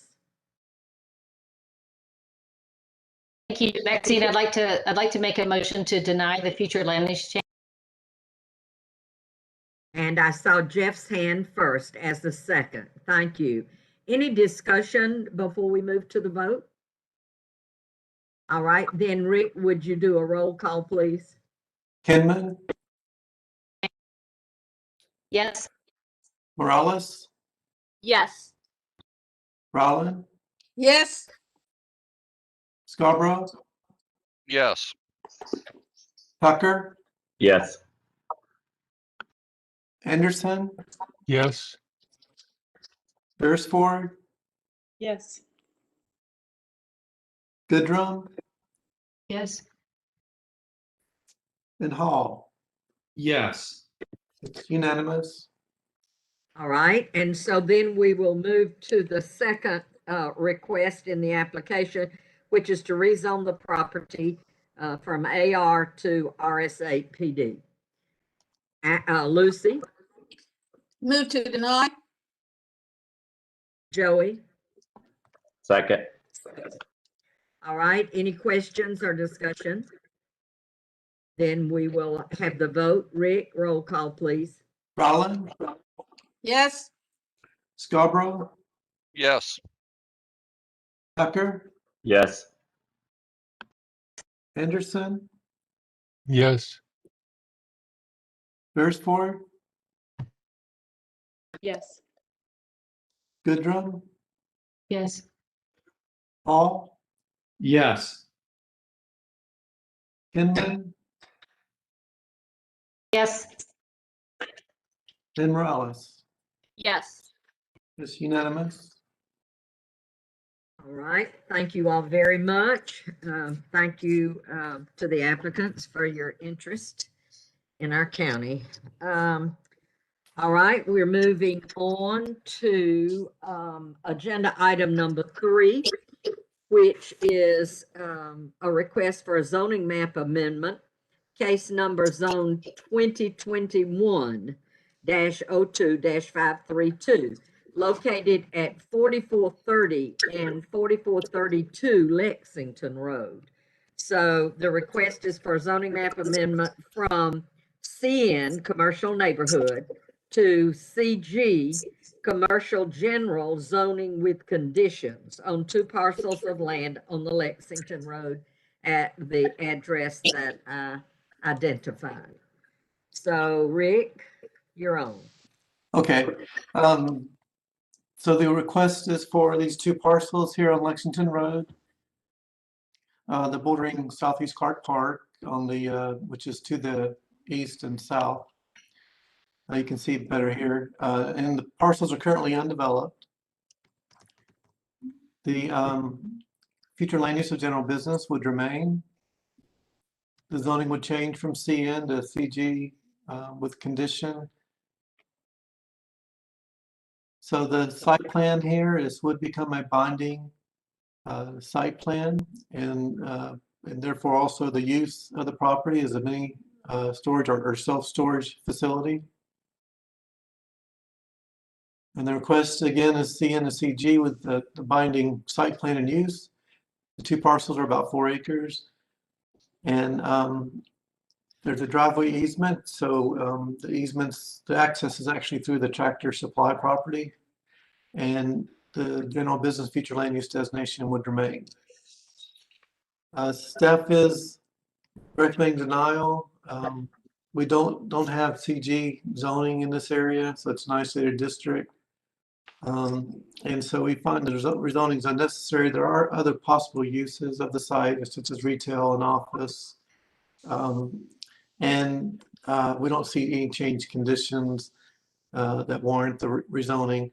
Thank you, Maxine. I'd like to make a motion to deny the future land use change. And I saw Jeff's hand first as the second. Thank you. Any discussion before we move to the vote? All right, then Rick, would you do a roll call, please? Kinman, Yes. Morales, Yes. Rowland, Yes. Scarborough, Yes. Tucker, Yes. Anderson, Yes. Beresford, Yes. Goodrum, Yes. and Hall. Yes. It's unanimous. All right, and so then we will move to the second request in the application, which is to rezone the property from AR to RS8 PD. Lucy, Move to deny. Joey, Second. all right, any questions or discussion? Then we will have the vote. Rick, roll call, please. Rowland, Yes. Scarborough, Yes. Tucker, Yes. Anderson, Yes. Beresford, Yes. Goodrum, Yes. Hall, Yes. Kinman, Yes. and Morales. Yes. It's unanimous. All right, thank you all very much. Thank you to the applicants for your interest in our county. All right, we're moving on to agenda item number 3, which is a request for a zoning map amendment, case number zone 2021-02-532, located at 4430 and 4432 Lexington Road. So the request is for a zoning map amendment from CN, Commercial Neighborhood, to CG, Commercial General Zoning with Conditions, on 2 parcels of land on the Lexington Road at the address that I identified. So Rick, you're on. Okay. So the request is for these 2 parcels here on Lexington Road, the bordering Southeast Clarke Park on the which is to the east and south. You can see better here, and the parcels are currently undeveloped. The future land use of general business would remain. The zoning would change from CN to CG with condition. So the site plan here would become a binding site plan, and therefore also the use of the property as a mini storage or self-storage facility. And the request again is CN to CG with the binding site plan and use. The 2 parcels are about 4 acres. And there's a driveway easement. So the access is actually through the Tractor Supply property. And the general business future land use designation would remain. Staff is recommending denial. We don't have CG zoning in this area, so it's an isolated district. And so we find that rezoning is unnecessary. There are other possible uses of the site, such as retail and office. And we don't see any change conditions that warrant the rezoning.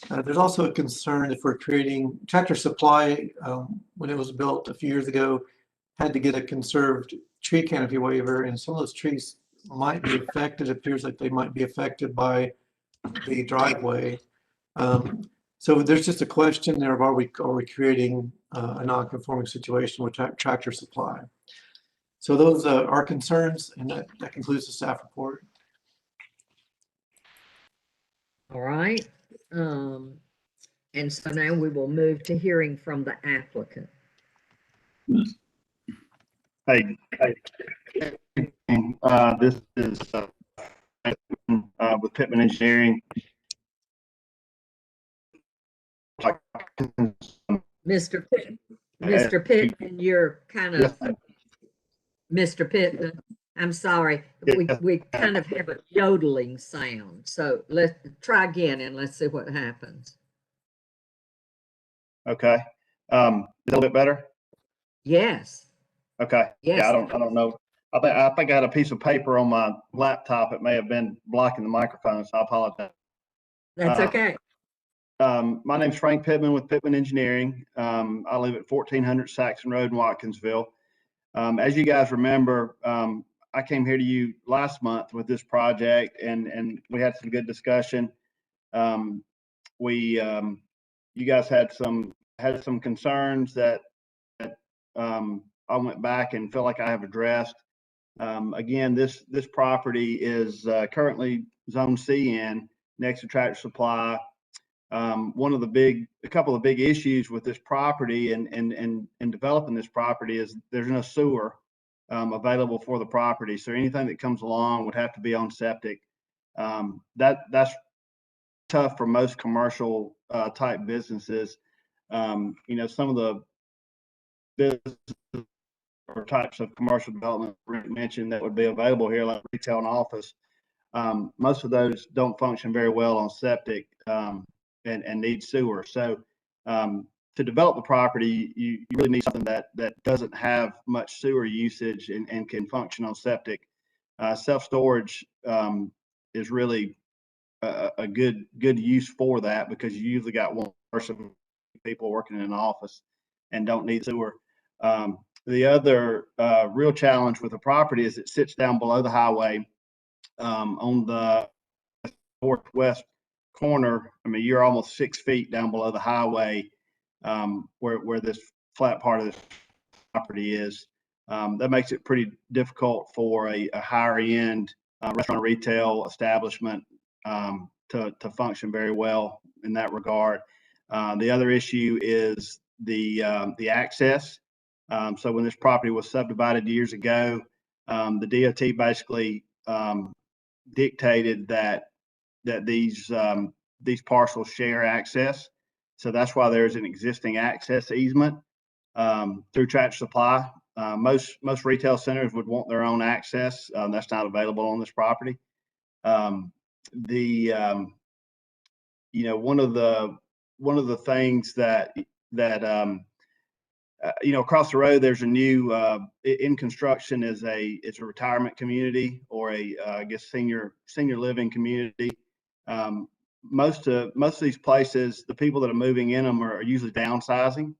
There's also a concern if we're creating Tractor Supply, when it was built a few years ago, had to get a conserved tree canopy waiver, and some of those trees might be affected. It appears like they might be affected by the driveway. So there's just a question there of are we creating a non-conforming situation with Tractor Supply? So those are concerns, and that concludes the staff report. All right. And so now we will move to hearing from the applicant. Hey, this is with Pittman Engineering. Mr. Mr. Pittman, you're kind of, Mr. Pittman, I'm sorry. We kind of have a yodeling sound. So let's try again and let's see what happens. Okay. Is that a little bit better? Yes. Okay. Yes. Yeah, I don't know. I think I had a piece of paper on my laptop. It may have been blocking the microphone, so I apologize. That's okay. My name's Frank Pittman with Pittman Engineering. I live at 1400 Saxon Road in Watkinsville. As you guys remember, I came here to you last month with this project, and we had some good discussion. You guys had some concerns that I went back and feel like I have addressed. Again, this property is currently Zone CN next to Tractor Supply. A couple of big issues with this property and developing this property is there's no sewer available for the property. So anything that comes along would have to be on septic. That's tough for most commercial type businesses. Some of the businesses or types of commercial development Rick mentioned that would be available here, like retail and office. Most of those don't function very well on septic and need sewer. So to develop the property, you really need something that doesn't have much sewer usage and can function on septic. Self-storage is really a good use for that, because you usually got one person, people working in an office and don't need sewer. The other real challenge with the property is it sits down below the highway on the northwest corner. I mean, you're almost 6 feet down below the highway where this flat part of this property is. That makes it pretty difficult for a higher end restaurant or retail establishment to function very well in that regard. The other issue is the access. So when this property was subdivided years ago, the DOT basically dictated that these parcels share access. So that's why there's an existing access easement through Tractor Supply. Most retail centers would want their own access. That's not available on this property. One of the things that across the road, there's a new in construction is it's a retirement community, or I guess senior living community. Most of these places, the people that are moving in them are usually downsizing,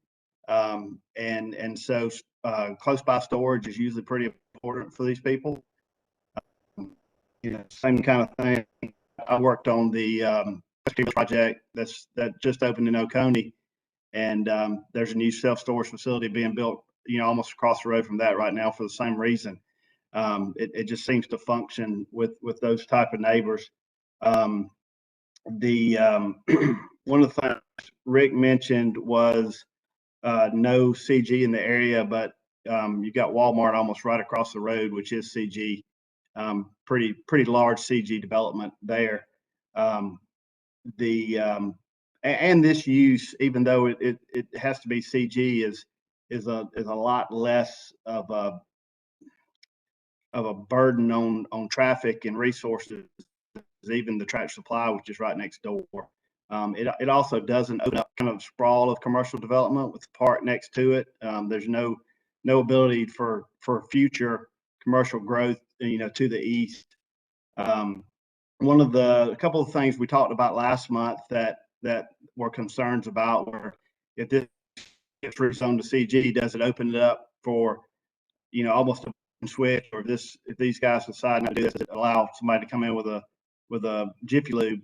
and so close by storage is usually pretty important for these people. Same kind of thing. I worked on the project that just opened in Oconee. And there's a new self-storage facility being built, almost across the road from that right now for the same reason. It just seems to function with those type of neighbors. One of the things Rick mentioned was no CG in the area, but you got Walmart almost right across the road, which is CG. Pretty large CG development there. And this use, even though it has to be CG, is a lot less of a burden on traffic and resources, even the Tractor Supply, which is right next door. It also doesn't open up kind of sprawl of commercial development with the park next to it. There's no ability for future commercial growth, to the east. A couple of things we talked about last month that were concerns about were if this gets rezoned to CG, does it open it up for, almost a switch, or if these guys decide not to do this, it allow somebody to come in with a Jiffy Lube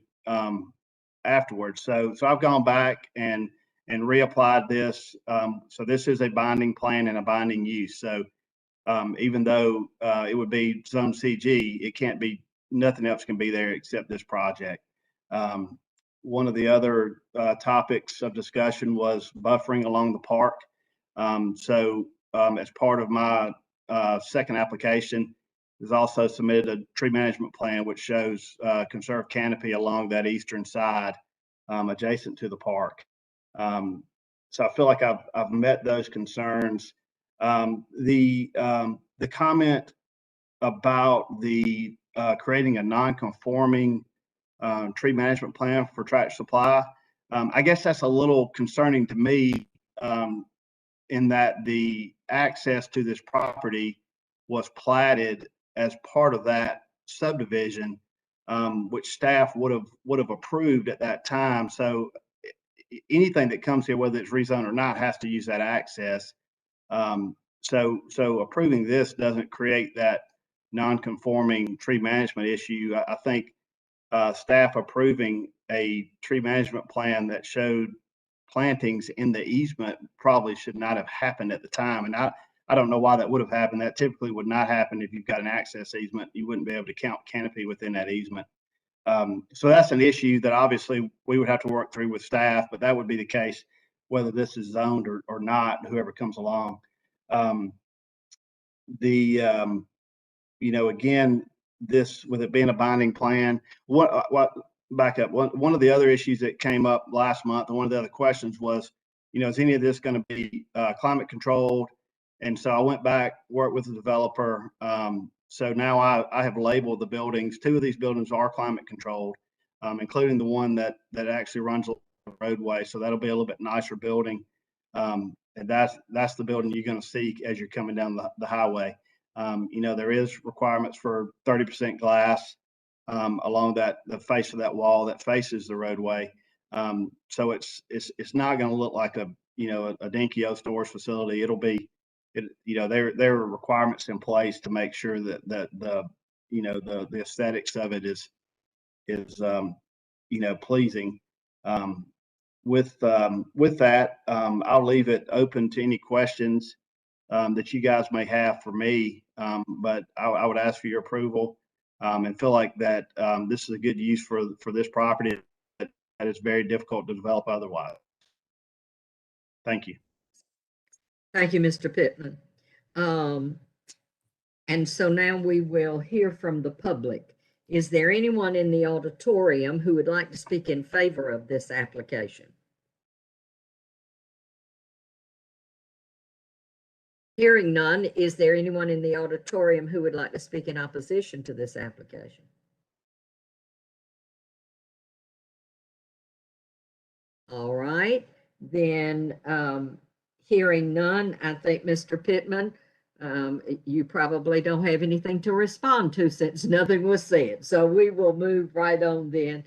afterwards. So I've gone back and reapplied this. So this is a binding plan and a binding use. So even though it would be zone CG, nothing else can be there except this project. One of the other topics of discussion was buffering along the park. As part of my second application, is also submitted a tree management plan which shows conserved canopy along that eastern side adjacent to the park. So I feel like I've met those concerns. The comment about the creating a non-conforming tree management plan for Tractor Supply, I guess that's a little concerning to me, in that the access to this property was platted as part of that subdivision, which staff would have approved at that time. So anything that comes here, whether it's rezoned or not, has to use that access. So approving this doesn't create that non-conforming tree management issue. I think staff approving a tree management plan that showed plantings in the easement probably should not have happened at the time. And I don't know why that would have happened. That typically would not happen if you've got an access easement. You wouldn't be able to count canopy within that easement. So that's an issue that obviously we would have to work through with staff, but that would be the case whether this is zoned or not, whoever comes along. Again, this, with it being a binding plan, back up. One of the other issues that came up last month, and one of the other questions was, is any of this going to be climate controlled? And so I went back, worked with the developer. So now I have labeled the buildings. 2 of these buildings are climate controlled, including the one that actually runs the roadway. So that'll be a little bit nicer building. And that's the building you're going to see as you're coming down the highway. There is requirements for 30% glass along the face of that wall that faces the roadway. So it's not going to look like a dinky old storage facility. It'll be, there are requirements in place to make sure that the aesthetics of it is pleasing. With that, I'll leave it open to any questions that you guys may have for me, but I would ask for your approval and feel like that this is a good use for this property that is very difficult to develop otherwise. Thank you. Thank you, Mr. Pittman. And so now we will hear from the public. Is there anyone in the auditorium who would like to speak in favor of this application? Hearing none, is there anyone in the auditorium who would like to speak in opposition to this application? All right, then hearing none, I think Mr. Pittman, you probably don't have anything to respond to since nothing was said. So we will move right on then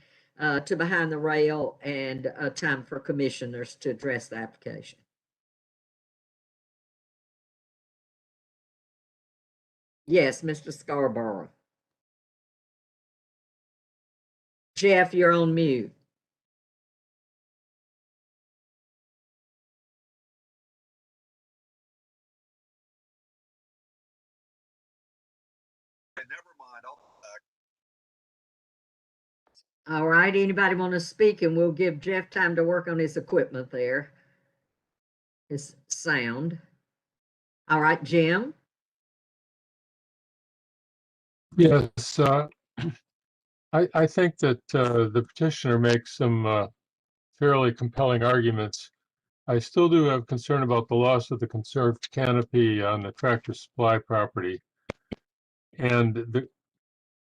to behind the rail and time for commissioners to address the application. Yes, Mr. Scarborough. Jeff, you're on mute. All right, anybody want to speak, and we'll give Jeff time to work on his equipment there, his sound. All right, Jim. Yes, I think that the petitioner makes some fairly compelling arguments. I still do have concern about the loss of the conserved canopy on the Tractor Supply property, and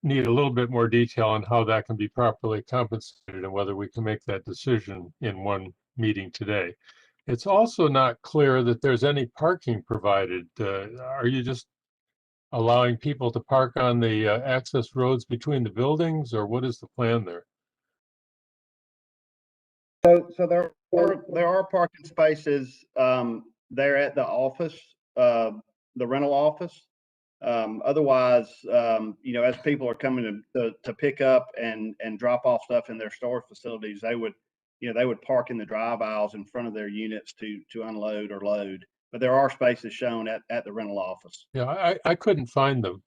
need a little bit more detail on how that can be properly compensated and whether we can make that decision in one meeting today. It's also not clear that there's any parking provided. Are you just allowing people to park on the access roads between the buildings, or what is the plan there? So there are parking spaces there at the office, the rental office. Otherwise, as people are coming to pick up and drop off stuff in their storage facilities, they would park in the drive aisles in front of their units to unload or load. But there are spaces shown at the rental office. Yeah, I couldn't find them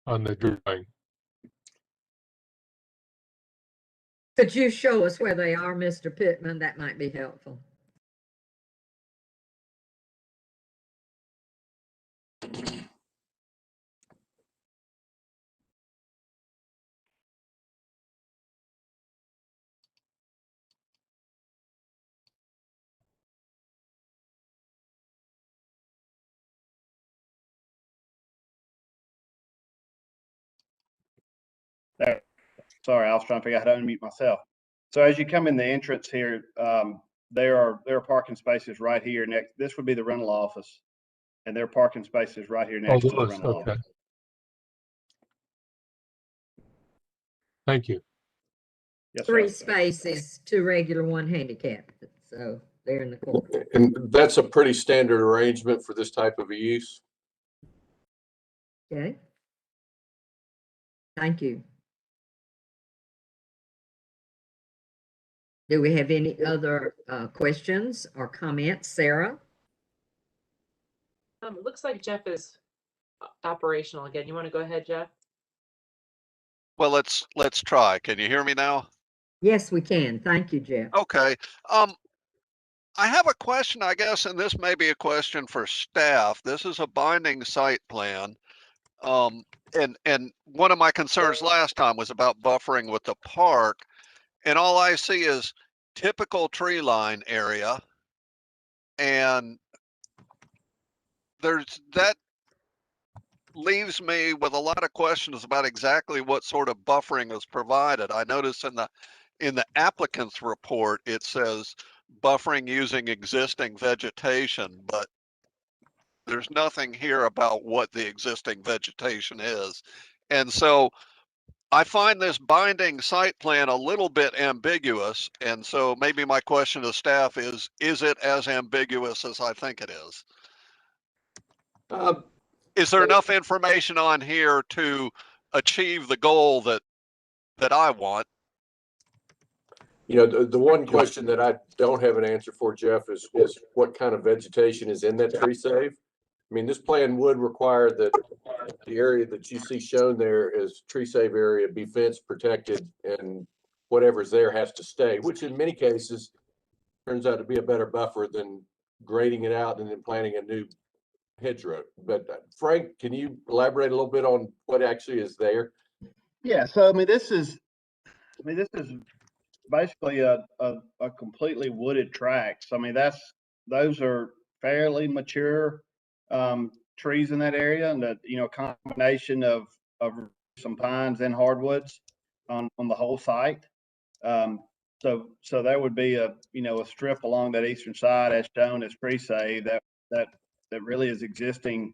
on the drawing. Could you show us where they are, Mr. Pittman? That might be helpful. There. Sorry, I was trying to figure out how to unmute myself. So as you come in the entrance here, there are parking spaces right here next. This would be the rental office, and there are parking spaces right here Oh, next to the Lewis, rental okay. office. Thank you. Yes, Three sir. spaces, two regular, one handicap. So they're in the corner. And that's a pretty standard arrangement for this type of a use. Okay. Thank you. Do we have any other questions or comments? Sarah? It looks like Jeff is operational again. You want to go ahead, Jeff? Well, let's try. Can you hear me now? Yes, we can. Thank you, Jeff. Okay. I have a question, I guess, and this may be a question for staff. This is a binding site plan. And one of my concerns last time was about buffering with the park. And all I see is typical tree line area. And that leaves me with a lot of questions about exactly what sort of buffering is provided. I notice in the applicant's report, it says buffering using existing vegetation, but there's nothing here about what the existing vegetation is. And so I find this binding site plan a little bit ambiguous. And so maybe my question to staff is it as ambiguous as I think it is? Is there enough information on here to achieve the goal that I want? You know, the one question that I don't have an answer for, Jeff, is what kind of vegetation is in that tree save? I mean, this plan would require that the area that you see shown there is tree save area be fence protected, and whatever's there has to stay, which in many cases turns out to be a better buffer than grading it out and then planting a new hedgerow. But Frank, can you elaborate a little bit on what actually is there? Yeah. So I mean, this is basically a completely wooded tract. So I mean, those are fairly mature trees in that area, and a combination of some pines and hardwoods on the whole site. So that would be a strip along that eastern side as shown as pre-save that really is existing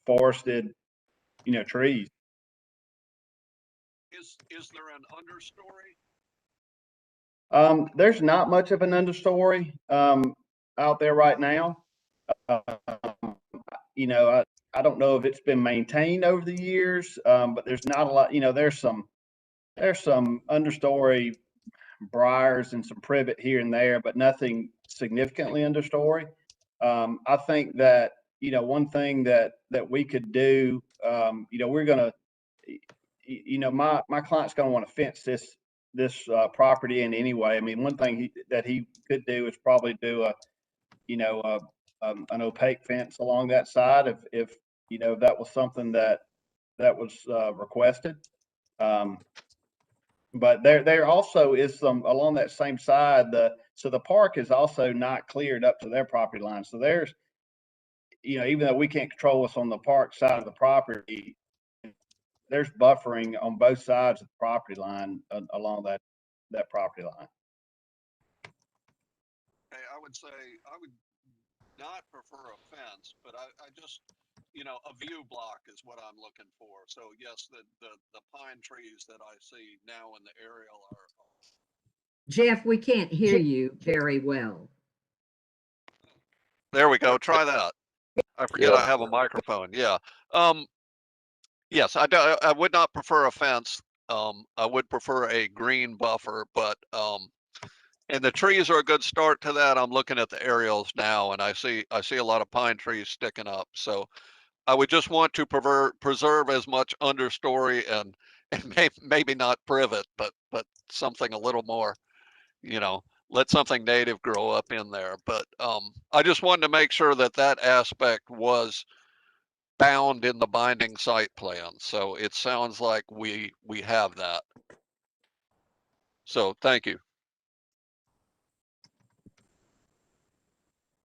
forested trees. Is there an understory? There's not much of an understory out there right now. I don't know if it's been maintained over the years, but there's not a lot. There's some understory briars and some privet here and there, but nothing significantly understory. I think that one thing that we could do, we're gonna, my client's gonna want to fence this property in anyway. I mean, one thing that he could do is probably do an opaque fence along that side if that was something that was requested. But there also is some along that same side. So the park is also not cleared up to their property line. So there's, even though we can't control what's on the park side of the property, there's buffering on both sides of the property line along that property line. Okay, I would say I would not prefer a fence, but I just, a view block is what I'm looking for. So yes, the pine trees that I see now in the aerial are. Jeff, we can't hear you very well. There we go. Try that. I forget I have a microphone. Yeah. Yes, I would not prefer a fence. I would prefer a green buffer, but and the trees are a good start to that. I'm looking at the aerials now, and I see a lot of pine trees sticking up. So I would just want to preserve as much understory and maybe not privet, but something a little more, let something native grow up in there. But I just wanted to make sure that aspect was bound in the binding site plan. So it sounds like we have that. So thank you.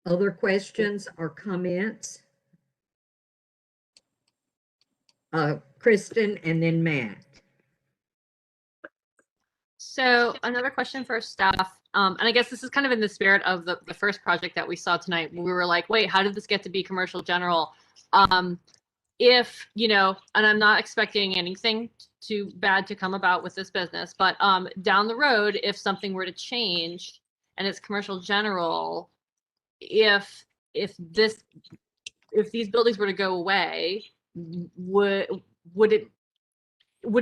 Other questions or comments? Kristen and then Matt. So another question for staff, and I guess this is kind of in the spirit of the first project that we saw tonight. We were like, wait, how did this get to be commercial general? If, you know, and I'm not expecting anything too bad to come about with this business, but down the road, if something were to change and it's commercial general, if these buildings were to go away, would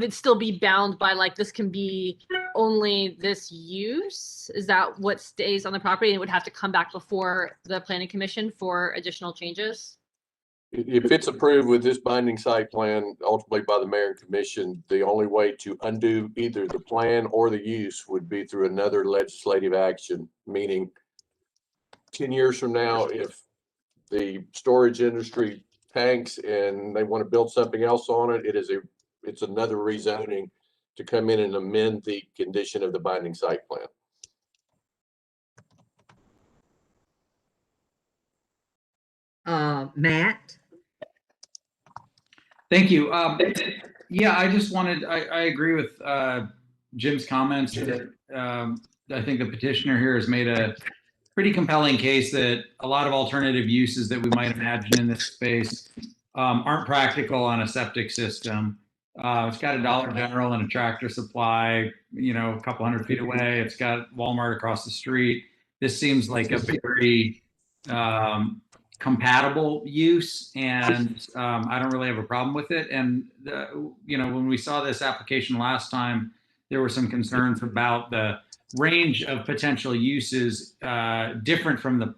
it still be bound by like this can be only this use? Is that what stays on the property and it would have to come back before the planning commission for additional changes? If it's approved with this binding site plan, ultimately by the mayor and commission, the only way to undo either the plan or the use would be through another legislative action, meaning 10 years from now, if the storage industry tanks and they want to build something else on it, it's another rezoning to come in and amend the condition of the binding site plan. Matt? Thank you. Yeah, I just wanted, I agree with Jim's comments that I think the petitioner here has made a pretty compelling case that a lot of alternative uses that we might imagine in this space aren't practical on a septic system. It's got a Dollar General and a Tractor Supply, you know, a couple 100 feet away. It's got Walmart across the street. This seems like a very compatible use, and I don't really have a problem with it. And you know, when we saw this application last time, there were some concerns about the range of potential uses different from the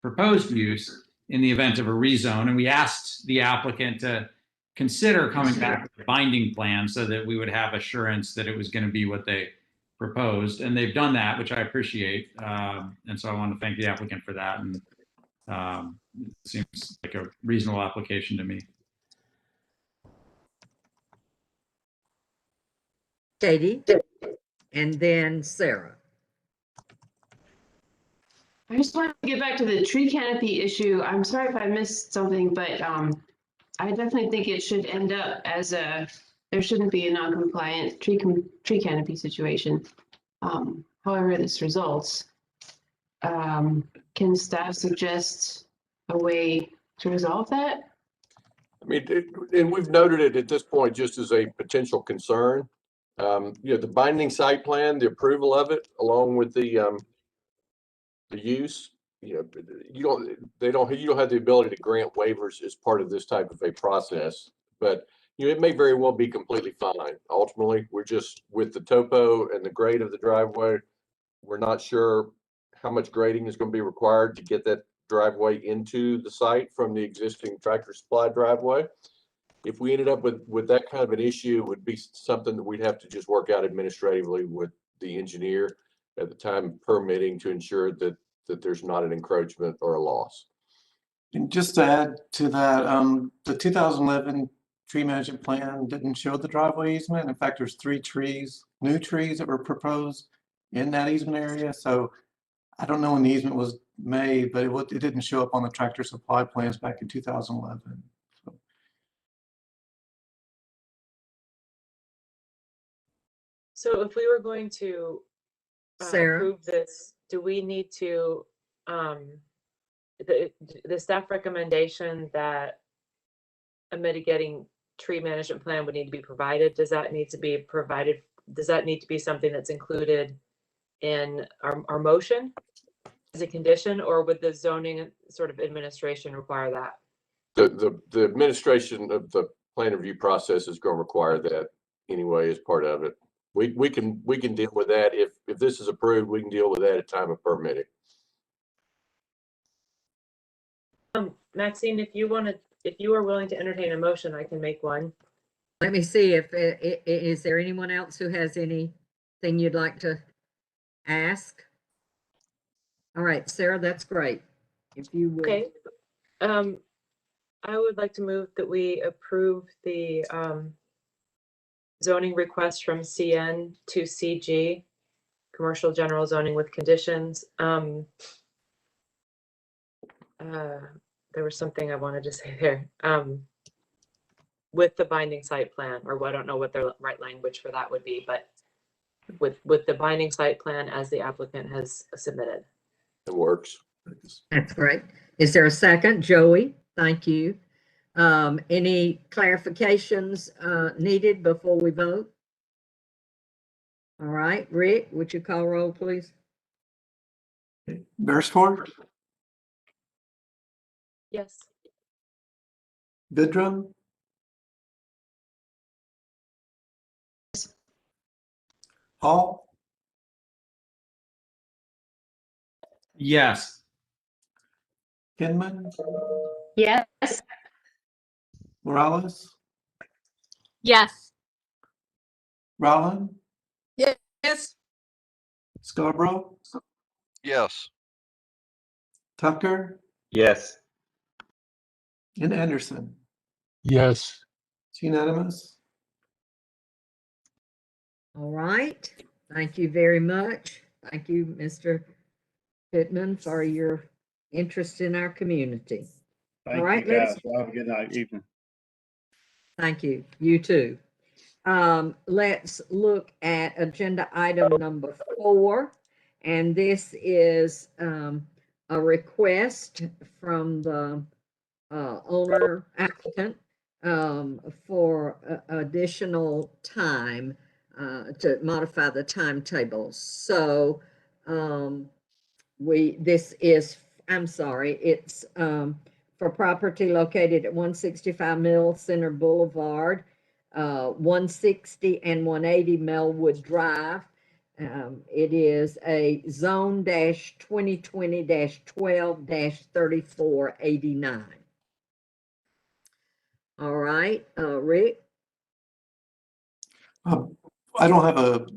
proposed use in the event of a rezone. And we asked the applicant to consider coming back with a binding plan so that we would have assurance that it was going to be what they proposed. And they've done that, which I appreciate. And so I want to thank the applicant for that. And it seems like a reasonable application to me. Katie? And then Sarah. I just wanted to get back to the tree canopy issue. I'm sorry if I missed something, but I definitely think it should end up as there shouldn't be a non-compliant tree canopy situation. However this results, can staff suggest a way to resolve that? I mean, and we've noted it at this point just as a potential concern. You know, the binding site plan, the approval of it, along with the use, you know, you don't have the ability to grant waivers as part of this type of a process. But you know, it may very well be completely fine. Ultimately, we're just with the topo and the grade of the driveway, we're not sure how much grading is going to be required to get that driveway into the site from the existing Tractor Supply driveway. If we ended up with that kind of an issue, it would be something that we'd have to just work out administratively with the engineer at the time of permitting to ensure that there's not an encroachment or a loss. And just to add to that, the 2011 tree management plan didn't show the driveway easement. In fact, there's 3 trees, new trees that were proposed in that easement area. So I don't know when the easement was made, but it didn't show up on the Tractor Supply plans back in 2011. So. So if we were going to approve this, do we need to, the staff recommendation that a mitigating tree management plan would need to be provided, does that need to be provided? Does that need to be something that's included in our motion as a condition, or would the zoning sort of administration require that? The administration of the plan review process is going to require that anyway as part of it. We can deal with that if this is approved. We can deal with that at time of permitting. Maxine, if you are willing to entertain a motion, I can make one. Let me see if is there anyone else who has anything you'd like to ask? All right, Sarah, that's great. If you would. Okay. I would like to move that we approve the zoning request from CN to CG, commercial general zoning with conditions. There was something I wanted to say there. With the binding site plan, or I don't know what the right language for that would be, but with the binding site plan as the applicant has submitted. It works. That's great. Is there a second? Joey, thank you. Any clarifications needed before we vote? All right, Rick, would you call roll, please? Beresford, Yes. Vidrum, Hall, Yes. Kinman, Yes. Morales, Yes. Rowland, Yes. Scarborough, Yes. Tucker, Yes. and Anderson. Yes. It's unanimous. All right, thank you very much. Thank you, Mr. Pittman, for your interest in our community. Thank All right, you, guys. let's, Well, have a good night, evening. thank you, you too. Let's look at agenda item number 4, and this is a request from the owner applicant for additional time to modify the timetables. So it's for property located at 165 Mill Center Boulevard, 160 and 180 Melwood Drive. It is a zone -2020-12-3489. All right, Rick? I don't have a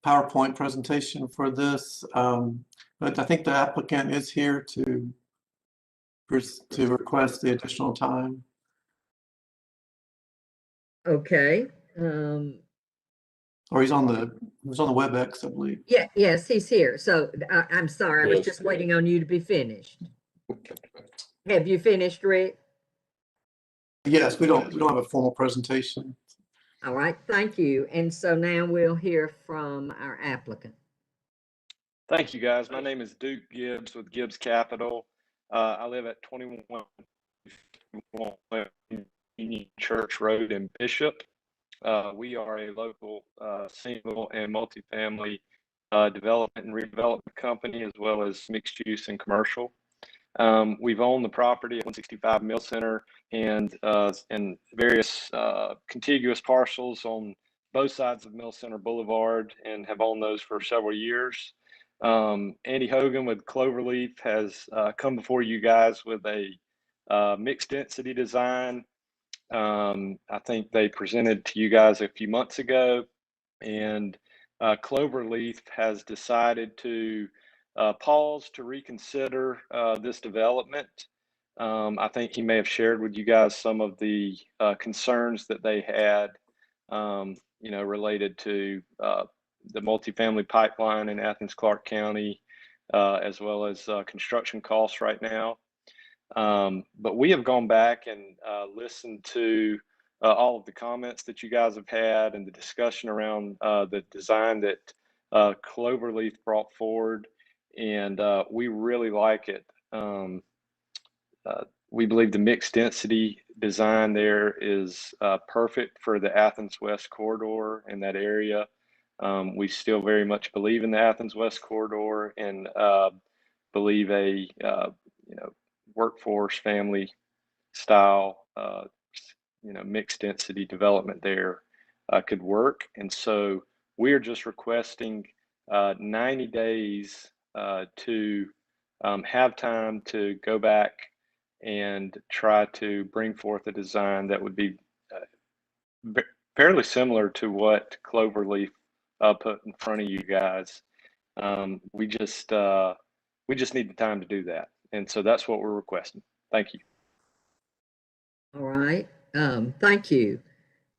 PowerPoint presentation for this, but I think the applicant is here to request the additional time. Okay. Or he's on the WebEx, I believe. Yeah, yes, he's here. So I'm sorry, I was Yes. just waiting on you to be finished. Have you finished, Rick? Yes, we don't have a formal presentation. All right, thank you. And so now we'll hear from our applicant. Thank you, guys. My name is Duke Gibbs with Gibbs Capital. I live at 21 Union Church Road in Bishop. We are a local single and multifamily development and redevelopment company, as well as mixed use and commercial. We've owned the property at 165 Mill Center and various contiguous parcels on both sides of Mill Center Boulevard, and have owned those for several years. Andy Hogan with Cloverleaf has come before you guys with a mixed density design. I think they presented to you guys a few months ago, and Cloverleaf has decided to pause to reconsider this development. I think he may have shared with you guys some of the concerns that they had, related to the multifamily pipeline in Athens-Clarke County, as well as construction costs right now. But we have gone back and listened to all of the comments that you guys have had and the discussion around the design that Cloverleaf brought forward, and we really like it. We believe the mixed density design there is perfect for the Athens West corridor in that area. We still very much believe in the Athens West corridor, and believe a workforce family style mixed density development there could work. And so we're just requesting 90 days to have time to go back and try to bring forth a design that would be fairly similar to what Cloverleaf put in front of you guys. We just need the time to do that. And so that's what we're requesting. Thank you. All right, thank you.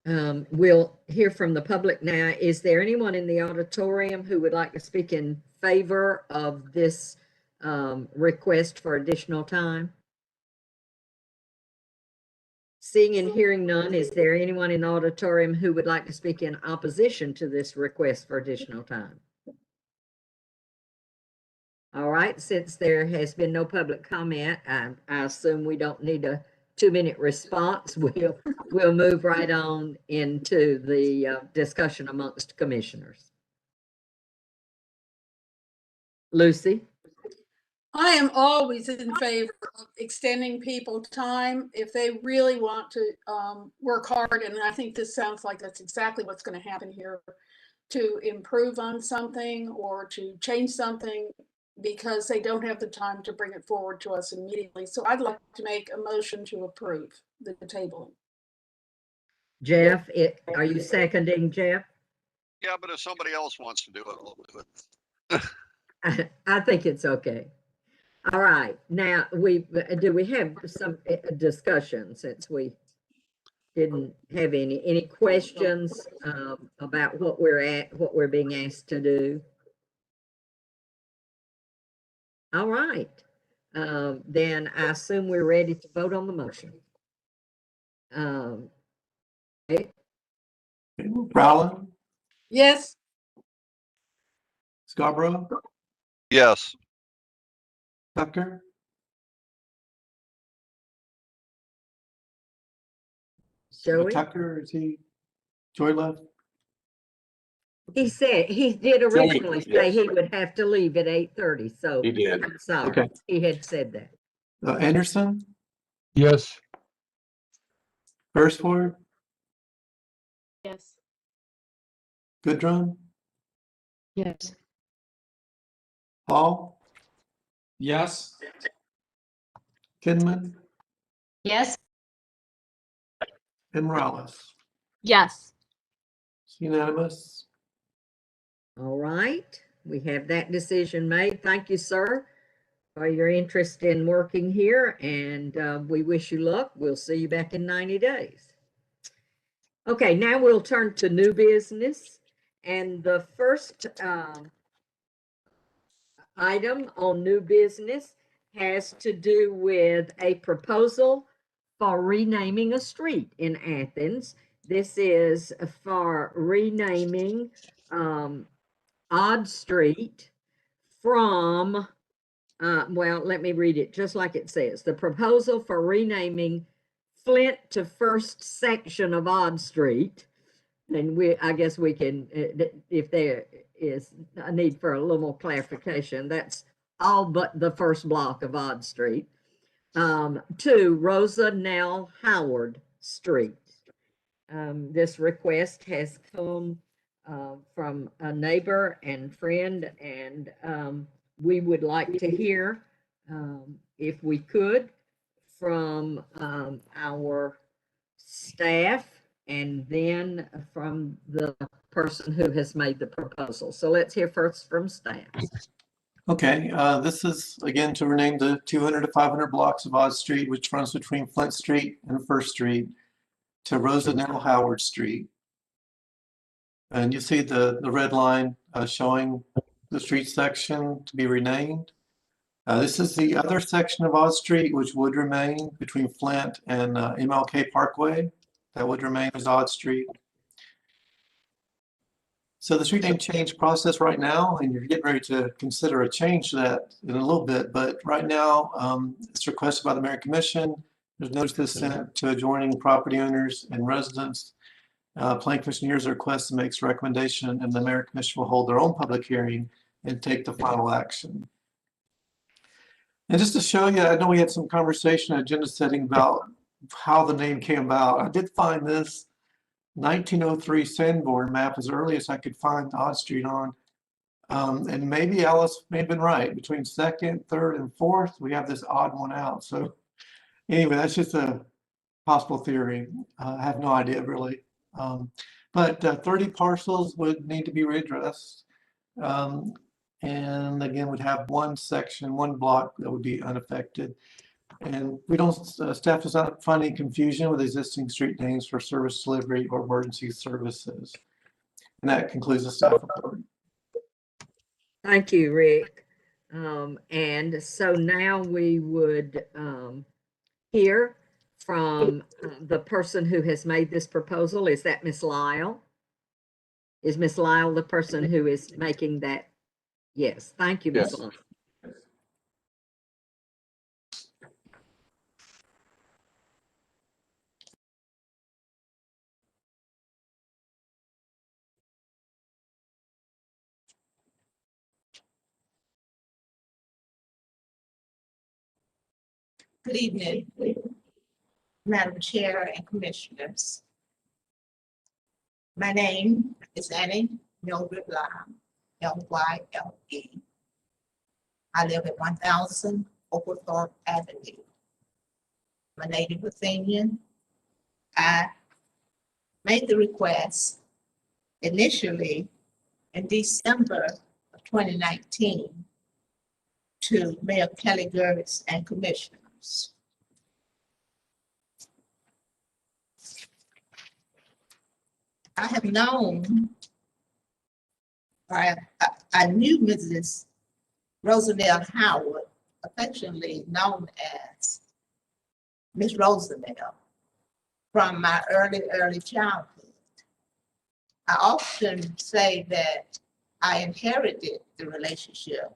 We'll hear from the public now. Is there anyone in the auditorium who would like to speak in favor of this request for additional time? Seeing and hearing none, is there anyone in the auditorium who would like to speak in opposition to this request for additional time? All right, since there has been no public comment, I assume we don't need a 2-minute response. We'll move right on into the discussion amongst commissioners. Lucy? I am always in favor of extending people time if they really want to work hard. And I think this sounds like that's exactly what's going to happen here, to improve on something or to change something, because they don't have the time to bring it forward to us immediately. So I'd like to make a motion to approve the tabling. Jeff, are you seconding, Jeff? Yeah, but if somebody else wants to do it, I'll do it. I think it's okay. All right, now do we have some discussion, since we didn't have any questions about what we're being asked to do? All right, then I assume we're ready to vote on the motion. Rowland, Yes. Scarborough, Yes. Tucker, Joey? Tucker, is he, Joy left? He said, he did originally say yes. he would have to leave at 8:30, so. He did. I'm sorry, Okay. he had said that. Anderson, Yes. Beresford, Yes. Goodrum, Yes. Hall, Yes. Kinman, Yes. and Morales. Yes. It's unanimous. All right, we have that decision made. Thank you, sir, for your interest in working here, and we wish you luck. We'll see you back in 90 days. Okay, now we'll turn to new business, and the first item on new business has to do with a proposal for renaming a street in Athens. This is for renaming Odd Street from, well, let me read it just like it says. The proposal for renaming Flint to First section of Odd Street. And I guess we can, if there is a need for a little more clarification, that's all but the first block of Odd Street, to Rosa Nell Howard Street. This request has come from a neighbor and friend, and we would like to hear, if we could, from our staff and then from the person who has made the proposal. So let's hear first from staff. Okay, this is again to rename the 200 to 500 blocks of Odd Street, which runs between Flint Street and First Street, to Rosa Nell Howard Street. And you see the red line showing the street section to be renamed. This is the other section of Odd Street, which would remain between Flint and MLK Parkway. That would remain as Odd Street. So the street name change process right now, and you're getting ready to consider a change to that in a little bit, but right now it's requested by the Mayor Commission. There's notice sent to adjoining property owners and residents. Planning Commission hears the request and makes a recommendation, and the Mayor Commission will hold their own public hearing and take the final action. And just to show you, I know we had some conversation agenda setting about how the name came about. I did find this 1903 Sanborn map as early as I could find Odd Street on. And maybe Alice may have been right. Between second, third, and fourth, we have this odd one out. So anyway, that's just a possible theory. I have no idea really. But 30 parcels would need to be readdressed. And again, would have one section, one block that would be unaffected. And we don't, staff does not find any confusion with existing street names for service delivery or emergency services. And that concludes the staff report. Thank you, Rick. And so now we would hear from the person who has made this proposal. Is that Ms. Lyle? Is Ms. Lyle the person who is making that? Yes, thank you, Ms. Yes. Lyle. Good evening, Madam Chair and Commissioners. My name is Annie Mildred Lyle, L-Y-L-E. I live at 1000 Oglethorpe Avenue. I'm a native Athenian. I made the request initially in December of 2019 to Mayor Kelly Gervis and commissioners. I have known, I knew Mrs. Rosanelle Howard, affectionately known as Miss Rosanelle, from my early childhood. I often say that I inherited the relationship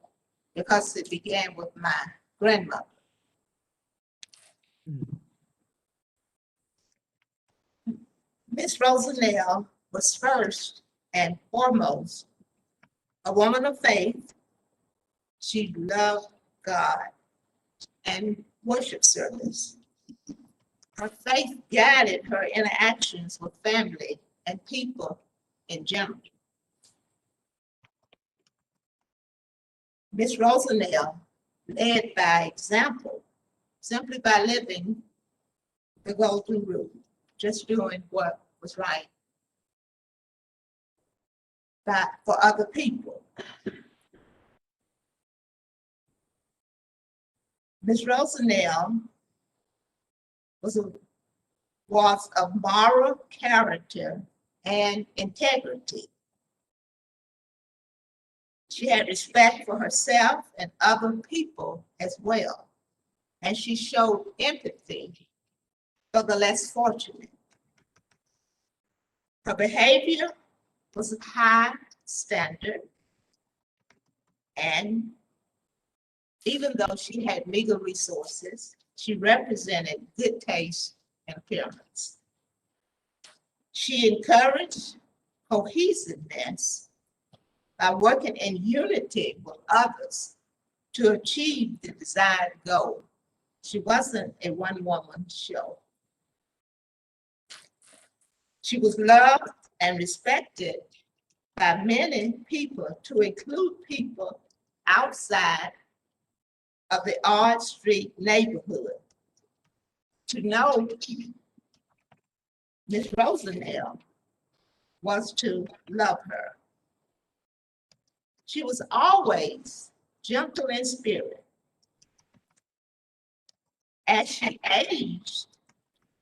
because it began with my grandmother. Miss Rosanelle was first and foremost a woman of faith. She loved God and worship service. Her faith guided her interactions with family and people in general. Miss Rosanelle led by example, simply by living the golden rule, just doing what was right for other people. Miss Rosanelle was of moral character and integrity. She had respect for herself and other people as well, and she showed empathy for the less fortunate. Her behavior was of high standard, and even though she had meager resources, she represented good taste and appearance. She encouraged cohesiveness by working in unity with others to achieve the desired goal. She wasn't a one-woman show. She was loved and respected by many people, to include people outside of the Ard Street neighborhood. To know Miss Rosanelle was to love her. She was always gentle in spirit. As she aged,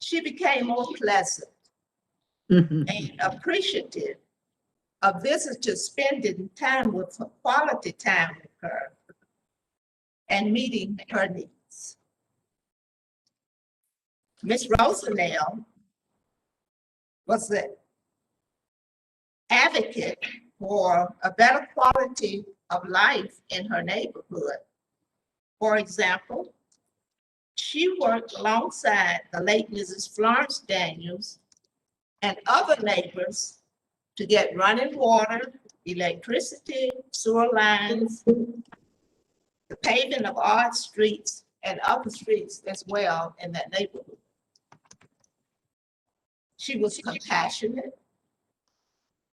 she became more pleasant and appreciative of visitors spending time with her, quality time with her, and meeting her needs. Miss Rosanelle was an advocate for a better quality of life in her neighborhood. For example, she worked alongside the late Mrs. Florence Daniels and other neighbors to get running water, electricity, sewer lines, the paving of Ard streets and other streets as well in that neighborhood. She was compassionate.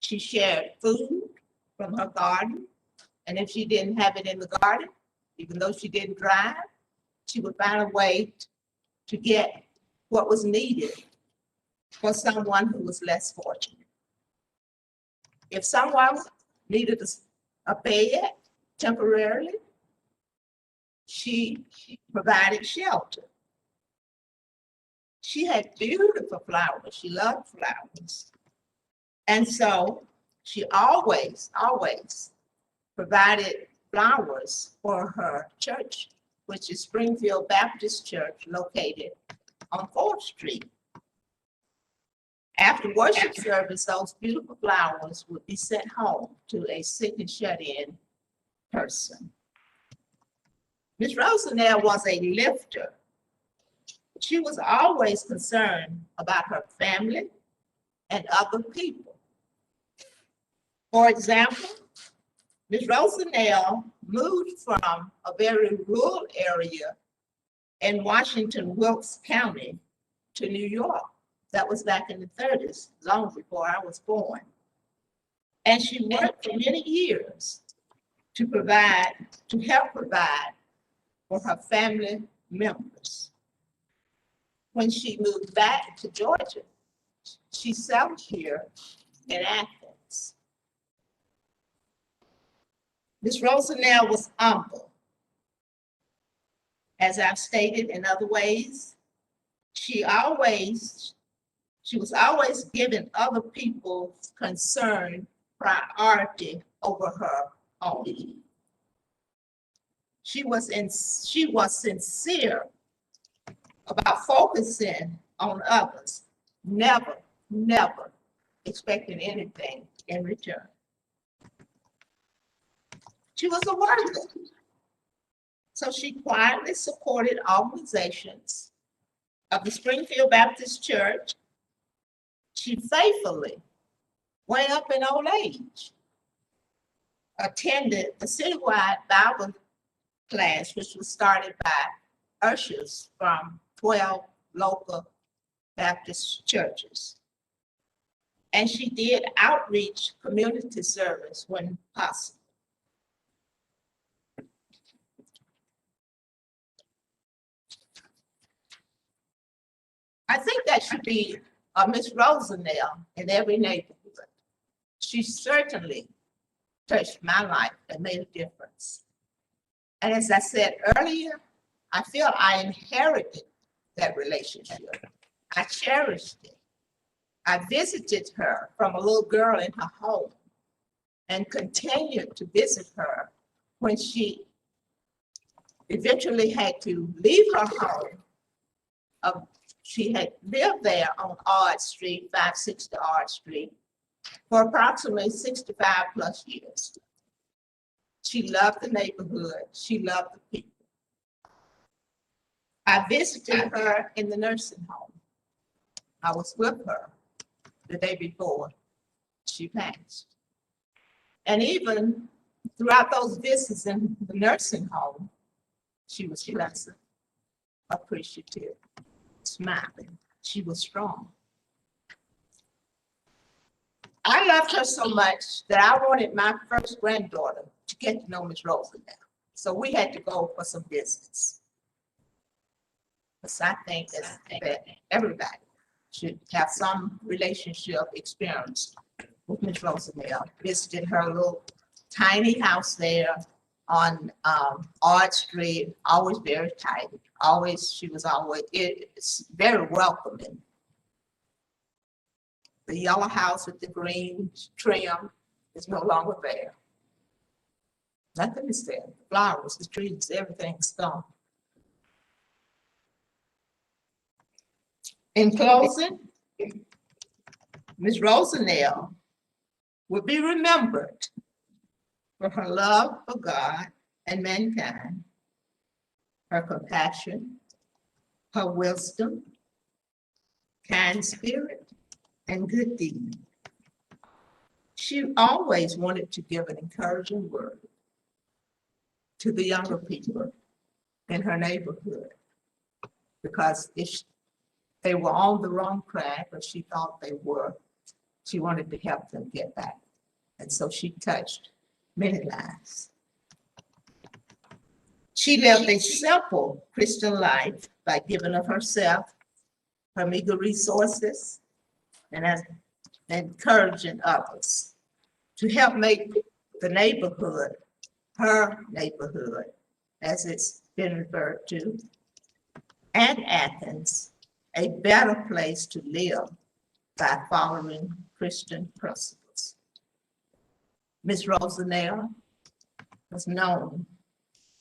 She shared food from her garden, and if she didn't have it in the garden, even though she didn't drive, she would find a way to get what was needed for someone who was less fortunate. If someone needed a bed temporarily, she provided shelter. She had beautiful flowers. She loved flowers. And so she always provided flowers for her church, which is Springfield Baptist Church, located on 4th Street. After worship service, those beautiful flowers would be sent home to a sick and shut-in person. Miss Rosenell was a lifter. She was always concerned about her family and other people. For example, Ms. Rosenell moved from a very rural area in Washington, Wilkes County to New York. That was back in the 30s, long before I was born. And she worked for many years to help provide for her family members. When she moved back to Georgia, she settled here in Athens. Ms. Rosenell was humble. As I've stated in other ways, she was always giving other people's concern priority over her own. She was sincere about focusing on others, never expecting anything in return. She was a worker, so she quietly supported organizations of the Springfield Baptist Church. She faithfully, way up in old age, attended the citywide Bible class, which was started by ushers from 12 local Baptist churches. And she did outreach community service when possible. I think that should be Miss Rosenell in every neighborhood. She certainly touched my life and made a difference. And as I said earlier, I feel I inherited that relationship. I cherished it. I visited her from a little girl in her home and continued to visit her when she eventually had to leave her home. She had lived there on Ard Street, 560 Ard Street, for approximately 65 plus years. She loved the neighborhood. She loved the people. I visited her in the nursing home. I was with her the day before she passed. And even throughout those visits in the nursing home, she was pleasant, appreciative, smiling. She was strong. I loved her so much that I wanted my first granddaughter to get to know Miss Rosenell. So we had to go for some visits. Because I think that everybody should have some relationship experience with Miss Rosenell. Visited her little tiny house there on Ard Street, always very tight. She was always very welcoming. The yellow house with the green trim is no longer there. Nothing is there. The flowers, the trees, everything's gone. In closing, Ms. Rosenell will be remembered for her love for God and mankind, her compassion, her wisdom, kind spirit, and good deed. She always wanted to give an encouraging word to the younger people in her neighborhood, because if they were on the wrong track, or she thought they were, she wanted to help them get back. And so she touched many lives. She lived a simple Christian life by giving of herself, her meager resources, and as encouraging others to help make the neighborhood, her neighborhood, as it's been referred to, and Athens, a better place to live by following Christian principles. Ms. Rosenell was known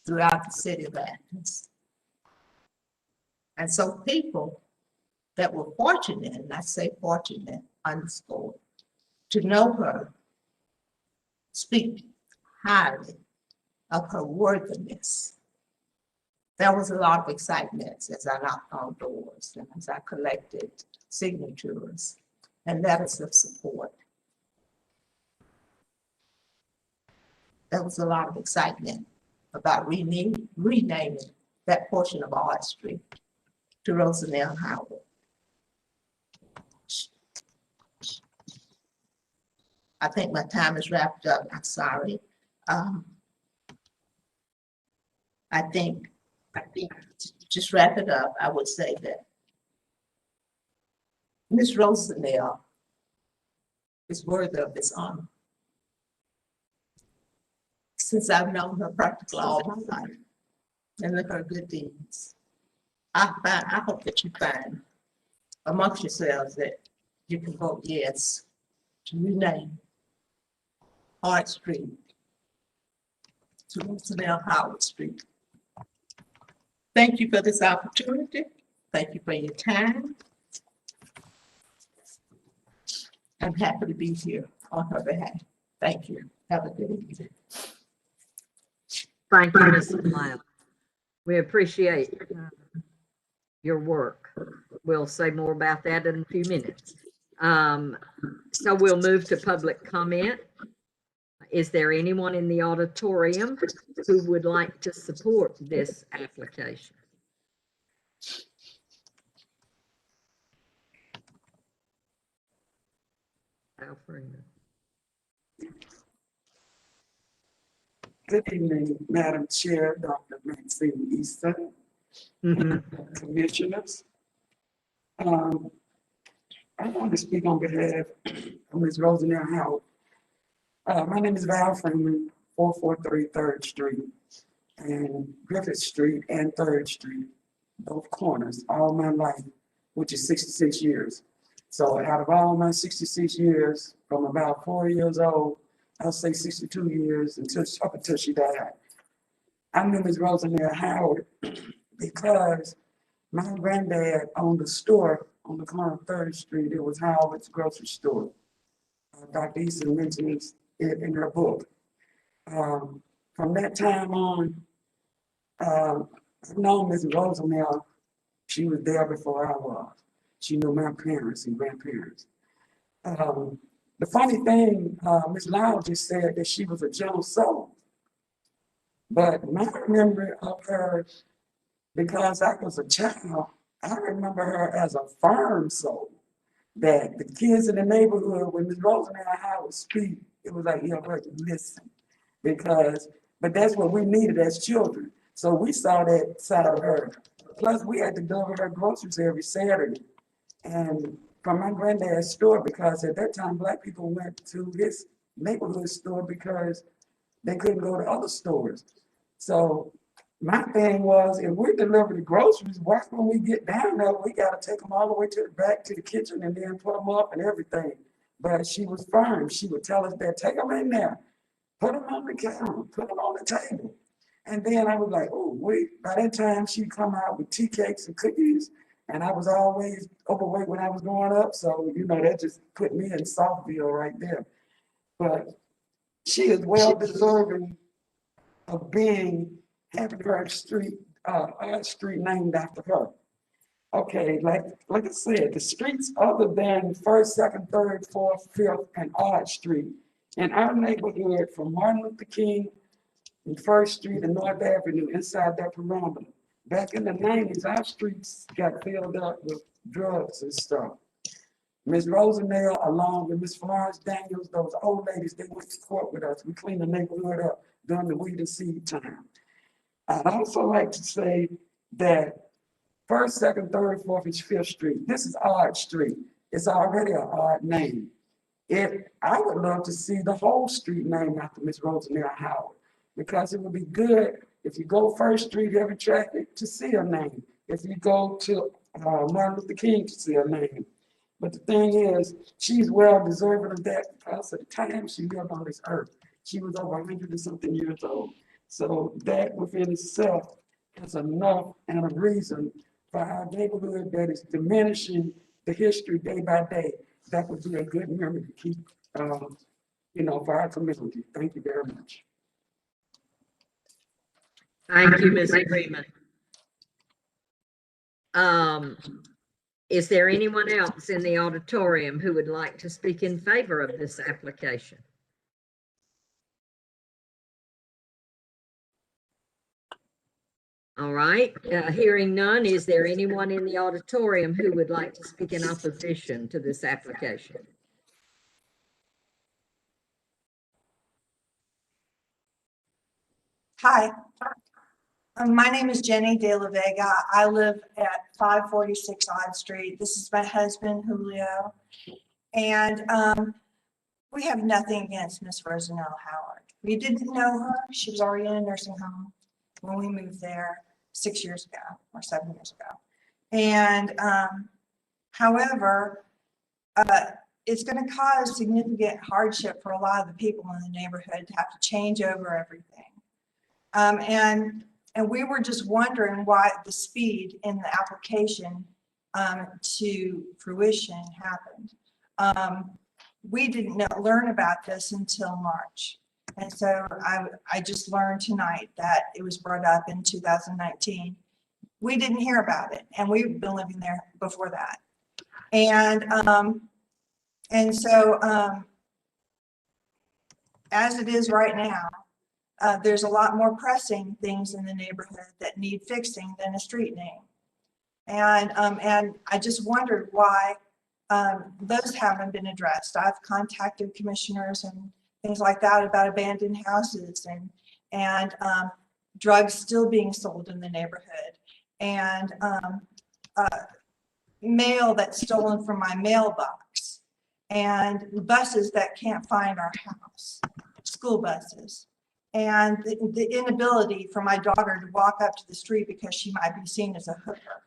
throughout the city of Athens. And so people that were fortunate, and I say fortunate, underscore, to know her, speak highly of her worthiness. There was a lot of excitement as I knocked on doors and as I collected signatures and letters of support. There was a lot of excitement about renaming that portion of Art Street to Rosanelle Howard. I think my time is wrapped up. I'm sorry. I think just wrap it up. I would say that Miss Rosanelle is worthy of this honor. Since I've known her practically all my life and look at her good deeds, I hope that you find amongst yourselves that you can vote yes to rename Art Street to Rosanelle Howard Street. Thank you for this opportunity. Thank you for your time. I'm happy to be here on her behalf. Thank you. Have a good evening. Thank you, Mrs. Lamb. We appreciate your work. We'll say more about that in a few minutes. So we'll move to public comment. Is there anyone in the auditorium who would like to support this application? Alfred. Good evening, Madam Chair, Dr. Maxine Easton, commissioners. I want to speak on behalf of Ms. Rosanelle Howard. My name is Val Freeman, 443 3rd Street, and Griffith Street and 3rd Street, both corners, all my life, which is 66 years. So out of all my 66 years, from about 4 years old, I'll say 62 years up until she died. I knew Ms. Rosanelle Howard because my granddad owned a store on the corner of 3rd Street. It was Howard's grocery store. Dr. Easton mentions it in her book. From that time on, I've known Ms. Rosanelle. She was there before I was. She knew my parents and grandparents. The funny thing, Ms. Lyle just said that she was a gentle soul. But my memory of her, because I was a child, I remember her as a firm soul. That the kids in the neighborhood, when Ms. Rosanelle Howard would speak, it was like, yeah, we're listen. But that's what we needed as children. So we saw that side of her. Plus, we had to deliver her groceries every Saturday. And from my granddad's store, because at that time, Black people went to his neighborhood store because they couldn't go to other stores. So my thing was, if we deliver the groceries, why when we get down there, we got to take them all the way to the back to the kitchen and then put them up and everything. But she was firm. She would tell us that, take them in there, put them on the counter, put them on the table. And then I was like, oh, wait. By that time, she'd come out with tea cakes and cookies. And I was always overweight when I was growing up. So, you know, that just put me in Southville right there. But she is well deserving of having her street, Art Street named after her. Okay, like I said, the streets other than 1st, 2nd, 3rd, 4th, 5th, and Art Street in our neighborhood from Martin Luther King and 1st Street and North Avenue inside that perimeter. Back in the 90s, our streets got filled up with drugs and stuff. Ms. Rosanelle, along with Ms. Florence Daniels, those old ladies, they went to court with us. We cleaned the neighborhood up during the weed and seed time. I'd also like to say that 1st, 2nd, 3rd, 4th, and 5th Street, this is Art Street. It's already an odd name. I would love to see the whole street named after Ms. Rosanelle Howard, because it would be good if you go 1st Street, every traffic, to see her name. If you go to Martin Luther King, to see her name. But the thing is, she's well deserving of that because of the time she lived on this earth. She was over 100 and something years old. So that within itself is enough and a reason for for our neighborhood that is diminishing the history day by day. That would be a good memory to keep, for our community. Thank you very much. Thank you, Ms. Freeman. Is there anyone else in the auditorium who would like to speak in favor of this application? All right, hearing none, is there anyone in the auditorium who would like to speak in opposition to this application? Hi, my name is Jenny De La Vega. I live at 546 Odd Street. This is my husband, Julio. And we have nothing against Miss Rosanelle Howard. We didn't know her. She was already in a nursing home when we moved there 6 years ago or 7 years ago. And however, it's going to cause significant hardship for a lot of the people in the neighborhood to have to change over everything. And we were just wondering why the speed in the application to fruition happened. We didn't learn about this until March. And so I just learned tonight that it was brought up in 2019. We didn't hear about it, and we've been living there before that. And so as it is right now, there's a lot more pressing things in the neighborhood that need fixing than a street name. And I just wondered why those haven't been addressed. I've contacted commissioners and things like that about abandoned houses and drugs still being sold in the neighborhood, and mail that's stolen from my mailbox, and buses that can't find our house, school buses. And the inability for my daughter to walk up to the street because she might be seen as a hooker.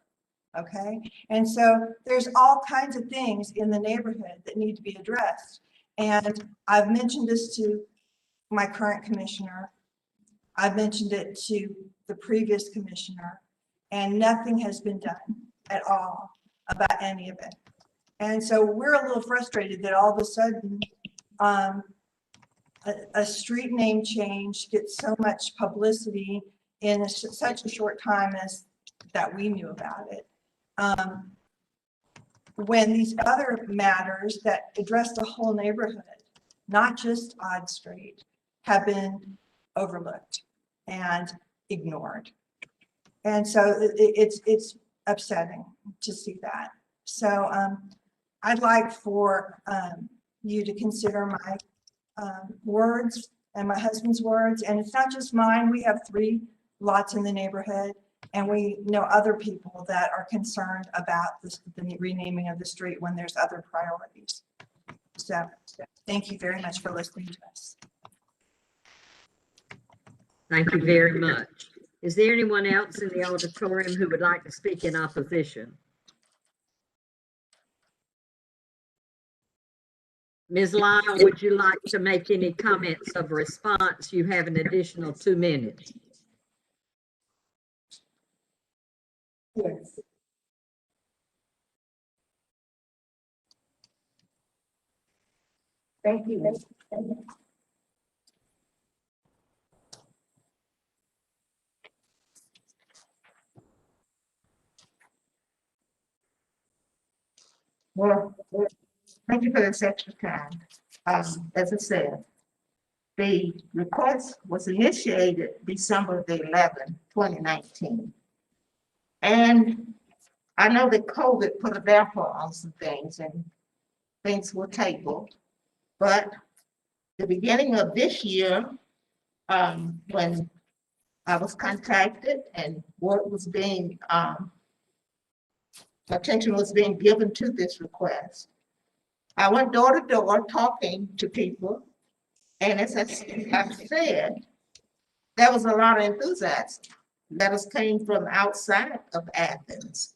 Okay. And so there's all kinds of things in the neighborhood that need to be addressed. And I've mentioned this to my current commissioner. I've mentioned it to the previous commissioner, and nothing has been done at all about any of it. And so we're a little frustrated that all of a sudden, a street name change gets so much publicity in such a short time as that we knew about it. When these other matters that address the whole neighborhood, not just Odd Street, have been overlooked and ignored. And so it's upsetting to see that. So I'd like for you to consider my words and my husband's words, and it's not just mine. We have 3 lots in the neighborhood, and we know other people that are concerned about the renaming of the street when there's other priorities. So thank you very much for listening to us. Thank you very much. Is there anyone else in the auditorium who would like to speak in opposition? Ms. Lyle, would you like to make any comments of response? You have an additional 2 minutes. Yes. Thank you. Well, thank you for this extra time. As I said, the request was initiated December the 11th, 2019. And I know that COVID put a damper on some things and things were tabled. But the beginning of this year, when I was contacted and what was being, attention was being given to this request, I went door to door talking to people. And as I said, there was a lot of enthusiasm. Letters came from outside of Athens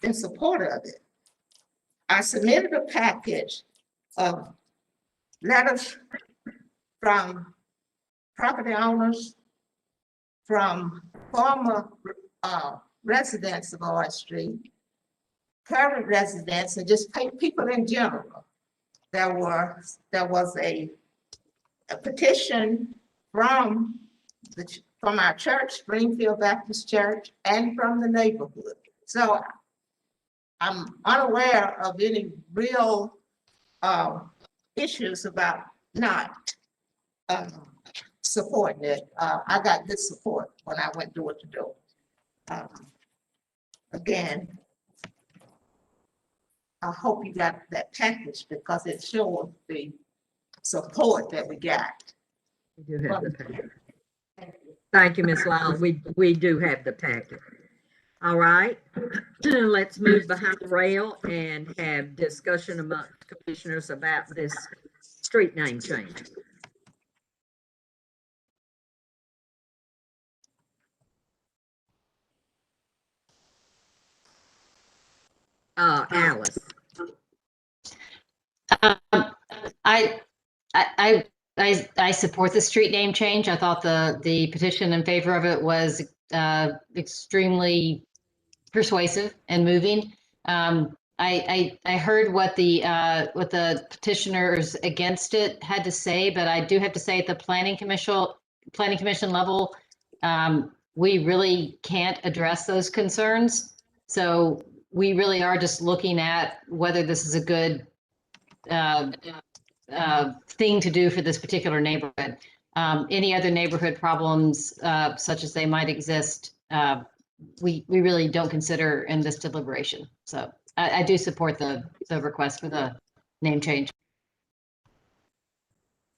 in support of it. I submitted a package of letters from property owners, from former residents of our street, current residents, and just people in general. There was a petition from our church, Springfield Baptist Church, and from the neighborhood. So I'm unaware of any real issues about not supporting it. I got good support when I went door to door. Again, I hope you got that package because it shows the support that we got. We do have the packet. Thank you, Ms. Lyles. We do have the packet. All right, let's move behind the rail and have discussion among commissioners about this street name change. Alice. I support the street name change. I thought the petition in favor of it was extremely persuasive and moving. I heard what the petitioners against it had to say, but I do have to say at the planning commission level, we really can't address those concerns. So we really are just looking at whether this is a good thing to do for this particular neighborhood. Any other neighborhood problems such as they might exist, we really don't consider in this deliberation. So I do support the request for the name change.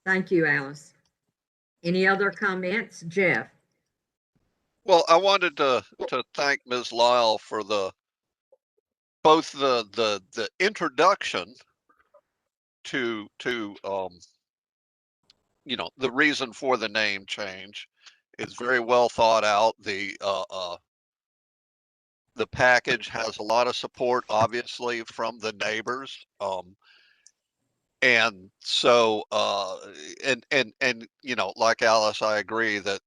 Thank you, Alice. Any other comments? Jeff? Well, I wanted to thank Ms. Lyle for both the introduction to the reason for the name change is very well thought out. The package has a lot of support, obviously, from the neighbors. And so like Alice, I agree that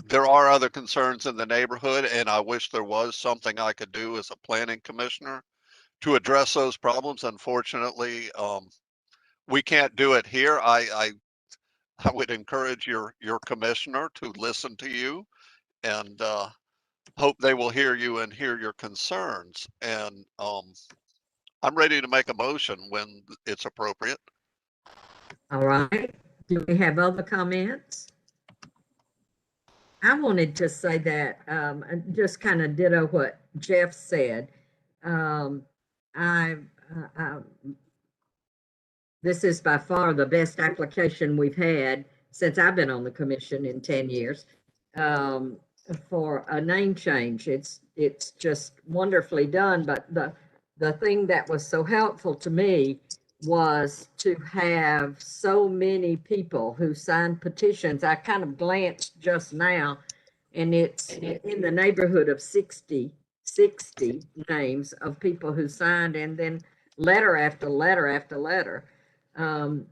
there are other concerns in the neighborhood, and I wish there was something I could do as a planning commissioner to address those problems. Unfortunately, we can't do it here. I would encourage your commissioner to listen to you and hope they will hear you and hear your concerns. And I'm ready to make a motion when it's appropriate. All right. Do we have other comments? I wanted to say that, just kind of ditto what Jeff said. This is by far the best application we've had since I've been on the commission in 10 years for a name change. It's just wonderfully done. But the thing that was so helpful to me was to have so many people who signed petitions. I kind of glanced just now, and it's in the neighborhood of 60 names of people who signed, and then letter after letter after letter. The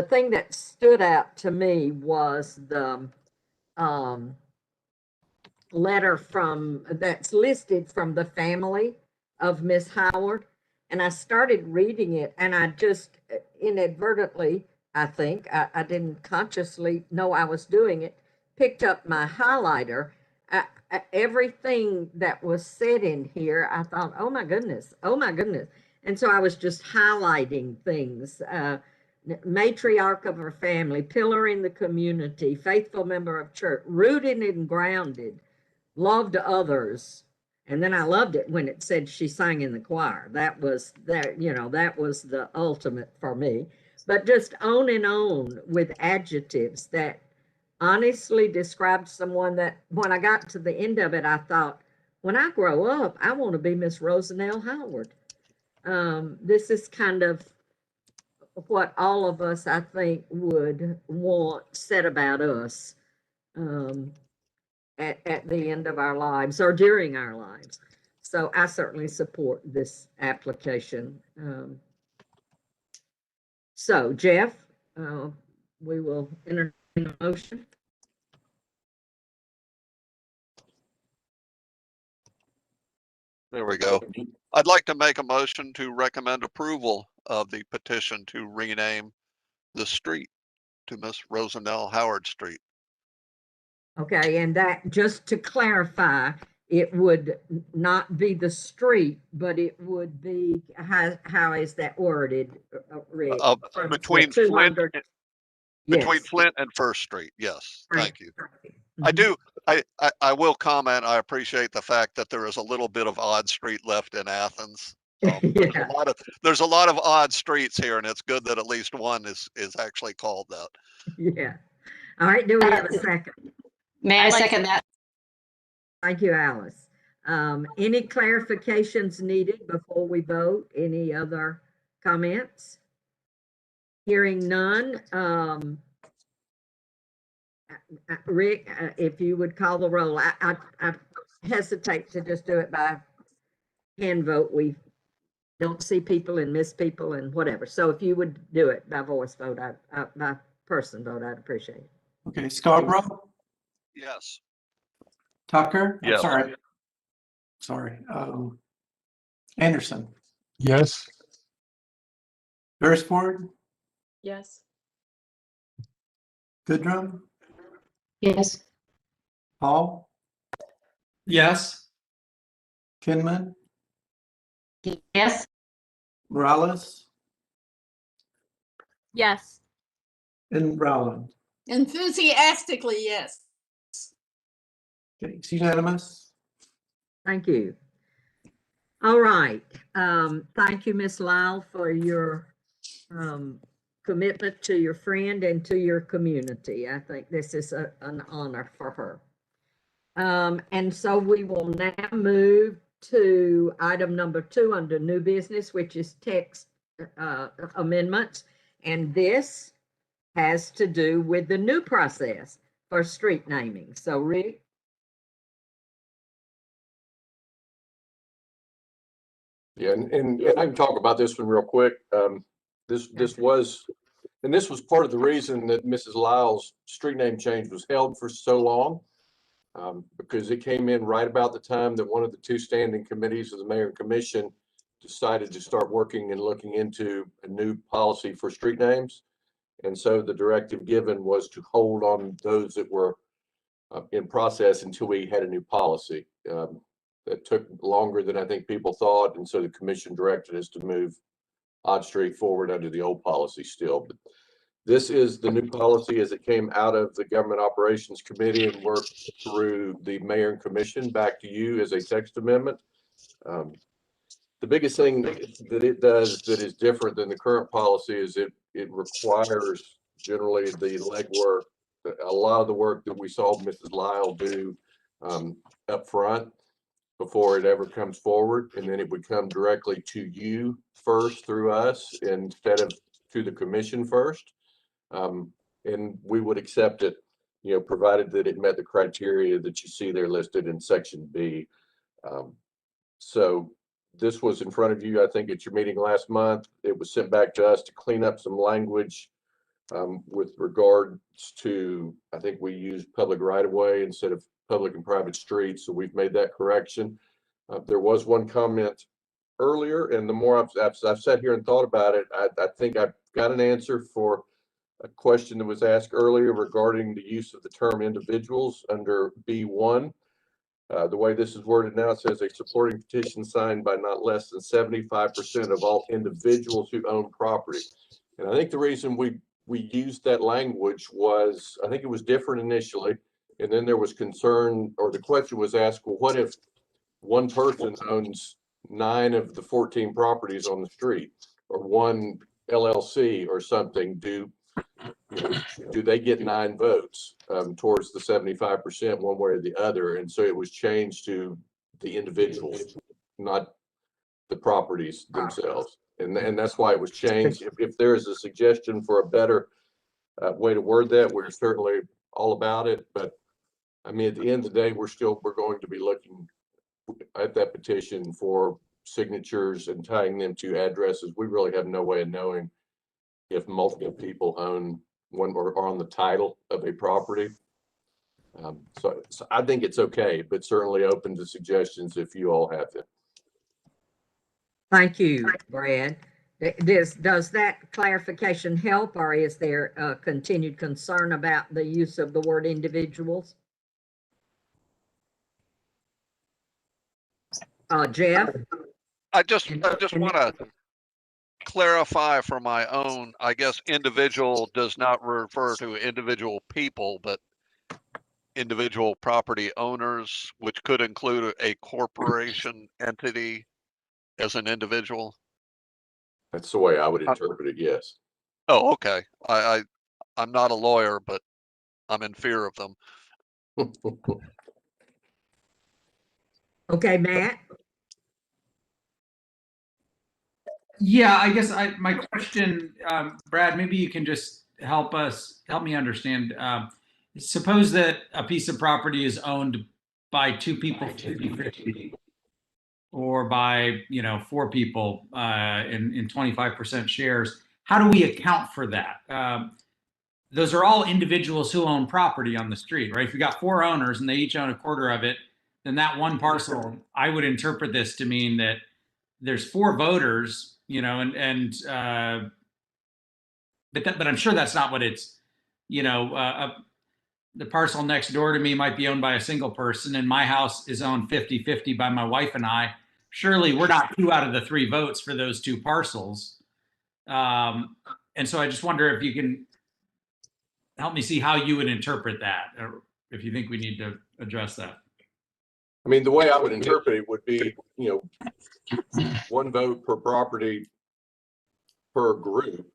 thing that stood out to me was the letter that's listed from the family of Miss Howard. And I started reading it, and I just inadvertently, I think, I didn't consciously know I was doing it, picked up my highlighter. Everything that was said in here, I thought, oh my goodness. And so I was just highlighting things. Matriarch of her family, pillar in the community, faithful member of church, rooted and grounded, loved others. And then I loved it when it said she sang in the choir. That was the ultimate for me. But just on and on with adjectives that honestly described someone that when I got to the end of it, I thought, when I grow up, I want to be Miss Rosanelle Howard. This is kind of what all of us, I think, would want said about us at the end of our lives or during our lives. So I certainly support this application. So Jeff, we will entertain a motion. There we go. I'd like to make a motion to recommend approval of the petition to rename the street to Miss Rosanelle Howard Street. Okay, and that, just to clarify, it would not be the street, but it would be, how is that worded, Rick? From the Between Flint, 200 between Yes. Flint and First Street. Yes, thank you. I Mhm. do. I will comment. I appreciate the fact that there is a little bit of odd street left in Athens. Yeah. There's a lot of odd streets here, and it's good that at least one is actually called that. Yeah. All right, do we have a second? May I second that? Thank you, Alice. Any clarifications needed before we vote? Any other comments? Hearing none. Rick, if you would call the roll. I hesitate to just do it by hand vote. We don't see people and miss people and whatever. So if you would do it by voice vote, by person vote, I'd appreciate it. Okay, Scarborough, Yes. Tucker, I'm Yes. sorry. Anderson, Yes. Beresford, Yes. Goodrum, Yes. Paul, Yes. Kinman, Yes. Morales, Yes. and Rowland. Enthusiastically, yes. Okay, it's unanimous. Thank you. All right. Thank you, Ms. Lyle, for your commitment to your friend and to your community. I think this is an honor for her. And so we will now move to item number 2 under new business, which is text amendments. And this has to do with the new process for street naming. So Rick? Yeah, and I can talk about this one real quick. This was part of the reason that Mrs. Lyle's street name change was held for so long. Because it came in right about the time that one of the 2 standing committees of the Mayor and Commission decided to start working and looking into a new policy for street names. And so the directive given was to hold on those that were in process until we had a new policy. That took longer than I think people thought. And so the commission directed us to move Odd Street forward under the old policy still. But this is the new policy as it came out of the Government Operations Committee and worked through the Mayor and Commission back to you as a text amendment. The biggest thing that it does that is different than the current policy is it requires generally the legwork, a lot of the work that we saw Mrs. Lyle do up front before it ever comes forward, and then it would come directly to you first through us instead of to the commission first. And we would accept it, provided that it met the criteria that you see there listed in section B. So this was in front of you, I think, at your meeting last month. It was sent back to us to clean up some language with regards to, I think we used public right of way instead of public and private streets. So we've made that correction. There was one comment earlier, and the more I've sat here and thought about it, I think I've got an answer for a question that was asked earlier regarding the use of the term individuals under B1. The way this is worded now, it says a supporting petition signed by not less than 75% of all individuals who own property. And I think the reason we used that language was, I think it was different initially. And then there was concern, or the question was asked, well, what if one person owns 9 of the 14 properties on the street, or one LLC or something? Do they get 9 votes towards the 75% one way or the other? And so it was changed to the individuals, not the properties themselves. And that's why it was changed. If there is a suggestion for a better way to word that, we're certainly all about it. But I mean, at the end of the day, we're going to be looking at that petition for signatures and tying them to addresses. We really have no way of knowing if multiple people own one or are on the title of a property. So I think it's okay, but certainly open to suggestions if you all have them. Thank you, Brad. Does that clarification help, or is there a continued concern about the use of the word individuals? Jeff? I just want to clarify for my own, I guess individual does not refer to individual people, but individual property owners, which could include a corporation entity as an individual. That's the way I would interpret it, yes. Oh, okay. I'm not a lawyer, but I'm in fear of them. Okay, Matt? Yeah, I guess my question, Brad, maybe you can just help me understand. Suppose that a piece of property is owned by two people 50-50, or by 4 people in 25% shares. How do we account for that? Those are all individuals who own property on the street, right? If you got 4 owners and they each own a quarter of it, then that one parcel, I would interpret this to mean that there's 4 voters, but I'm sure that's not what it's, the parcel next door to me might be owned by a single person, and my house is owned 50-50 by my wife and I. Surely we're not 2 out of the 3 votes for those 2 parcels. And so I just wonder if you can help me see how you would interpret that, or if you think we need to address that. I mean, the way I would interpret it would be, 1 vote per property per group.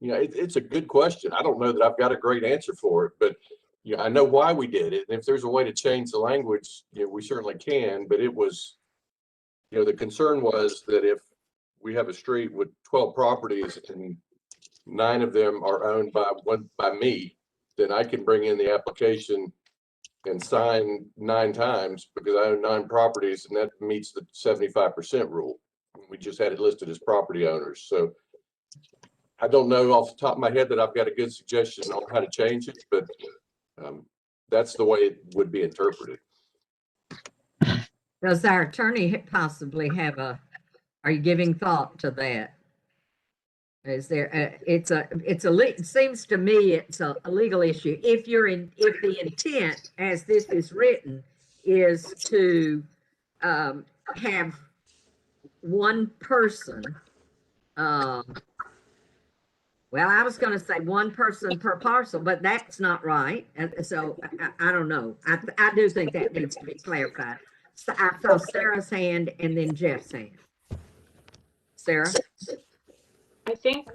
It's a good question. I don't know that I've got a great answer for it, but I know why we did it. And if there's a way to change the language, we certainly can. But it was, the concern was that if we have a street with 12 properties and 9 of them are owned by me, then I can bring in the application and sign 9 times because I own 9 properties, and that meets the 75% rule. We just had it listed as property owners. So I don't know off the top of my head that I've got a good suggestion on how to change it, but that's the way it would be interpreted. Does our attorney possibly have are you giving thought to that? Is there it seems to me it's a legal issue. If the intent, as this is written, is to have one person, well, I was going to say 1 person per parcel, but that's not right. And so I don't know. I do think that needs to be clarified. So I saw Sarah's hand and then Jeff's hand. Sarah? I think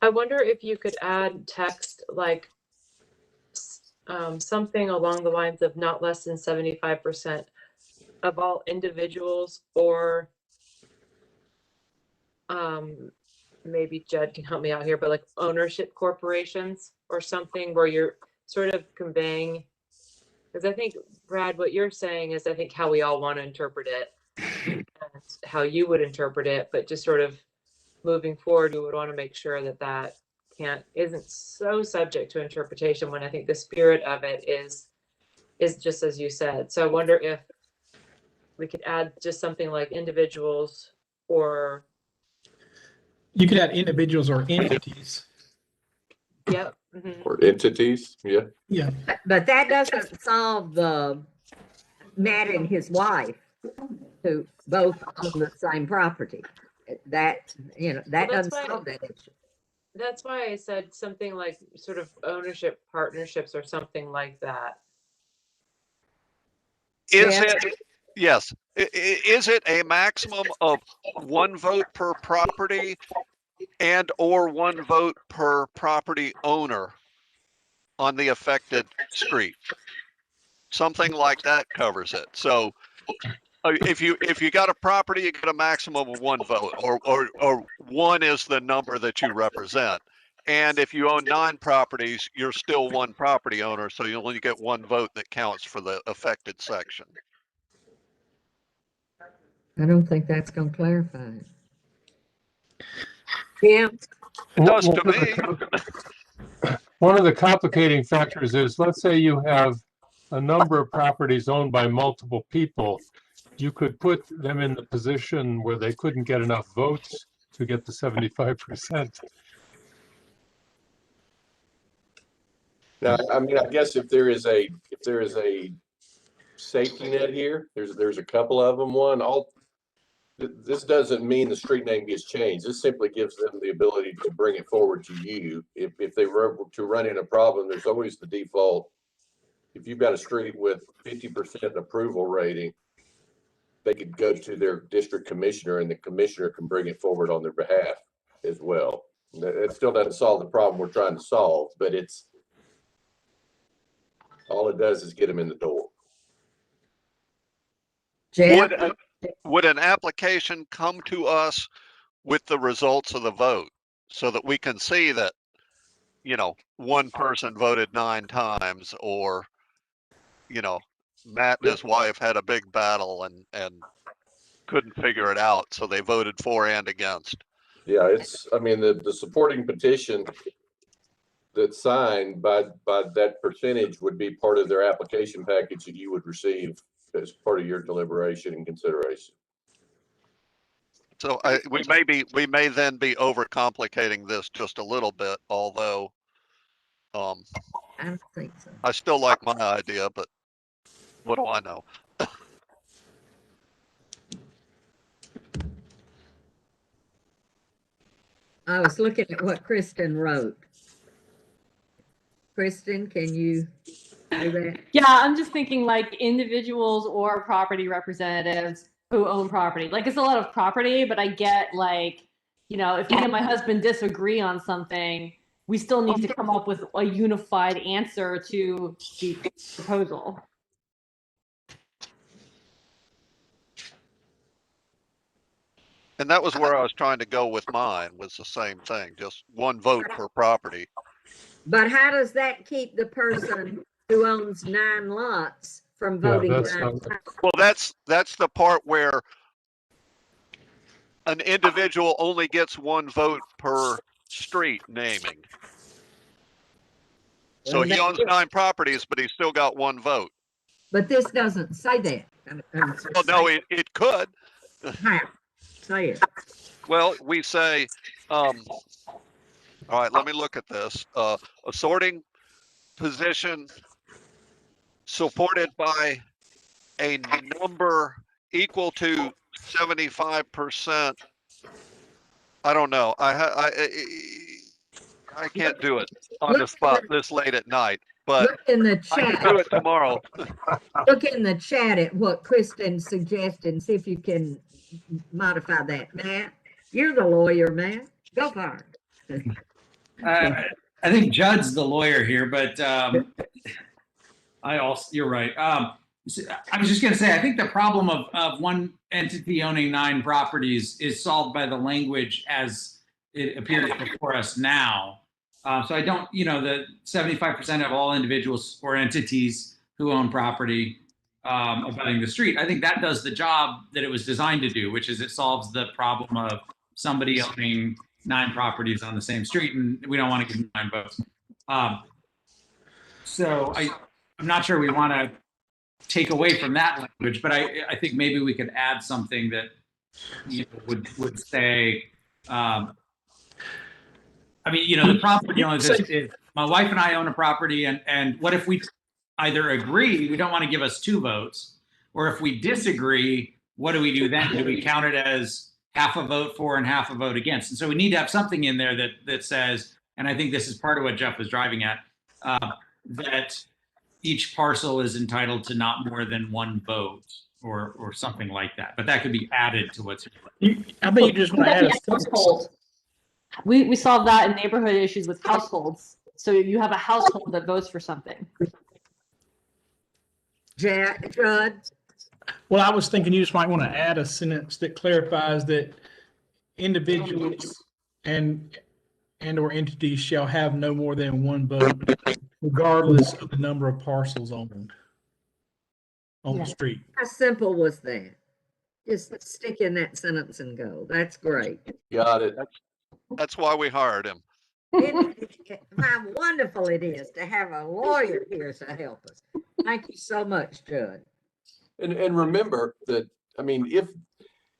I wonder if you could add text like something along the lines of not less than 75% of all individuals, or maybe Judd can help me out here, but like ownership corporations or something, where you're sort of conveying, because I think, Brad, what you're saying is I think how we all want to interpret it, and how you would interpret it, but just sort of moving forward, we would want to make sure that isn't so subject to interpretation, when I think the spirit of it is just as you said. So I wonder if we could add just something like individuals, or you could add individuals or entities. Yep. Or entities, yeah. Yeah. But that doesn't solve the Matt and his wife who both own the same property. That doesn't solve that issue. That's why I said something like sort of ownership partnerships or something like that. Yes. Is it a maximum of 1 vote per property and or 1 vote per property owner on the affected street? Something like that covers it. So if you got a property, you get a maximum of 1 vote, or 1 is the number that you represent. And if you own 9 properties, you're still 1 property owner, so you only get 1 vote that counts for the affected section. I don't think that's going to clarify it. Yeah. It does to me. One of the complicating factors is, let's say you have a number of properties owned by multiple people, you could put them in the position where they couldn't get enough votes to get the 75%. Now, I mean, I guess if there is a safety net here, there's a couple of them. One, this doesn't mean the street name gets changed. This simply gives them the ability to bring it forward to you. If they were to run into a problem, there's always the default. If you've got a street with 50% approval rating, they could go to their district commissioner and the commissioner can bring it forward on their behalf as well. It still doesn't solve the problem we're trying to solve, but all it does is get them in the door. Jeff? Would an application come to us with the results of the vote so that we can see that, one person voted 9 times, or, Matt and his wife had a big battle and couldn't figure it out, so they voted for and against? Yeah, I mean, the supporting petition that's signed by that percentage would be part of their application package that you would receive as part of your deliberation and consideration. So we may then be overcomplicating this just a little bit, although I don't think so. I still like my idea, but what do I know? I was looking at what Kristen wrote. Kristen, can you do that? Yeah, I'm just thinking like individuals or property representatives who own property. Like it's a lot of property, but I get like, if me and my husband disagree on something, we still need to come up with a unified answer to the proposal. And that was where I was trying to go with mine, was the same thing, just one vote per property. But how does that keep the person who owns 9 lots from voting 9 times? Well, that's the part where an individual only gets 1 vote per street naming. So he owns 9 properties, but he's still got 1 vote. But this doesn't say that. Well, no, it could. How? Say it. Well, we say, all right, let me look at this. A sorting position supported by a number equal to 75%. I don't know. I can't do it on the spot this late at night, but look in the chat. I can do it tomorrow. Look in the chat at what Kristen suggested and see if you can modify that. Matt, you're the lawyer, Matt. Go for it. I think Judd's the lawyer here, but you're right. I was just going to say, I think the problem of one entity owning 9 properties is solved by the language as it appears before us now. So I don't, the 75% of all individuals or entities who own property abutting the street, I think that does the job that it was designed to do, which is it solves the problem of somebody owning 9 properties on the same street, and we don't want to give them 9 votes. So I'm not sure we want to take away from that language, but I think maybe we could add something that would say, the property owner is my wife and I own a property, and what if we either agree, we don't want to give us 2 votes, or if we disagree, what do we do then? Do we count it as half a vote for and half a vote against? And so we need to have something in there that says, and I think this is part of what Jeff was driving at, that each parcel is entitled to not more than 1 vote or something like that. But that could be added to what's. I think you just want to add a household. We solve that in neighborhood issues with households. So you have a household that votes for something. Judd? Well, I was thinking you just might want to add a sentence that clarifies that individuals and or entities shall have no more than 1 vote, regardless of the number of parcels owned on the street. How simple was that? Just stick in that sentence and go. That's great. Got it. That's why we hired him. How wonderful it is to have a lawyer here to help us. Thank you so much, Judd. And remember that, I mean,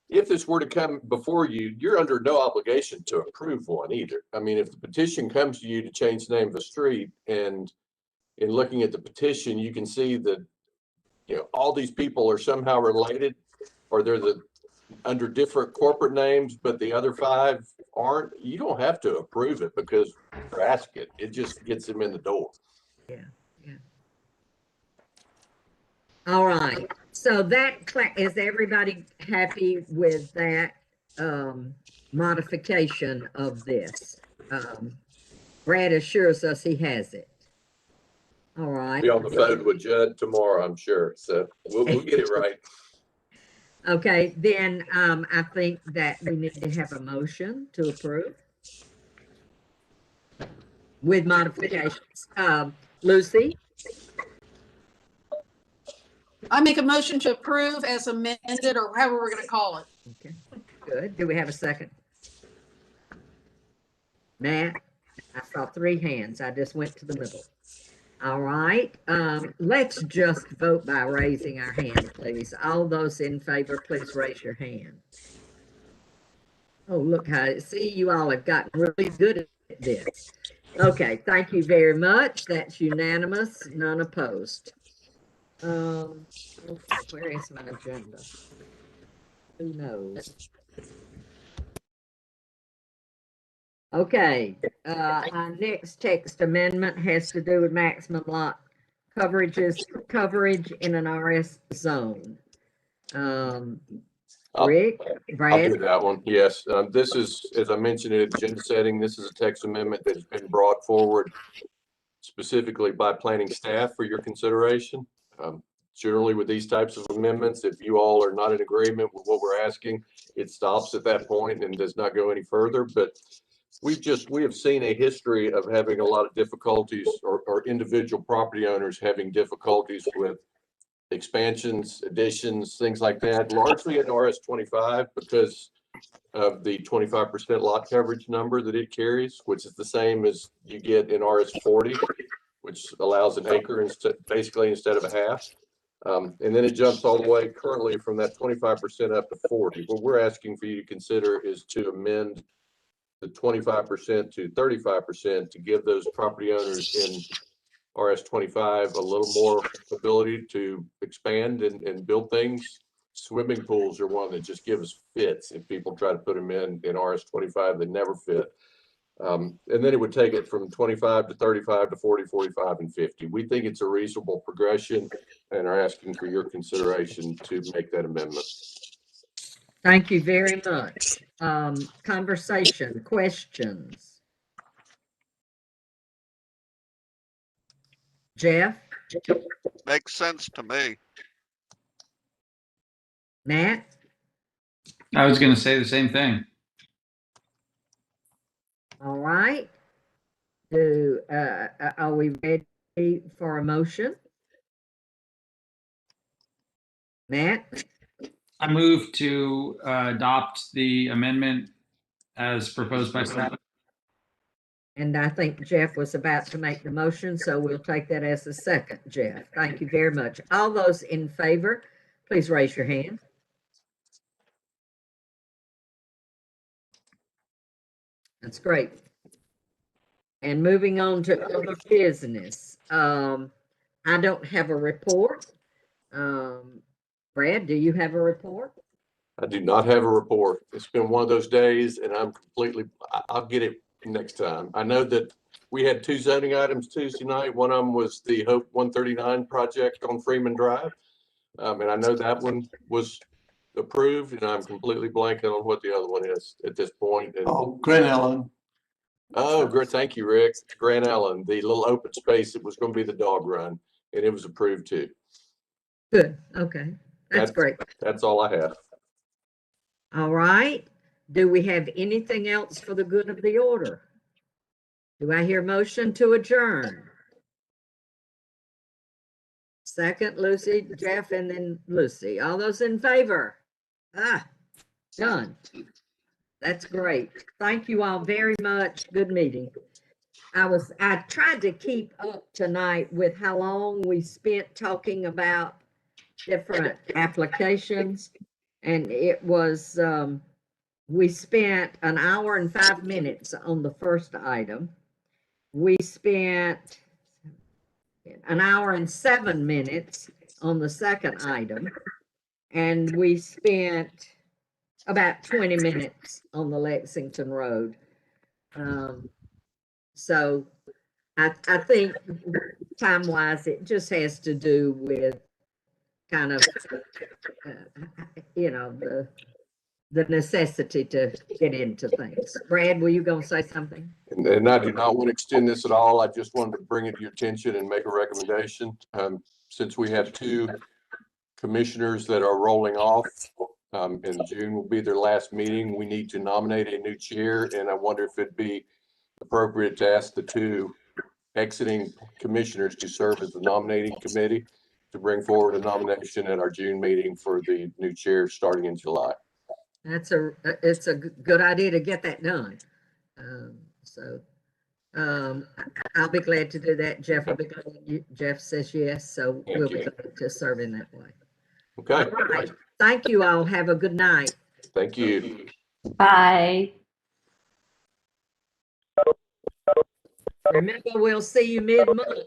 if this were to come before you, you're under no obligation to approve one either. I mean, if the petition comes to you to change the name of a street, and in looking at the petition, you can see that, all these people are somehow related, or they're under different corporate names, but the other 5 aren't, you don't have to approve it because you're asking it. It just gets them in the door. Yeah. All right. So is everybody happy with that modification of this? Brad assures us he has it. All right. Be on the phone with Judd tomorrow, I'm sure. So we'll get it right. Okay, then I think that we need to have a motion to approve with modifications. Lucy? I make a motion to approve as amended, or however we're going to call it. Okay, good. Do we have a second? Matt? I saw 3 hands. I just went to the middle. All right. Let's just vote by raising our hand, please. All those in favor, please raise your hand. Oh, look how, see, you all have gotten really good at this. Okay, thank you very much. That's unanimous, none opposed. Where is my agenda? Who knows? Okay, our next text amendment has to do with maximum lot coverage in an RS zone. Rick, Brad? I'll do that one. Yes. This is, as I mentioned in agenda setting, this is a text amendment that has been brought forward specifically by planning staff for your consideration. Generally with these types of amendments, if you all are not in agreement with what we're asking, it stops at that point and does not go any further. But we have seen a history of having a lot of difficulties, or individual property owners having difficulties with expansions, additions, things like that, largely in RS 25 because of the 25% lot coverage number that it carries, which is the same as you get in RS 40, which allows an acre basically instead of a half. And then it jumps all the way currently from that 25% up to 40. What we're asking for you to consider is to amend the 25% to 35% to give those property owners in RS 25 a little more ability to expand and build things. Swimming pools are one that just gives fits if people try to put them in RS 25, they never fit. And then it would take it from 25 to 35 to 40, 45, and 50. We think it's a reasonable progression and are asking for your consideration to make that amendment. Thank you very much. Conversation, questions? Jeff? Makes sense to me. Matt? I was going to say the same thing. All right. Are we ready for a motion? Matt? I move to adopt the amendment as proposed by staff. And I think Jeff was about to make the motion, so we'll take that as a second, Jeff. Thank you very much. All those in favor, please raise your hand. That's great. And moving on to other business. I don't have a report. Brad, do you have a report? I do not have a report. It's been one of those days and I'll get it next time. I know that we had 2 zoning items Tuesday night. One of them was the Hope 139 project on Freeman Drive. And I know that one was approved, and I'm completely blanking on what the other one is at this point. And, Grand Ellen. oh, great. Thank you, Rick. Grand Ellen, the little open space that was going to be the dog run, and it was approved too. Good. Okay. That's great. That's all I have. All right. Do we have anything else for the good of the order? Do I hear motion to adjourn? Second, Lucy, Jeff, and then Lucy. All those in favor? Done. That's great. Thank you all very much. Good meeting. I tried to keep up tonight with how long we spent talking about different applications. And it was, we spent an hour and 5 minutes on the first item. We spent an hour and 7 minutes on the second item. And we spent about 20 minutes on the Lexington Road. So I think time-wise, it just has to do with kind of, you know, the necessity to get into things. Brad, were you going to say something? And I do not want to extend this at all. I just wanted to bring it to your attention and make a recommendation. Since we have two commissioners that are rolling off, in June will be their last meeting, we need to nominate a new chair. And I wonder if it'd be appropriate to ask the two exiting commissioners to serve as the nominating committee to bring forward a nomination at our June meeting for the new chair starting in July. It's a good idea to get that done. I'll be glad to do that. Jeff will be glad. Jeff says yes, so we'll be glad to serve in that way. Okay. All right. Thank you all. Have a good night. Thank you. Bye. Remember, we'll see you mid-month.